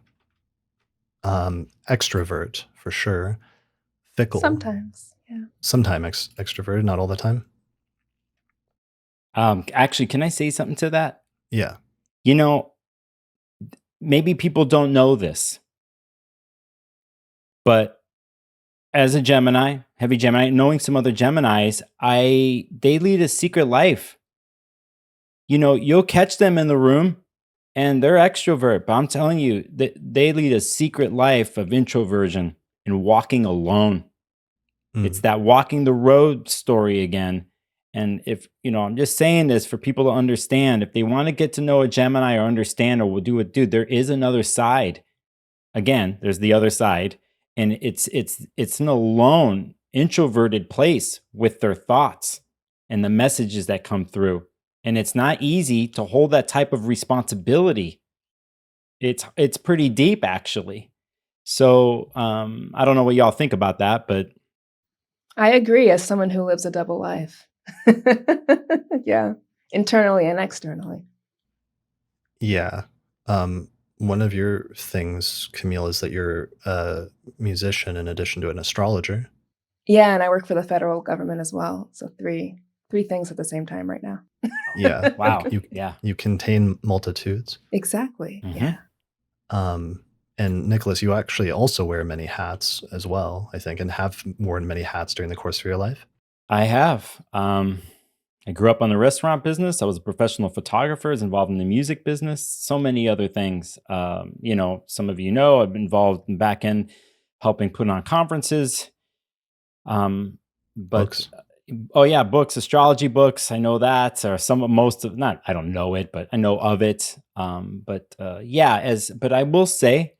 Extrovert for sure. Fickle. Sometimes. Yeah. Sometimes extroverted, not all the time. actually, can I say something to that? Yeah. Maybe people don't know this, but as a Gemini, heavy Gemini, knowing some other Geminis, they lead a secret life. You'll catch them in the room and they're extrovert, but I'm telling you that they lead a secret life of introversion and walking alone. It's that walking the road story again. And if, I'm just saying this for people to understand, if they want to get to know a Gemini or understand or will do it, dude, there is another side. Again, there's the other side. And it's an alone, introverted place with their thoughts and the messages that come through. And it's not easy to hold that type of responsibility. It's pretty deep, actually. So I don't know what y'all think about that, but I agree as someone who lives a double life. Yeah, internally and externally. Yeah. One of your things, Camille, is that you're a musician in addition to an astrologer. Yeah, and I work for the federal government as well. So three things at the same time right now. Yeah. wow. You Yeah. you contain multitudes. Exactly. Mhm. Yeah. And Nicholas, you actually also wear many hats as well, I think, and have worn many hats during the course of your life. I have. I grew up on the restaurant business. I was a professional photographer, was involved in the music business, so many other things. Some of I've been involved in back end helping put on conferences. But Books. oh yeah, books, astrology books. I know that, or most of not. I don't know it, but I know of it. But I will say,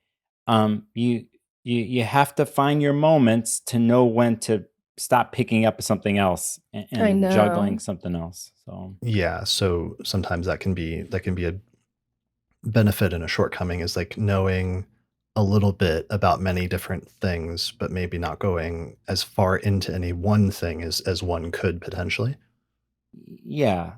you have to find your moments to know when to stop picking up something else I and juggling know. something else. So Yeah, so sometimes that can be a benefit and a shortcoming is like knowing a little bit about many different things, but maybe not going as far into any one thing as one could potentially. yeah,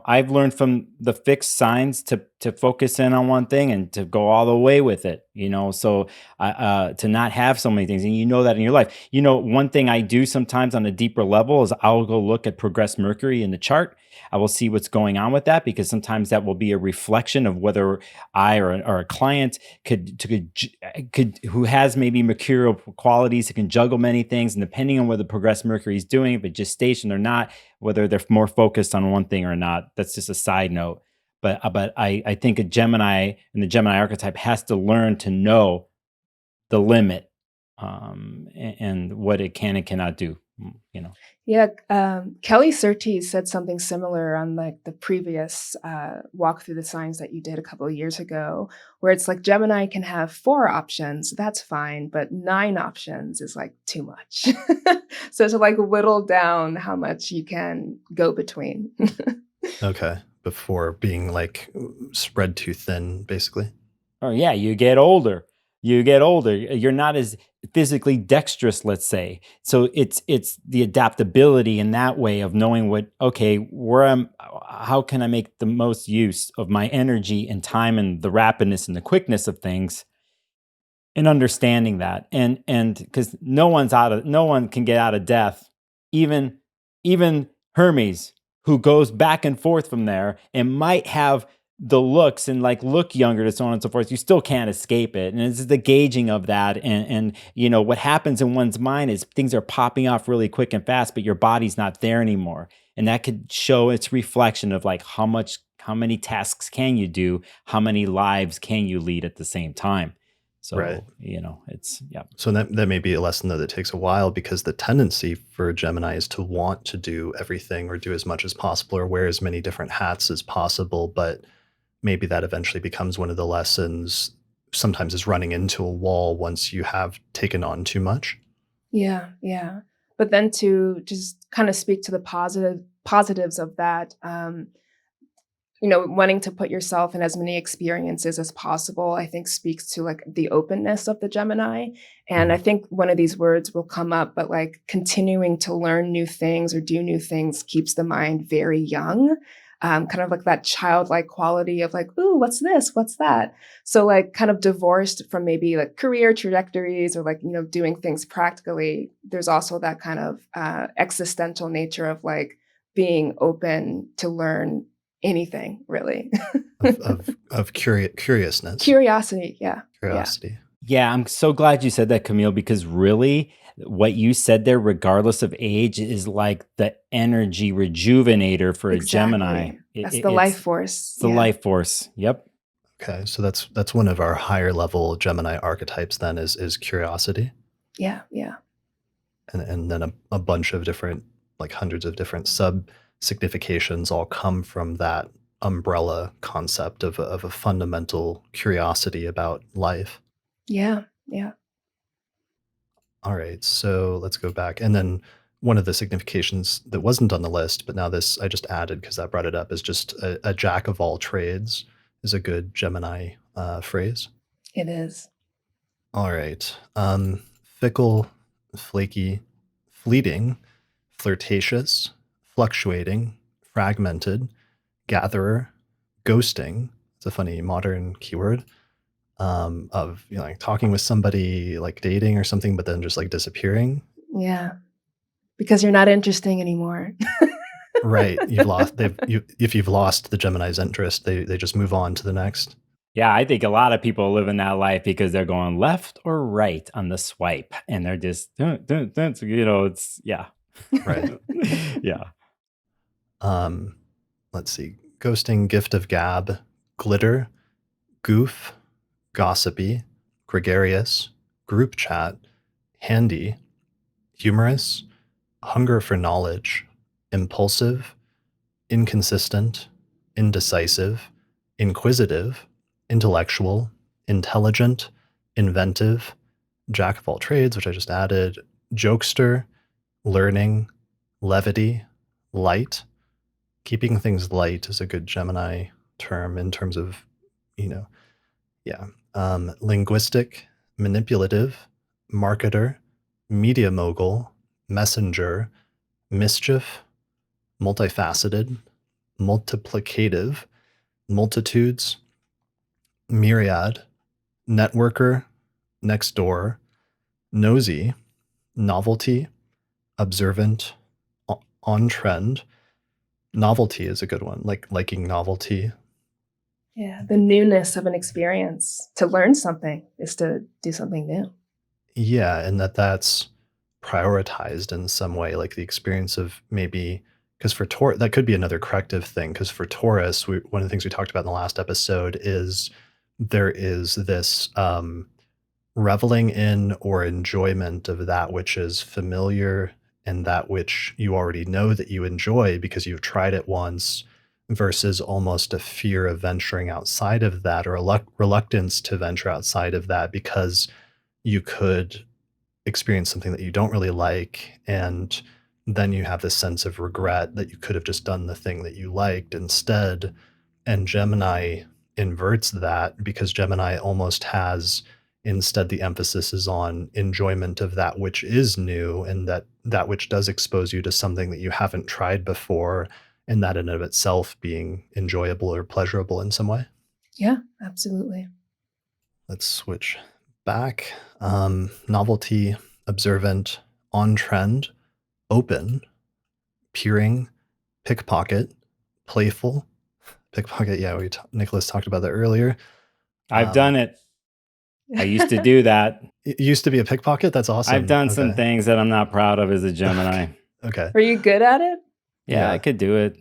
I've learned from the fixed signs to focus in on one thing and to go all the way with it. So to not have so many things, and that in your life. One thing I do sometimes on a deeper level is I'll go look at progressed Mercury in the chart. I will see what's going on with that because sometimes that will be a reflection of whether I or a client could who has maybe mercurial qualities who can juggle many things, and depending on whether progressed Mercury is doing, if it's gestation or not, whether they're more focused on one thing or not. That's just a side note. But I think a Gemini and the Gemini archetype has to learn to know the limit, and what it can and cannot do. Yeah, Kelly Surtees said something similar on like the previous walk through the signs that you did a couple of years ago, where it's like Gemini can have 4 options, that's fine, but 9 options is like too much. So to like whittle down how much you can go between. Okay, before being like spread too thin, basically. Oh yeah, you get older. You get older. You're not as physically dexterous, let's say. So it's the adaptability in that way of knowing how can I make the most use of my energy and time and the rapidness and the quickness of things, and understanding that. And because no one can get out of death, even Hermes, who goes back and forth from there and might have the looks and like look younger to so on and so forth, you still can't escape it. And it's the gauging of that. And what happens in one's mind is things are popping off really quick and fast, but your body's not there anymore. And that could show its reflection of like how many tasks can you do? How many lives can you lead at the same time? Right. So, it's, yeah. So that may be a lesson that it takes a while because the tendency for Gemini is to want to do everything or do as much as possible or wear as many different hats as possible. But maybe that eventually becomes one of the lessons, sometimes is running into a wall once you have taken on too much. Yeah, yeah. But then to just kind of speak to the positives of that, wanting to put yourself in as many experiences as possible, I think speaks to like the openness of the Gemini. And I think one of these words will come up, but like continuing to learn new things or do new things keeps the mind very young. Kind of like that childlike quality of like, ooh, what's this? What's that? So like kind of divorced from maybe like career trajectories or like, doing things practically. There's also that kind of existential nature of like being open to learn anything really. of curiousness. Curiosity. Yeah. Curiosity. Yeah, I'm so glad you said that, Camille, because really what you said there, regardless of age, is like the energy rejuvenator for a Gemini. Exactly. That's the life force. It's the life force. Yep. Okay, so that's one of our higher level Gemini archetypes then is curiosity. Yeah, yeah. And then a bunch of different, like hundreds of different significations all come from that umbrella concept of a fundamental curiosity about life. Yeah. Yeah. All right, so let's go back. And then one of the significations that wasn't on the list, but now this I just added because that brought it up, is just a jack of all trades is a good Gemini phrase. It is. All right. Fickle, flaky, fleeting, flirtatious, fluctuating, fragmented, gatherer, ghosting. It's a funny modern keyword of like talking with somebody, like dating or something, but then just like disappearing. Yeah. Because you're not interesting anymore. Right. You've lost. If you've lost the Gemini's interest, they just move on to the next. Yeah, I think a lot of people live in that life because they're going left or right on the swipe, and they're just, it's yeah, Right. yeah. Let's see. Ghosting, gift of gab, glitter, goof, gossipy, gregarious, group chat, handy, humorous, hunger for knowledge, impulsive, inconsistent, indecisive, inquisitive, intellectual, intelligent, inventive, jack of all trades, which I just added, jokester, learning, levity, light. Keeping things light is a good Gemini term in terms of, yeah. Linguistic, manipulative, marketer, media mogul, messenger, mischief, multifaceted, multiplicative, multitudes, myriad, networker, next door, nosy, novelty, observant, on trend. Novelty is a good one, like liking novelty. Yeah. The newness of an experience. To learn something is to do something new. Yeah, and that's prioritized in some way, like the experience of maybe because for Taurus, that could be another corrective thing. Because for Taurus, one of the things we talked about in the last episode is there is this reveling in or enjoyment of that which is familiar and that which you already know that you enjoy because you've tried it once, versus almost a fear of venturing outside of that, or a reluctance to venture outside of that because you could experience something that you don't really like, and then you have this sense of regret that you could have just done the thing that you liked instead. And Gemini inverts that because Gemini almost has, instead, the emphasis is on enjoyment of that which is new, and that which does expose you to something that you haven't tried before, and that in and of itself being enjoyable or pleasurable in some way. Yeah, absolutely. Let's switch back. Novelty, observant, on trend, open, peering, pickpocket, playful. Pickpocket, yeah, Nicholas talked about that earlier. I've done it. I used to do that. It used to be a pickpocket? That's awesome. I've done some things that I'm not proud of as a Gemini. Okay. Are you good at it? Yeah, I could do it.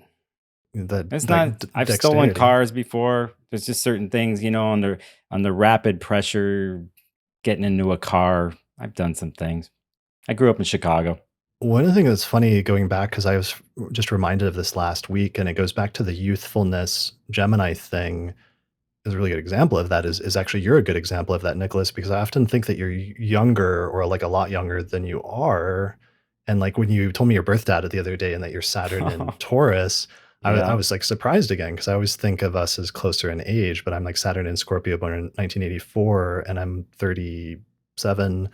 It's not. I've stolen cars before. There's just certain things, on the rapid pressure, getting into a car. I've done some things. I grew up in Chicago. One of the things that's funny going back, because I was just reminded of this last week, and it goes back to the youthfulness Gemini thing. Is a really good example of that is actually you're a good example of that, Nicholas, because I often think that you're younger, or like a lot younger than you are. And like when you told me your birth data the other day and that you're Saturn in Taurus, I was like surprised again, because I always think of us as closer in age, but I'm like Saturn in Scorpio, born in 1984, and I'm 37.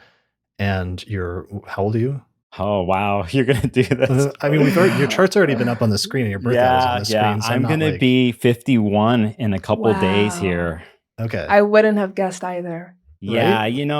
And you're, how old are you? Oh, wow. You're going to do this. I mean, your chart's already been up on the screen, and your birthday was on the screen. So I'm going to be 51 in a couple days here. Okay. I wouldn't have guessed either. Yeah, right? I mean,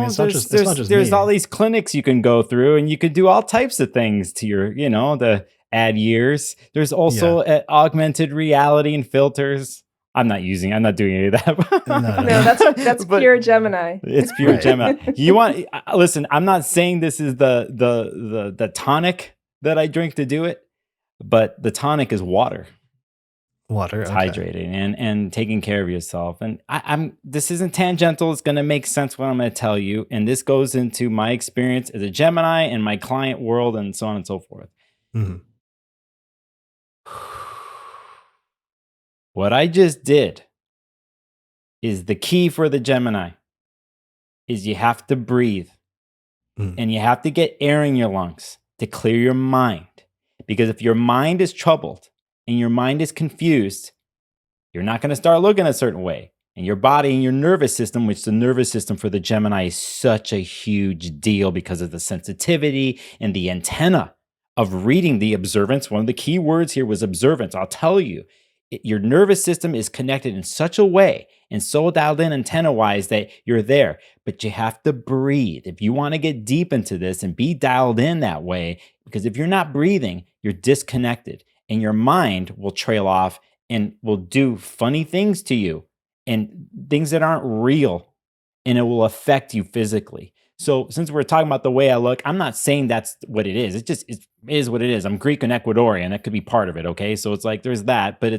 it's not just there's me. all these clinics you can go through, and you could do all types of things to your, the add years. There's also augmented reality and filters. I'm not doing any of that. No, that's pure Gemini. It's pure Gemini. Listen, I'm not saying this is the tonic that I drink to do it, but the tonic is water. It's hydrating and taking care of yourself. And this isn't tangential. It's going to make sense what I'm going to tell you. And this goes into my experience as a Gemini and my client world and so on and so forth. Mm-hmm. What I just did is the key for the Gemini is you have to breathe Mm. and you have to get air in your lungs to clear your mind. Because if your mind is troubled and your mind is confused, you're not going to start looking a certain way. And your body and your nervous system, which the nervous system for the Gemini is such a huge deal because of the sensitivity and the antenna of reading the observance. One of the key words here was observance. I'll tell you, your nervous system is connected in such a way and so dialed in antenna-wise that you're there. But you have to breathe. If you want to get deep into this and be dialed in that way, because if you're not breathing, you're disconnected and your mind will trail off and will do funny things to you and things that aren't real, and it will affect you physically. So since we're talking about the way I look, I'm not saying that's what it is. It is what it is. I'm Greek and Ecuadorian. That could be part of it, okay? So it's like there's that, but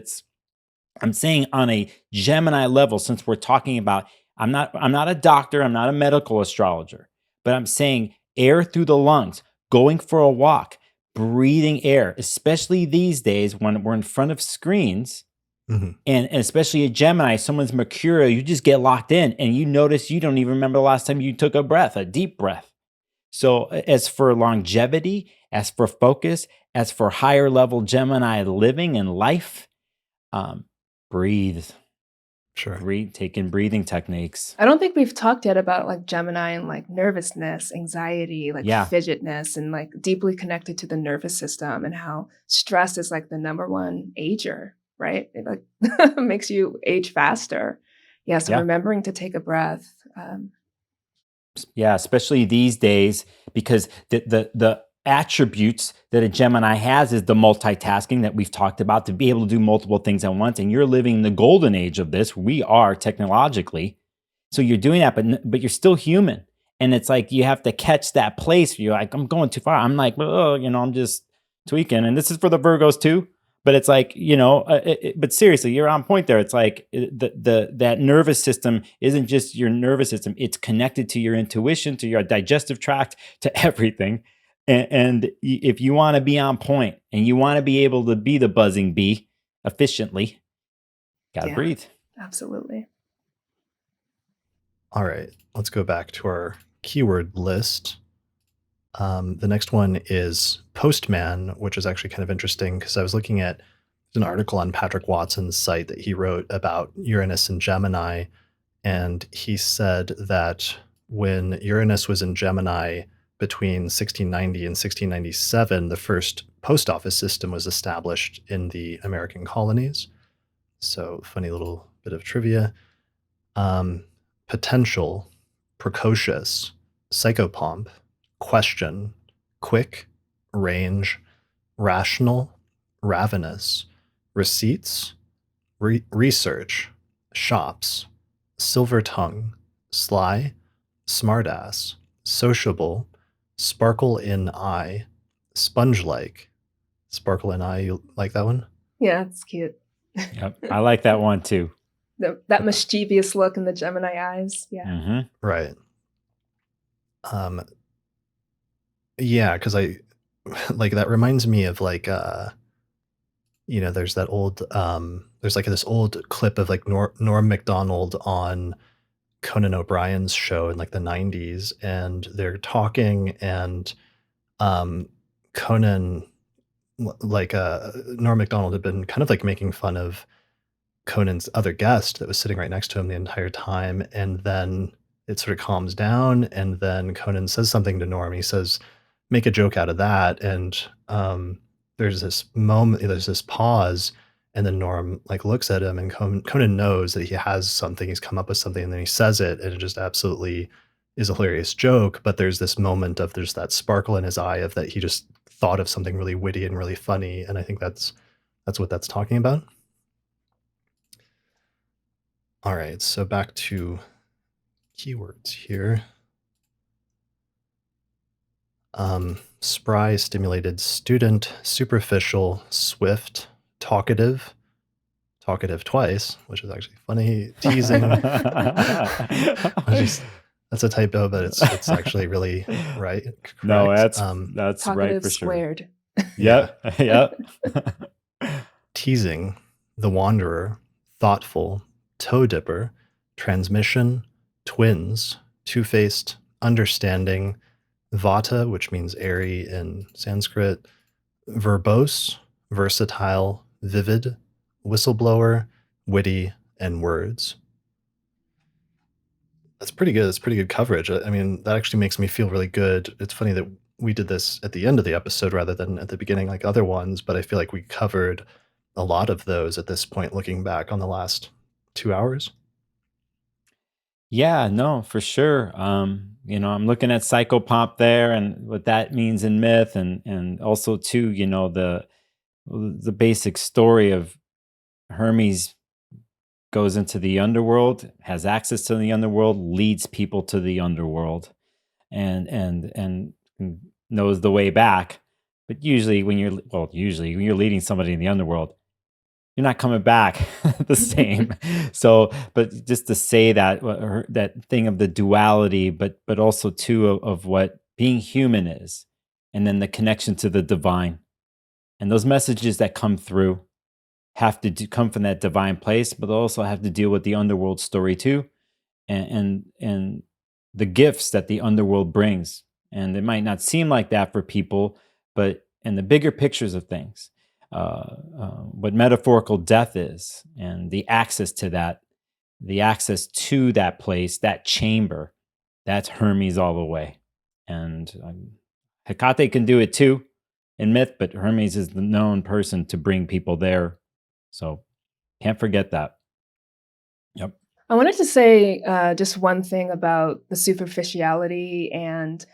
I'm saying on a Gemini level, since we're talking about, I'm not a doctor, I'm not a medical astrologer, but I'm saying air through the lungs, going for a walk, breathing air, especially these days when we're in front of screens. Mhm. And especially a Gemini, someone's mercurial, you just get locked in and you notice you don't even remember the last time you took a breath, a deep breath. So as for longevity, as for focus, as for higher level Gemini living and life, breathe, Sure. take in breathing techniques. I don't think we've talked yet about like Gemini and like nervousness, anxiety, like Yeah. fidgetness, and like deeply connected to the nervous system, and how stress is like the number one ager, right? It like makes you age faster. Yeah. So Yeah. remembering to take a breath. Yeah, especially these days, because the attributes that a Gemini has is the multitasking that we've talked about, to be able to do multiple things at once. And you're living the golden age of this. We are technologically. So you're doing that, but you're still human. And it's like you have to catch that place where you're like, I'm going too far. I'm like, oh, I'm just tweaking. And this is for the Virgos too. But it's like, but seriously, you're on point there. It's like that nervous system isn't just your nervous system. It's connected to your intuition, to your digestive tract, to everything. And if you want to be on point and you want to be able to be the buzzing bee efficiently, gotta Yeah. breathe. Absolutely. All right, let's go back to our keyword list. The next one is postman, which is actually kind of interesting because I was looking at an article on Patrick Watson's site that he wrote about Uranus and Gemini. And he said that when Uranus was in Gemini between 1690 and 1697, the first post office system was established in the American colonies. So, funny little bit of trivia. Potential, precocious, psychopomp, question, quick, range, rational, ravenous, receipts, research, shops, silver tongue, sly, smartass, sociable, sparkle in eye, sponge-like. Sparkle in eye, you like that one? Yeah, it's cute. Yep, I like that one too. That mischievous look in the Gemini eyes. Yeah. Mm-hmm. Right. Yeah, because I like that reminds me of like there's that old there's like this old clip of like Norm Macdonald on Conan O'Brien's show in like the 90s, and they're talking, and Conan Norm Macdonald had been kind of like making fun of Conan's other guest that was sitting right next to him the entire time, and then it sort of calms down, and then Conan says something to Norm. He says, "Make a joke out of that," and there's this moment, there's this pause, and then Norm like looks at him, and Conan knows that he has something, he's come up with something, and then he says it, and it just absolutely is a hilarious joke. But there's this moment of there's that sparkle in his eye of that he just thought of something really witty and really funny, and I think that's what that's talking about. All right, so back to keywords here. Spry, stimulated, student, superficial, swift, talkative twice, which is actually funny, teasing. That's a typo, but it's actually really right. Correct. No, that's right for sure. Squared. Yep. Yep. Teasing, the wanderer, thoughtful, toe dipper, transmission, twins, two-faced, understanding, vata, which means airy in Sanskrit, verbose, versatile, vivid, whistleblower, witty, and words. That's pretty good. That's pretty good coverage. I mean, that actually makes me feel really good. It's funny that we did this at the end of the episode rather than at the beginning like other ones, but I feel like we covered a lot of those at this point, looking back on the last 2 hours. Yeah, no, for sure. I'm looking at psychopomp there and what that means in myth, and also too, the basic story of Hermes goes into the underworld, has access to the underworld, leads people to the underworld, and knows the way back. But usually when you're leading somebody in the underworld, you're not coming back the same. So, but just to say that that thing of the duality, but also too of what being human is, and then the connection to the divine, and those messages that come through have to come from that divine place, but also have to deal with the underworld story too, and the gifts that the underworld brings. And it might not seem like that for people, but in the bigger pictures of things, what metaphorical death is, and the access to that, the access to that place, that chamber, that's Hermes all the way. And Hecate can do it too in myth, but Hermes is the known person to bring people there. So can't forget that. Yep. I wanted to say just one thing about the superficiality and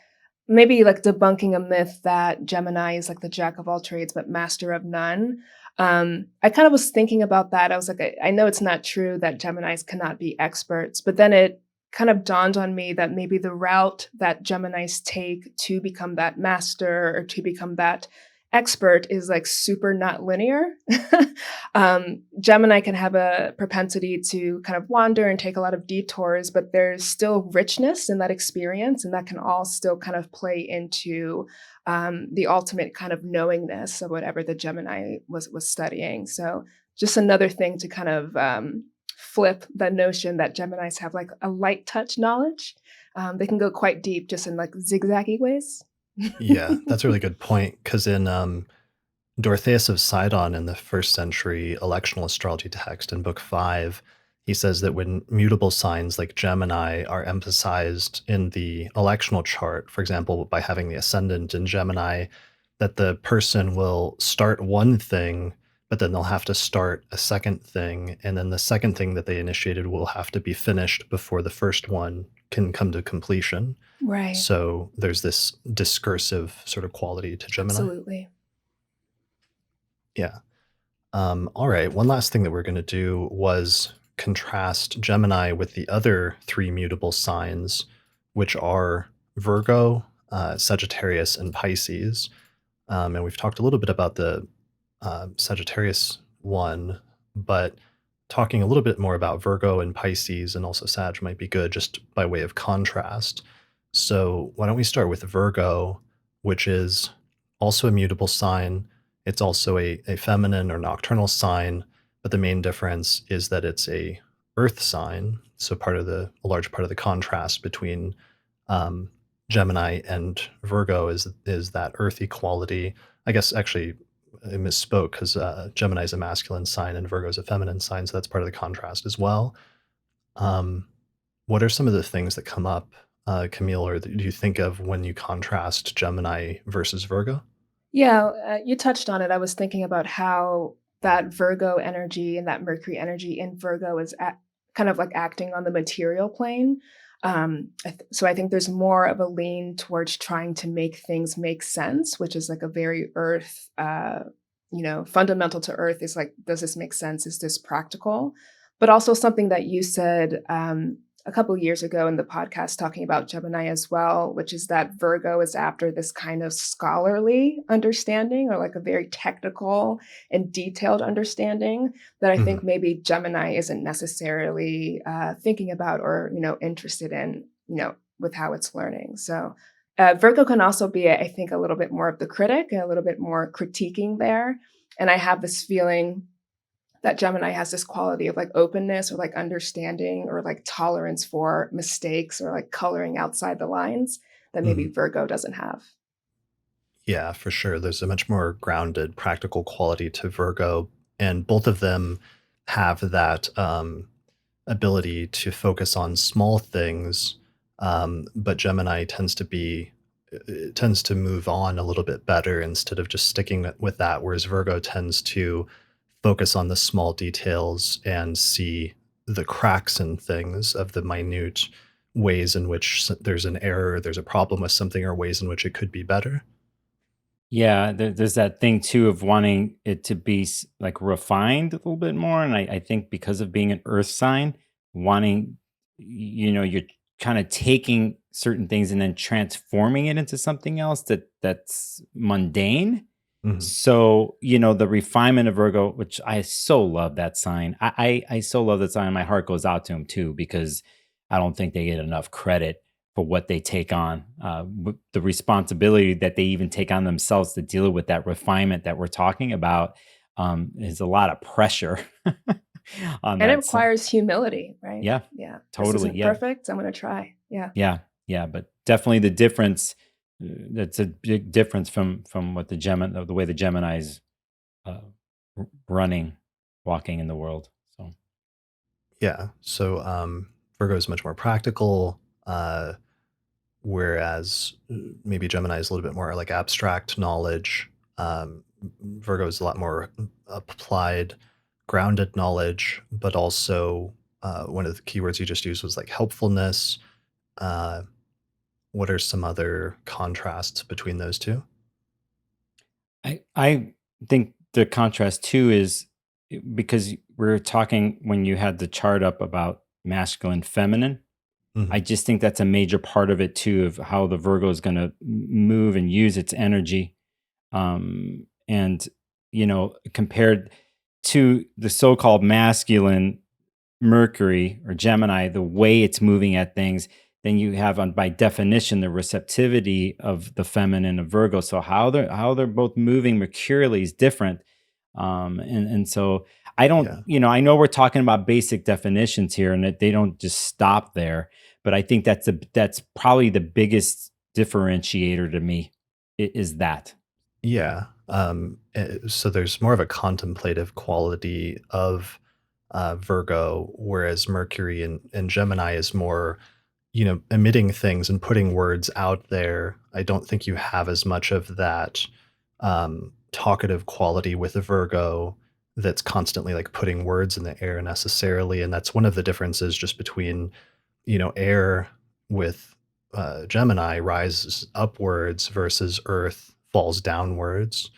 maybe like debunking a myth that Gemini is like the jack of all trades but master of none. I kind of was thinking about that. I was like, I know it's not true that Geminis cannot be experts, but then it kind of dawned on me that maybe the route that Geminis take to become that master or to become that expert is like super not linear. Gemini can have a propensity to kind of wander and take a lot of detours, but there's still richness in that experience, and that can all still kind of play into the ultimate kind of knowingness of whatever the Gemini was studying. So just another thing to kind of flip that notion that Geminis have like a light touch knowledge. They can go quite deep just in like zigzaggy ways. Yeah, that's a really good point because in Dorotheus of Sidon in the first century electional astrology text in Book 5, he says that when mutable signs like Gemini are emphasized in the electional chart, for example, by having the ascendant in Gemini, that the person will start one thing, but then they'll have to start a second thing. And then the second thing that they initiated will have to be finished before the first one can come to completion. Right. So there's this discursive sort of quality to Gemini. Absolutely. Yeah. All right. One last thing that we're going to do was contrast Gemini with the other three mutable signs, which are Virgo, Sagittarius, and Pisces. And we've talked a little bit about the Sagittarius one, but talking a little bit more about Virgo and Pisces and also Sag might be good just by way of contrast. So, why don't we start with Virgo, which is also a mutable sign. It's also a feminine or nocturnal sign, but the main difference is that it's a earth sign. So a large part of the contrast between Gemini and Virgo is that earthy quality. I guess actually I misspoke because Gemini is a masculine sign and Virgo is a feminine sign, so that's part of the contrast as well. Um, what are some of the things that come up, Camille, or that you think of when you contrast Gemini versus Virgo? Yeah, you touched on it. I was thinking about how that Virgo energy and that Mercury energy in Virgo is kind of like acting on the material plane. So I think there's more of a lean towards trying to make things make sense, which is like a very earth, fundamental to earth is like, does this make sense? Is this practical? But also something that you said a couple of years ago in the podcast talking about Gemini as well, which is that Virgo is after this kind of scholarly understanding or like a very technical and detailed understanding that I Mhm. think maybe Gemini isn't necessarily thinking about or, interested in, with how it's learning. So Virgo can also be, I think, a little bit more of the critic and a little bit more critiquing there. And I have this feeling that Gemini has this quality of like openness or like understanding or like tolerance for mistakes or like coloring outside the lines that maybe Mhm. Virgo doesn't have. Yeah, for sure. There's a much more grounded, practical quality to Virgo, and both of them have that ability to focus on small things. But Gemini tends to be it tends to move on a little bit better instead of just sticking with that, whereas Virgo tends to focus on the small details and see the cracks in things of the minute ways in which there's an error, there's a problem with something, or ways in which it could be better. Yeah, there's that thing too of wanting it to be like refined a little bit more, and I think because of being an Earth sign, wanting, you're kind of taking certain things and then transforming it into something else that's mundane. Mhm. So, the refinement of Virgo, which I so love that sign. I so love that sign. My heart goes out to him too, because I don't think they get enough credit for what they take on, the responsibility that they even take on themselves to deal with that refinement that we're talking about. Is a lot of pressure on And it that. requires humility, right? Yeah, Yeah. This totally. isn't Yeah, perfect. I'm going to try. Yeah. yeah, yeah. But definitely the difference. That's a big difference from what the way the Gemini's uh, running, walking in the world. So Yeah. So Virgo is much more practical, whereas maybe Gemini is a little bit more like abstract knowledge. Virgo is a lot more applied, grounded knowledge, but also one of the keywords you just used was like helpfulness. Uh, what are some other contrasts between those two? I think the contrast too is because we're talking when you had the chart up about masculine, feminine. I Hmm. just think that's a major part of it too, of how the Virgo is going to move and use its energy. And compared to the so-called masculine Mercury or Gemini, the way it's moving at things, then you have on by definition the receptivity of the feminine of Virgo. So how they're both moving mercurially is different. And so I don't, Yeah. I know we're talking about basic definitions here and that they don't just stop there, but I think that's probably the biggest differentiator to me is that. Yeah. So there's more of a contemplative quality of Virgo, whereas Mercury and Gemini is more, emitting things and putting words out there. I don't think you have as much of that talkative quality with a Virgo that's constantly like putting words in the air necessarily. And that's one of the differences just between, air with Gemini rises upwards versus Earth falls downwards.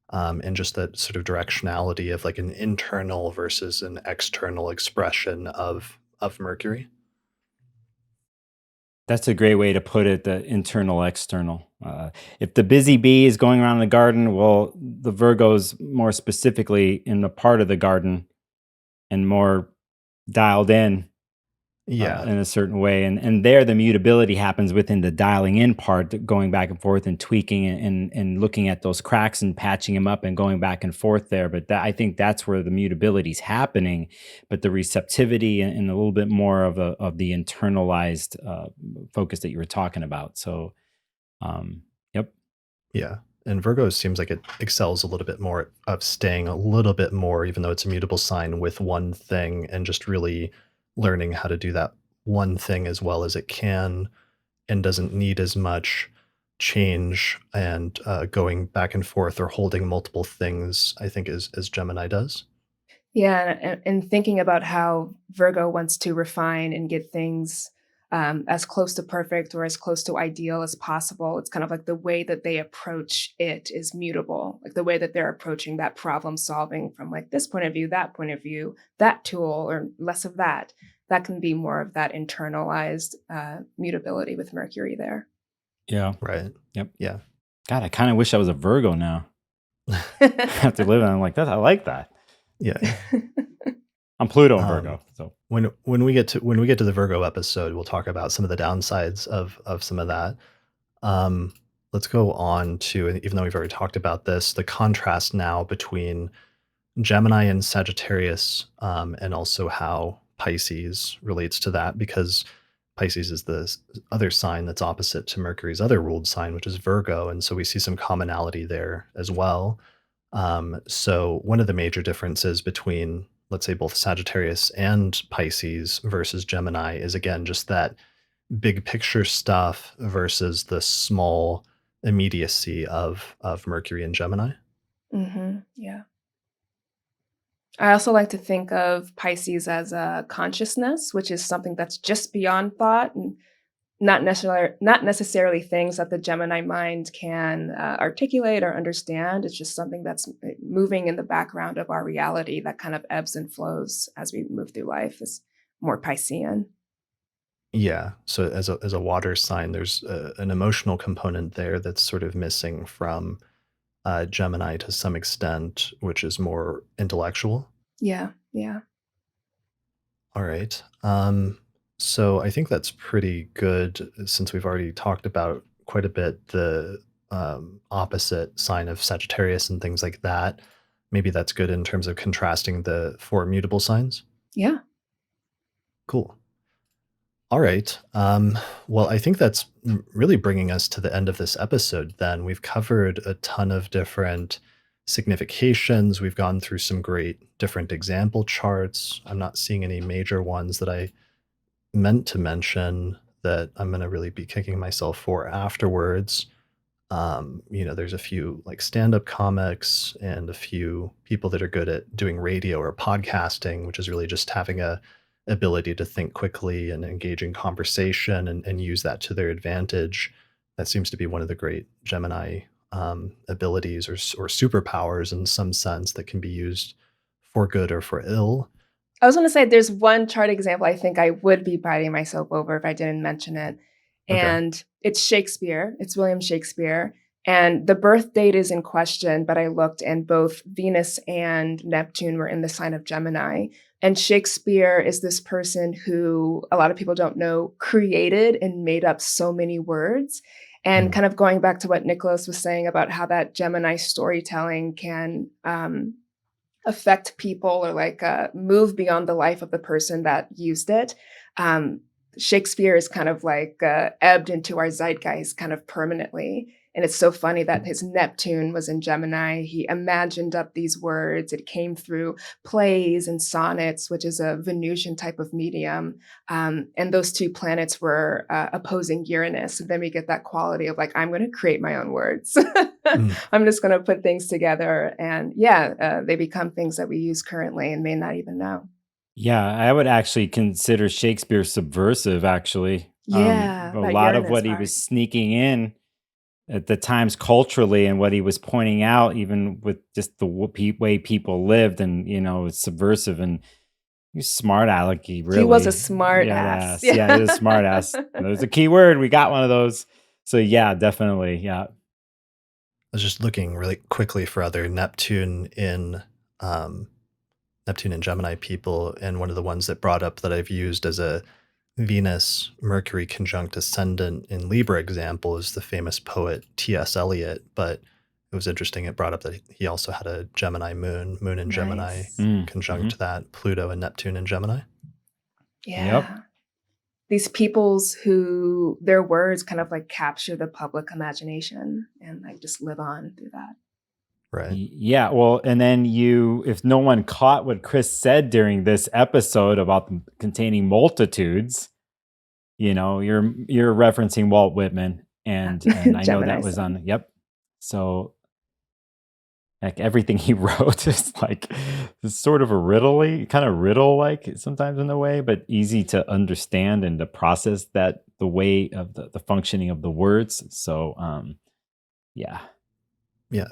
And just that sort of directionality of like an internal versus an external expression of Mercury. That's a great way to put it, the internal, external. If the busy bee is going around the garden, well, the Virgo's more specifically in the part of the garden and more dialed Yeah. in a certain way. And there, the mutability happens within the dialing in part, going back and forth and tweaking and looking at those cracks and patching them up and going back and forth there. But I think that's where the mutability is happening. But the receptivity and a little bit more of the internalized focus that you were talking about. So, yep. Yeah. And Virgo seems like it excels a little bit more of staying a little bit more, even though it's a mutable sign, with one thing and just really learning how to do that one thing as well as it can and doesn't need as much change and going back and forth or holding multiple things, I think, as Gemini does. Yeah, and thinking about how Virgo wants to refine and get things as close to perfect or as close to ideal as possible. It's kind of like the way that they approach it is mutable, like the way that they're approaching that problem solving from like this point of view, that tool, or less of that. That can be more of that internalized mutability with Mercury there. Yeah. Right. Yep. Yeah. God, I kind of wish I was a Virgo now. After living, I'm like that. I like that. Yeah. I'm Pluto and Um, Virgo. So when we get to the Virgo episode, we'll talk about some of the downsides of some of that. Um, let's go on to, even though we've already talked about this, the contrast now between Gemini and Sagittarius, and also how Pisces relates to that, because Pisces is the other sign that's opposite to Mercury's other ruled sign, which is Virgo. And so we see some commonality there as well. So one of the major differences between, let's say, both Sagittarius and Pisces versus Gemini is, again, just that big picture stuff versus the small immediacy of Mercury and Gemini. Yeah. I also like to think of Pisces as a consciousness, which is something that's just beyond thought and not necessarily things that the Gemini mind can articulate or understand. It's just something that's moving in the background of our reality that kind of ebbs and flows as we move through life. Is more Piscean. Yeah. So as a water sign, there's an emotional component there that's sort of missing from Gemini to some extent, which is more intellectual. Yeah, yeah. All right. So I think that's pretty good since we've already talked about quite a bit the opposite sign of Sagittarius and things like that. Maybe that's good in terms of contrasting the four mutable signs. Yeah. Cool. All right. Well, I think that's really bringing us to the end of this episode then. We've covered a ton of different significations. We've gone through some great different example charts. I'm not seeing any major ones that I meant to mention that I'm going to really be kicking myself for afterwards. There's a few like stand-up comics and a few people that are good at doing radio or podcasting, which is really just having a ability to think quickly and engage in conversation and use that to their advantage. That seems to be one of the great Gemini abilities or superpowers in some sense that can be used for good or for ill. I was going to say there's one chart example I think I would be biting myself over if I didn't mention it. Okay. And it's Shakespeare. It's William Shakespeare. And the birth date is in question, but I looked and both Venus and Neptune were in the sign of Gemini. And Shakespeare is this person who a lot of people don't know created and made up so many words. And kind of going back to what Nicholas was saying about how that Gemini storytelling can affect people or like move beyond the life of the person that used it. Shakespeare is kind of like ebbed into our zeitgeist kind of permanently. And it's so funny that his Neptune was in Gemini. He imagined up these words. It came through plays and sonnets, which is a Venusian type of medium. And those two planets were opposing Uranus. And then we get that quality of like, I'm going to create my own words. I'm just going to put things together. And they become things that we use currently and may not even know. Yeah, I would actually consider Shakespeare subversive, actually. Yeah, A that lot of Uranus what he part. was sneaking in at the times culturally and what he was pointing out, even with just the way people lived, and, it's subversive, and he's smart alecky, He was a really. smart Yeah, ass. yeah, he is a smart ass. There's a key word. We got one of those. So yeah, definitely. Yeah. I was just looking really quickly for other Neptune and Gemini people, and one of the ones that brought up that I've used as a Venus Mercury conjunct ascendant in Libra example is the famous poet T.S. Eliot. But it was interesting, it brought up that he also had a Gemini moon in Gemini Nice. conjunct that Pluto and Neptune in Gemini. Yeah. Yep. These peoples who their words kind of like capture the public imagination and like just live on through that. Right. Yeah, well, and then if no one caught what Chris said during this episode about them containing multitudes, you're referencing Walt Whitman, and I know Gemini that was sun. on. Yep. So, like everything he wrote is like it's sort of a riddle-like sometimes in a way, but easy to understand and to process that the way of the functioning of the words. So, yeah. Yeah.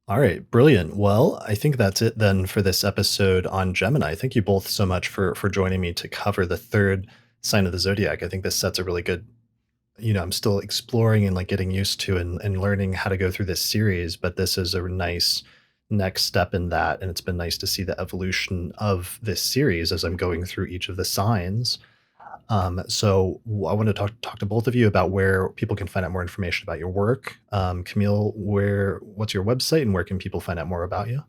All right, brilliant. Well, I think that's it then for this episode on Gemini. Thank you both so much for joining me to cover the third sign of the zodiac. I think this sets a really good, I'm still exploring and like getting used to and learning how to go through this series, but this is a nice next step in that. And it's been nice to see the evolution of this series as I'm going through each of the signs. So I want to talk to both of you about where people can find out more information about your work. Camille, what's your website and where can people find out more about you?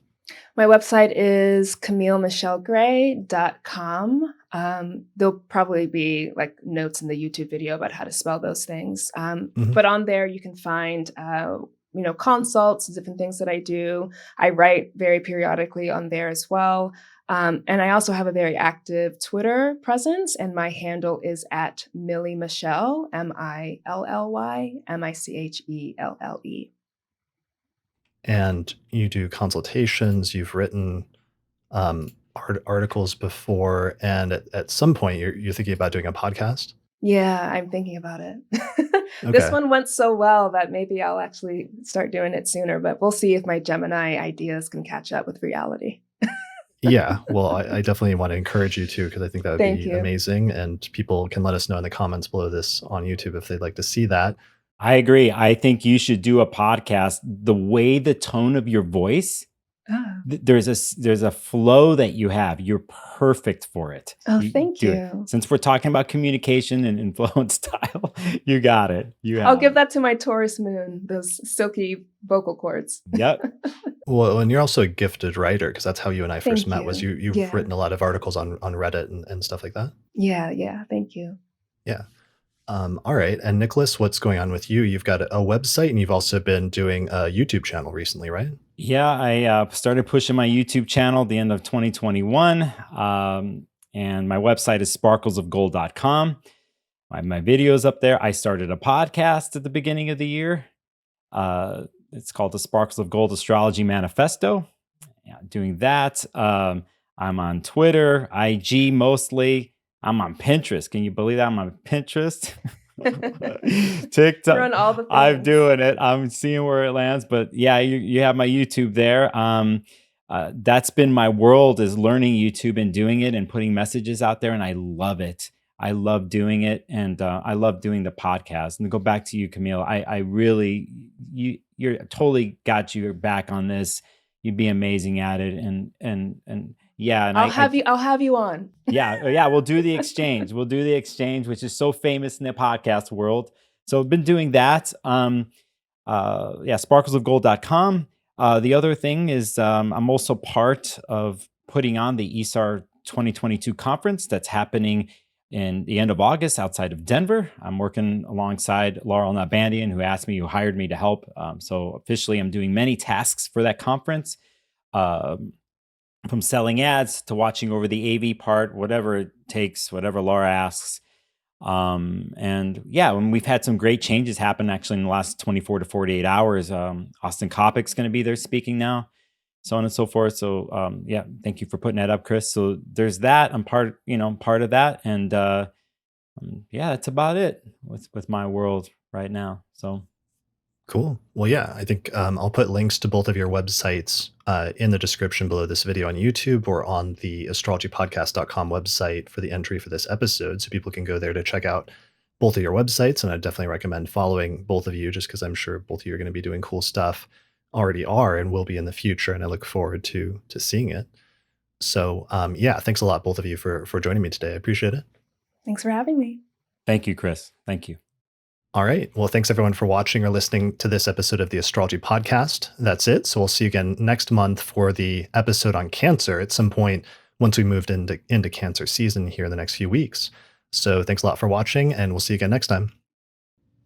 My website is camillemichellegray.com. There'll probably be like notes in the YouTube video about how to spell those things. Mhm. But on there, you can find, consults, different things that I do. I write very periodically on there as well. And I also have a very active Twitter presence, and my handle is at Millie Michelle, MILLYMICHELLE. And you do consultations, you've written articles before, and at some point you're thinking about doing a podcast? Yeah, I'm thinking about it. This Okay. one went so well that maybe I'll actually start doing it sooner, but we'll see if my Gemini ideas can catch up with reality. Yeah, well, I definitely want to encourage you to because I think that would Thank be you. amazing, and people can let us know in the comments below this on YouTube if they'd like to see that. I agree. I think you should do a podcast. The way the tone of your voice, Oh. there's a flow that you have. You're perfect for it. Oh, You thank do it. you. Since we're talking about communication and influence style, you got it. You I'll have give it. that to my Taurus moon, those silky vocal cords. Yep. Well, and you're also a gifted writer because that's how you and I first Thank met. Was you. you've Yeah. written a lot of articles on Reddit and stuff like that? Yeah, thank you. Yeah. All right. And Nicholas, what's going on with you? You've got a website and you've also been doing a YouTube channel recently, right? Yeah, I started pushing my YouTube channel at the end of 2021. And my website is sparklesofgold.com. My videos up there. I started a podcast at the beginning of the year. It's called the Sparkles of Gold Astrology Manifesto. Yeah, doing that. I'm on Twitter, IG mostly. I'm on Pinterest. Can you believe that? I'm on Pinterest. TikTok. You're on all the I'm things. doing it. I'm seeing where it lands. But yeah, you have my YouTube there. That's been my world, is learning YouTube and doing it and putting messages out there. And I love it. I love doing it. And I love doing the podcast. And to go back to you, Camille, I really, you're totally got your back on this. You'd be amazing at it. And yeah. And I'll have you on. yeah, we'll do the exchange. We'll do the exchange, which is so famous in the podcast world. So I've been doing that. Yeah, sparklesofgold.com. The other thing is I'm also part of putting on the ESAR 2022 conference that's happening in the end of August outside of Denver. I'm working alongside Laurel Nabandian, who hired me to help. So officially, I'm doing many tasks for that conference. From selling ads to watching over the AV part, whatever it takes, whatever Laura asks. And yeah, when we've had some great changes happen actually in the last 24 to 48 hours. Austin Kopic's going to be there speaking now, so on and so forth. So yeah, thank you for putting that up, Chris. So there's that. I'm part of that. And yeah, that's about it with my world right now. So Cool. Well, yeah, I think I'll put links to both of your websites in the description below this video on YouTube or on the astrologypodcast.com website for the entry for this episode. So people can go there to check out both of your websites. And I definitely recommend following both of you just because I'm sure both of you are going to be doing cool stuff, already are and will be in the future. And I look forward to seeing it. So yeah, thanks a lot, both of you, for joining me today. I appreciate it. Thanks for having me. thank you, Chris. Thank you. All right. Well, thanks everyone for watching or listening to this episode of the Astrology Podcast. That's it. So we'll see you again next month for the episode on Cancer at some point once we moved into Cancer season here in the next few weeks. So thanks a lot for watching, and we'll see you again next time.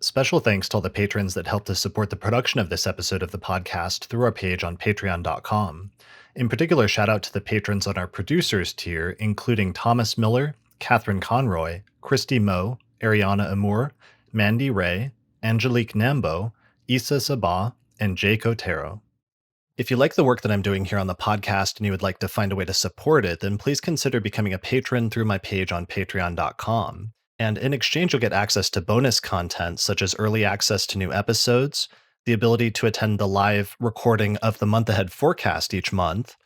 Special thanks to all the patrons that helped us support the production of this episode of the podcast through our page on patreon.com. In particular, shout out to the patrons on our producers tier, including Thomas Miller, Catherine Conroy, Christy Moe, Ariana Amour, Mandy Ray, Angelique Nambo, Issa Sabah, and Jake Otero. If you like the work that I'm doing here on the podcast and you would like to find a way to support it, then please consider becoming a patron through my page on patreon.com. And in exchange, you'll get access to bonus content such as early access to new episodes, the ability to attend the live recording of the month ahead forecast each month,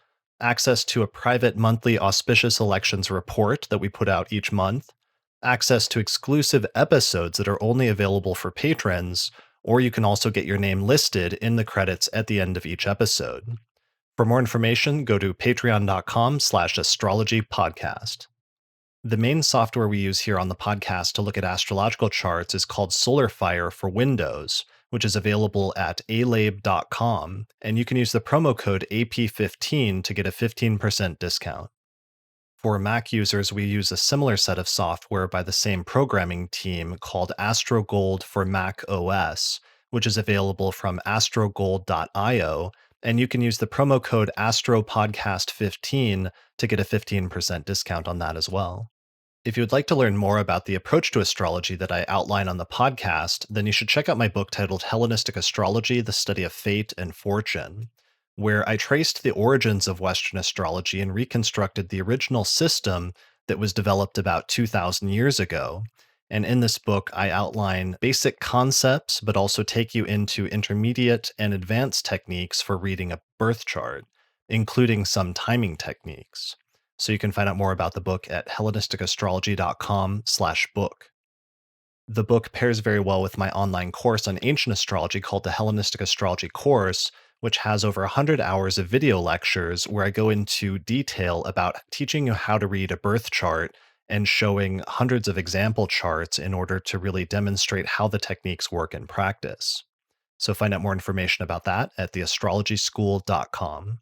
access to a private monthly auspicious elections report that we put out each month, access to exclusive episodes that are only available for patrons, or you can also get your name listed in the credits at the end of each episode. For more information, go to patreon.com/astrologypodcast. The main software we use here on the podcast to look at astrological charts is called SolarFire for Windows, which is available at alabe.com, and you can use the promo code AP15 to get a 15% discount. For Mac users, we use a similar set of software by the same programming team called AstroGold for Mac OS, which is available from astrogold.io, and you can use the promo code AstroPodcast15 to get a 15% discount on that as well. If you would like to learn more about the approach to astrology that I outline on the podcast, then you should check out my book titled Hellenistic Astrology, The Study of Fate and Fortune, where I traced the origins of Western astrology and reconstructed the original system that was developed about 2,000 years ago. And in this book, I outline basic concepts, but also take you into intermediate and advanced techniques for reading a birth chart, including some timing techniques. So you can find out more about the book at hellenisticastrology.com/book. The book pairs very well with my online course on ancient astrology called the Hellenistic Astrology Course, which has over 100 hours of video lectures where I go into detail about teaching you how to read a birth chart and showing hundreds of example charts in order to really demonstrate how the techniques work in practice. So find out more information about that at theastrologyschool.com.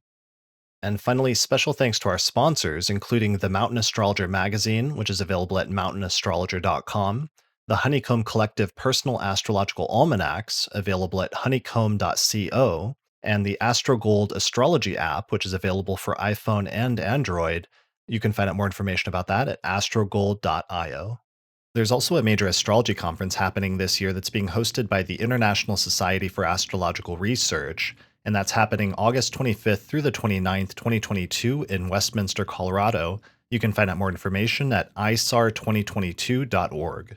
And finally, special thanks to our sponsors, including the Mountain Astrologer magazine, which is available at mountainastrologer.com, the Honeycomb Collective Personal Astrological Almanacs, available at honeycomb.co, and the AstroGold Astrology app, which is available for iPhone and Android. You can find out more information about that at astrogold.io. There's also a major astrology conference happening this year that's being hosted by the International Society for Astrological Research, and that's happening August 25th through the 29th, 2022 in Westminster, Colorado. You can find out more information at isar2022.org.